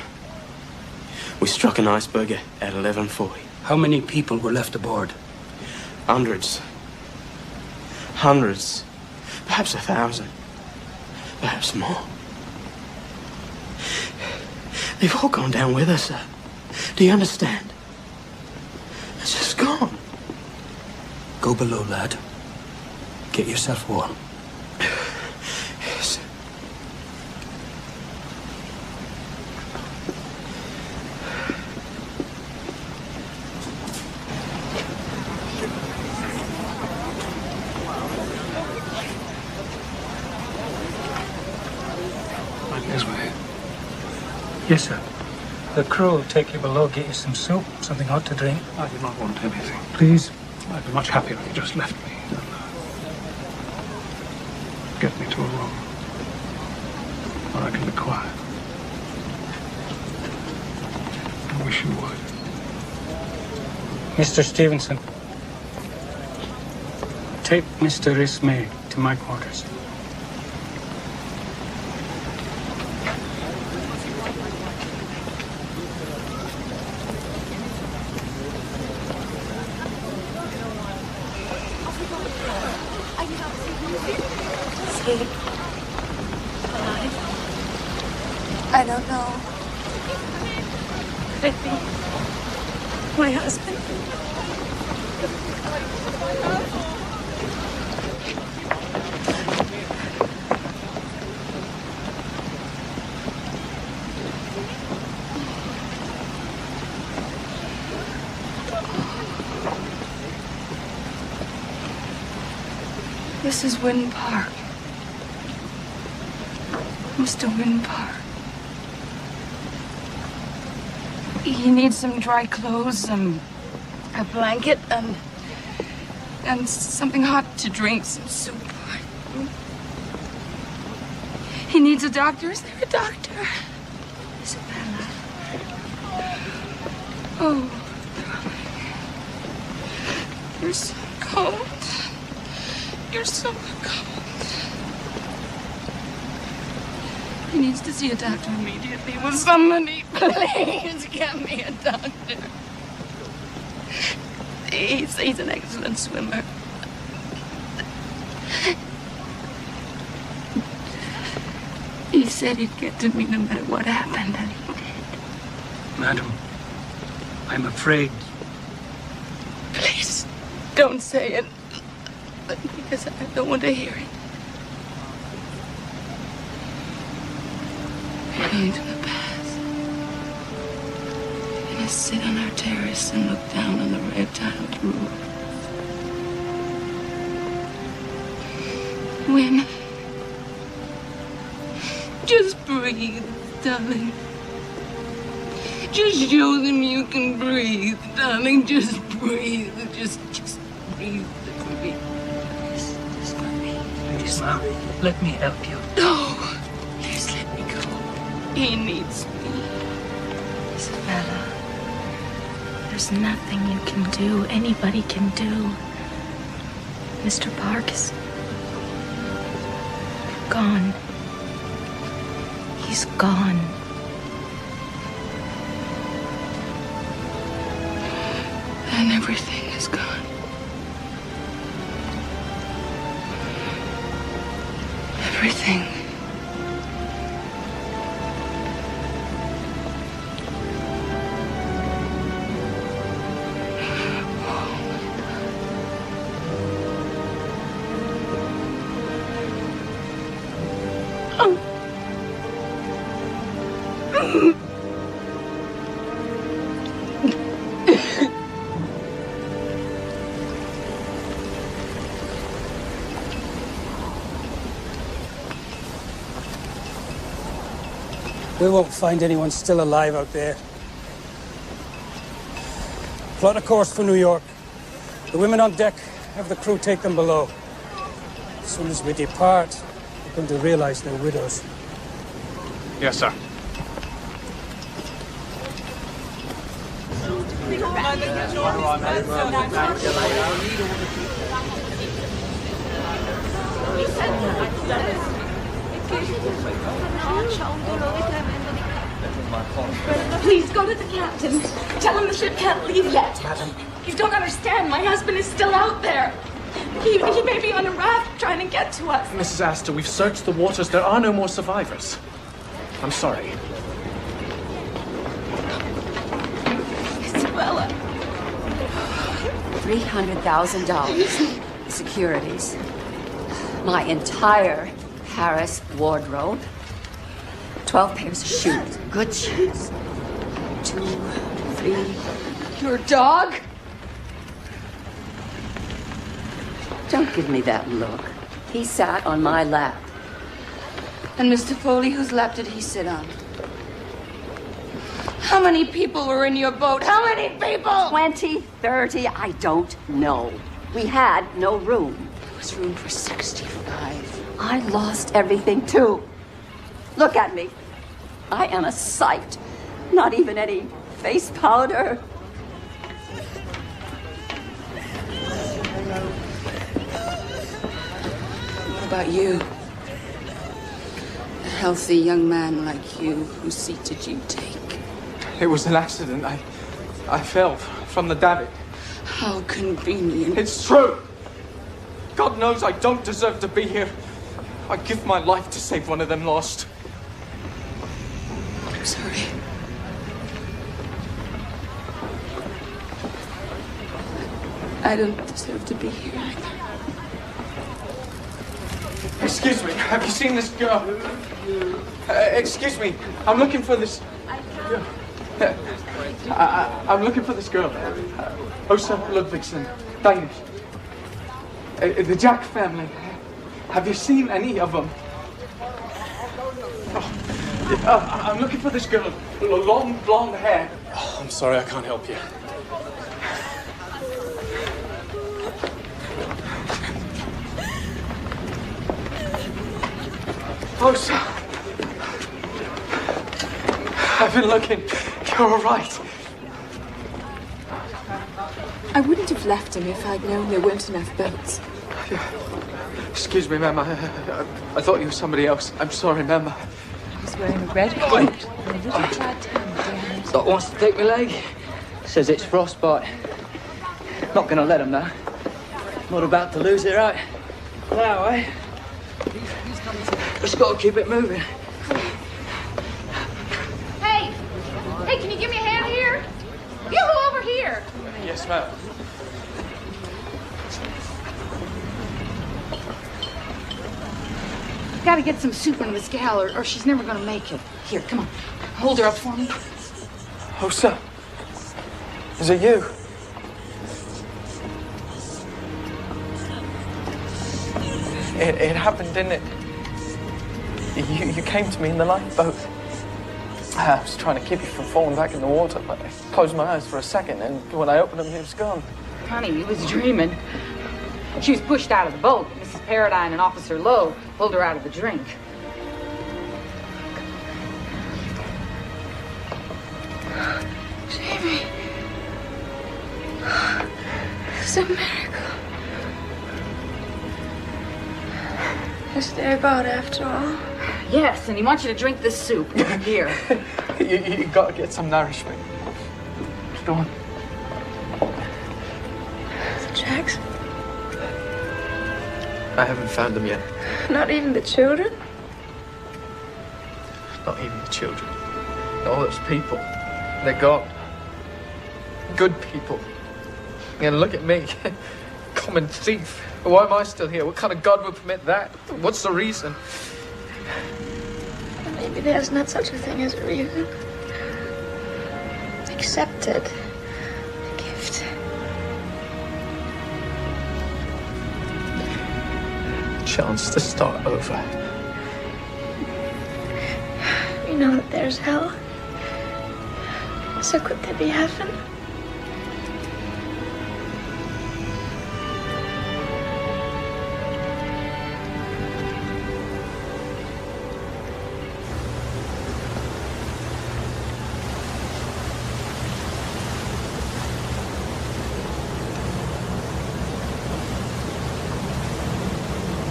We struck an iceberg at 11:40. How many people were left aboard? Hundreds. Hundreds. Perhaps 1,000. Perhaps more. They've all gone down with us, sir. Do you understand? It's just gone. Go below, lad. Get yourself warm. Yes. I'm Ismay. Yes, sir. The crew will take you below, get you some soup, something hot to drink. I do not want anything. Please. I'd be much happier if you just left me. Get me to a room where I can be quiet. I wish you would. Mr. Stevenson, take Mr. Ismay to my quarters. I don't know. My husband. This is Wynn Park. Mr. Wynn Park. He needs some dry clothes, a blanket, and something hot to drink, some soup. He needs a doctor. Is there a doctor? Isabella. Oh, darling. You're so cold. You're so cold. He needs to see a doctor immediately. Will somebody please get me a doctor? He's an excellent swimmer. He said he'd get to me no matter what happened, and he did. Madam, I'm afraid. Please, don't say it. Because I don't want to hear it. We're going to the past. We're gonna sit on our terrace and look down on the red-tiled roof. When... Just breathe, darling. Just show them you can breathe, darling. Just breathe. Just breathe for me. Just for me. Please, ma'am, let me help you. No. Please let me go. He needs me. Isabella, there's nothing you can do, anybody can do. Mr. Park is gone. He's gone. And everything is gone. Everything. We won't find anyone still alive out there. Plot a course for New York. The women on deck have the crew take them below. As soon as we depart, they're going to realize they're widows. Yes, sir. Please go to the captain. Tell him the ship can't leave yet. Madam. You don't understand. My husband is still out there. He may be on a raft trying to get to us. Mrs. Astor, we've searched the waters. There are no more survivors. I'm sorry. Isabella. $300,000. Securities. My entire Paris wardrobe. 12 pairs of shoes. Good shoes. 2, 3. Your dog? Don't give me that look. He sat on my lap. And Mr. Foley, whose lap did he sit on? How many people were in your boat? How many people? 20, 30, I don't know. We had no room. There was room for 65. I lost everything, too. Look at me. I am a sight. Not even any face powder. What about you? A healthy young man like you, whose seat did you take? It was an accident. I fell from the davit. How convenient. It's true. God knows I don't deserve to be here. I'd give my life to save one of them lost. I'm sorry. I don't deserve to be here either. Excuse me, have you seen this girl? Excuse me, I'm looking for this... I'm looking for this girl. Åsa Ludvigsen, Danish. The Jack family. Have you seen any of them? I'm looking for this girl. Long blonde hair. Oh, I'm sorry, I can't help you. Åsa. I've been looking. You're all right. I wouldn't have left him if I'd known there weren't enough boats. Excuse me, ma'am. I thought you were somebody else. I'm sorry, ma'am. I was wearing a red coat and a little Titanic. Doc wants to take my leg. Says it's frostbite. Not gonna let him, though. Not about to lose it, right? Now, eh? Just gotta keep it moving. Hey! Hey, can you give me a hand here? Yoo-hoo, over here! Yes, ma'am. Gotta get some soup and mezcal, or she's never gonna make it. Here, come on. Hold her up for me. Åsa. Is it you? It happened, didn't it? You came to me in the lifeboat. I was trying to keep you from falling back in the water, but I closed my eyes for a second, and when I opened them, he was gone. Honey, you was dreaming. She was pushed out of the boat. Mrs. Paradine and Officer Lowe pulled her out of the drink. Jamie. It's a miracle. Is there God after all? Yes, and he wants you to drink this soup. Here. You gotta get some nourishment. Go on. The Jacks? I haven't found them yet. Not even the children? Not even the children. All those people. They're gone. Good people. And look at me. Common thief. Why am I still here? What kind of God would permit that? What's the reason? Maybe there's not such a thing as a reason. Accepted. A gift. Chance to start over. We know that there's hell. So could there be heaven?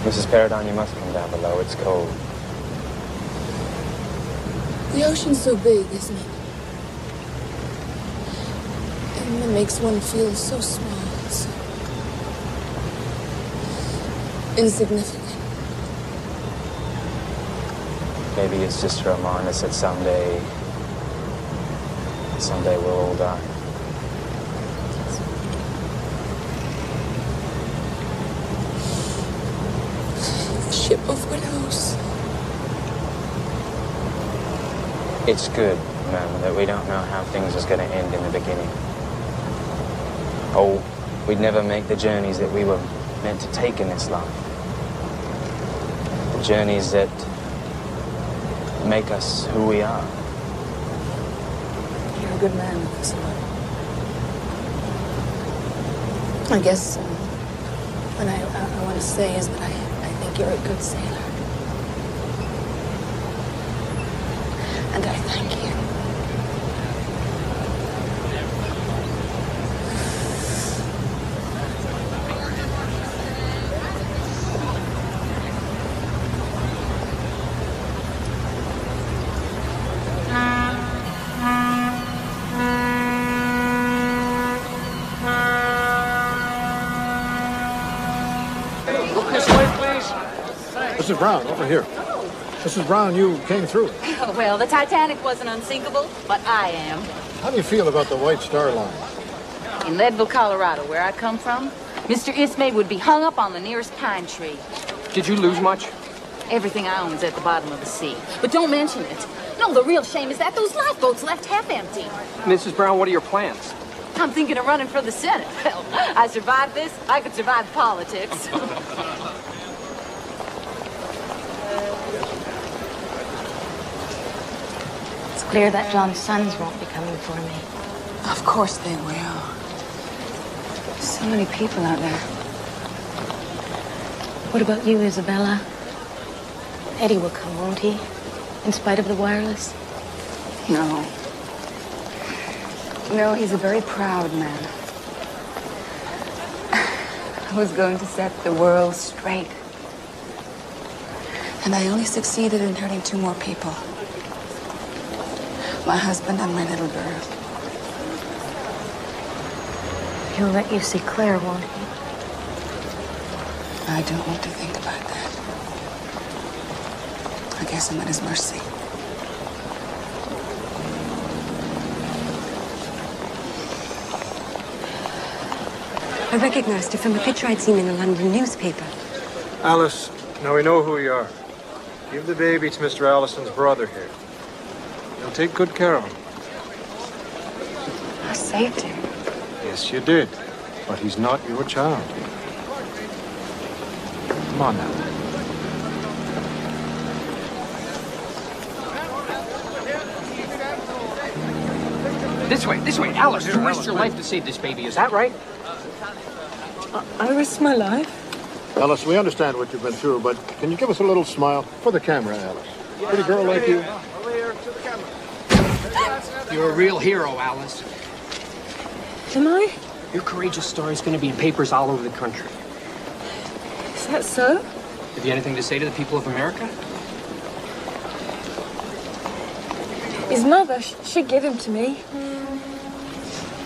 Mrs. Paradine, you must come down below. It's cold. The ocean's so big, isn't it? And it makes one feel so small, so insignificant. Maybe it's just to remind us that someday we'll all die. Ship of widows. It's good, ma'am, that we don't know how things is going to end in the beginning. Oh, we'd never make the journeys that we were meant to take in this life. The journeys that make us who we are. You're a good man, Officer. I guess what I want to say is that I think you're a good sailor. And I thank you. Look this way, please. Mrs. Brown, over here. Mrs. Brown, you came through. Oh, well, the Titanic wasn't unsinkable, but I am. How do you feel about the White Star Line? In Leadville, Colorado, where I come from, Mr. Ismay would be hung up on the nearest pine tree. Did you lose much? Everything I own is at the bottom of the sea. But don't mention it. No, the real shame is that those lifeboats left half empty. Mrs. Brown, what are your plans? I'm thinking of running for the Senate. Well, I survived this, I could survive politics. It's clear that John's sons won't be coming for me. Of course they will. So many people out there. What about you, Isabella? Eddie will come, won't he? In spite of the wireless? No. No, he's a very proud man. I was going to set the world straight. And I only succeeded in hurting 2 more people. My husband and my little girl. He'll let you see Claire, won't he? I don't want to think about that. I guess I'm at his mercy. I recognized her from a picture I'd seen in a London newspaper. Alice, now we know who you are. Give the baby to Mr. Allison's brother here. He'll take good care of him. I saved him. Yes, you did. But he's not your child. Come on now. This way, Alice. You risked your life to save this baby, is that right? I risked my life. Alice, we understand what you've been through, but can you give us a little smile for the camera, Alice? Pretty girl like you. You're a real hero, Alice. Am I? Your courageous story is going to be in papers all over the country. Is that so? Have you anything to say to the people of America? His mother, she'd give him to me.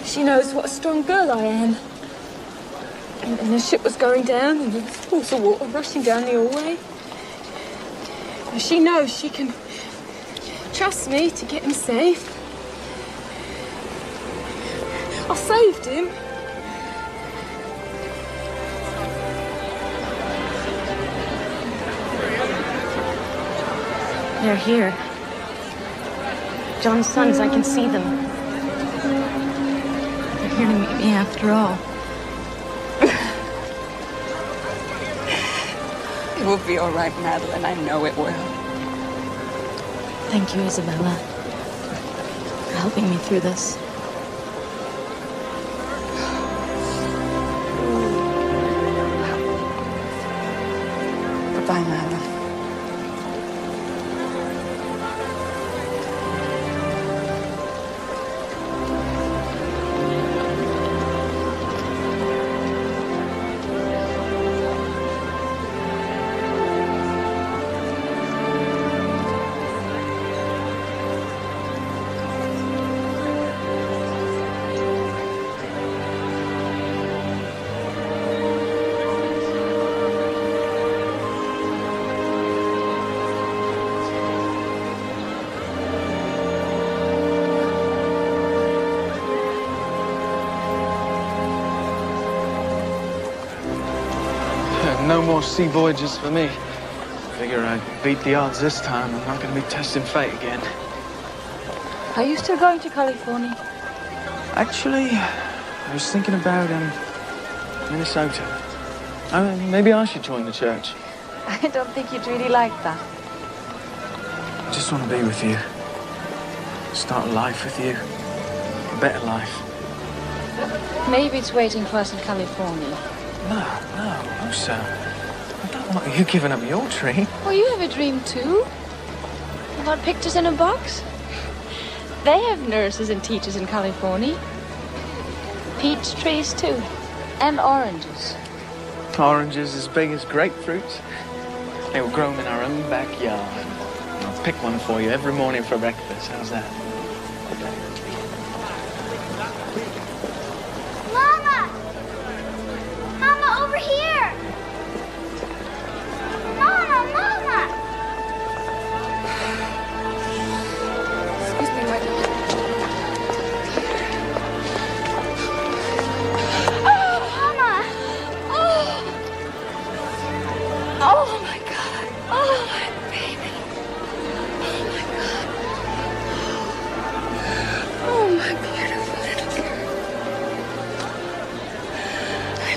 She knows what a strong girl I am. And the ship was going down, and there was pools of water rushing down the hallway. And she knows she can trust me to get him safe. I saved him. They're here. John's sons, I can see them. They're here to meet me after all. It will be all right, Madeline. I know it will. Thank you, Isabella, for helping me through this. Goodbye, Madeline. No more sea voyages for me. Figure I beat the odds this time. I'm not going to be testing fate again. Are you still going to California? Actually, I was thinking about Minnesota. Maybe I should join the church. I don't think you'd really like that. I just want to be with you. Start a life with you. A better life. Maybe it's waiting for us in California. No, sir. I don't want you giving up your dream. Well, you have a dream too. About pictures in a box. They have nurses and teachers in California. Peach trees too. And oranges. Oranges as big as grapefruits. They will grow them in our own backyard. I'll pick one for you every morning for breakfast. How's that? Mama, over here! Mama! Excuse me, my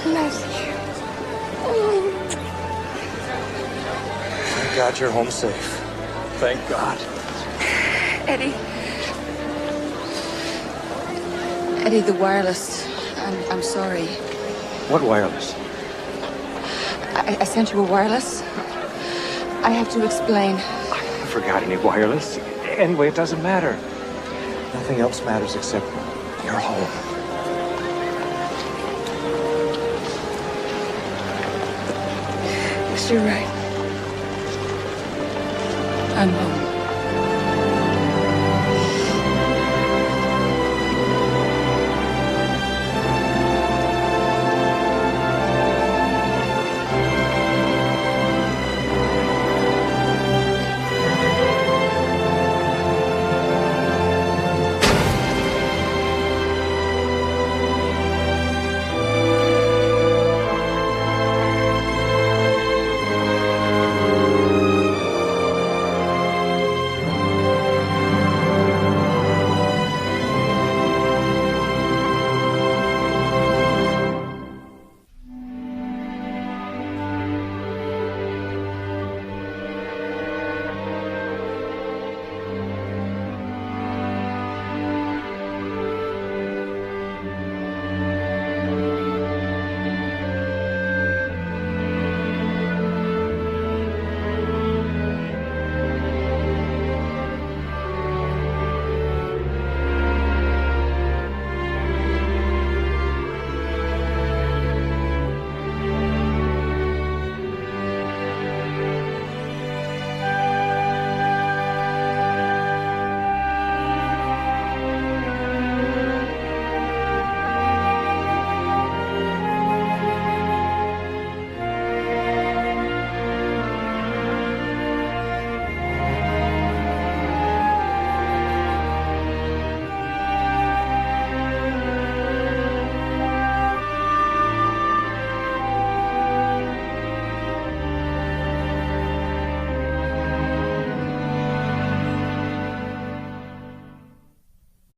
love you. Thank God you're home safe. Thank God. Eddie. Eddie, the wireless. I'm sorry. What wireless? I sent you a wireless. I have to explain. I never got any wireless. Anyway, it doesn't matter. Nothing else matters except you're home. Yes, you're right. I'm home.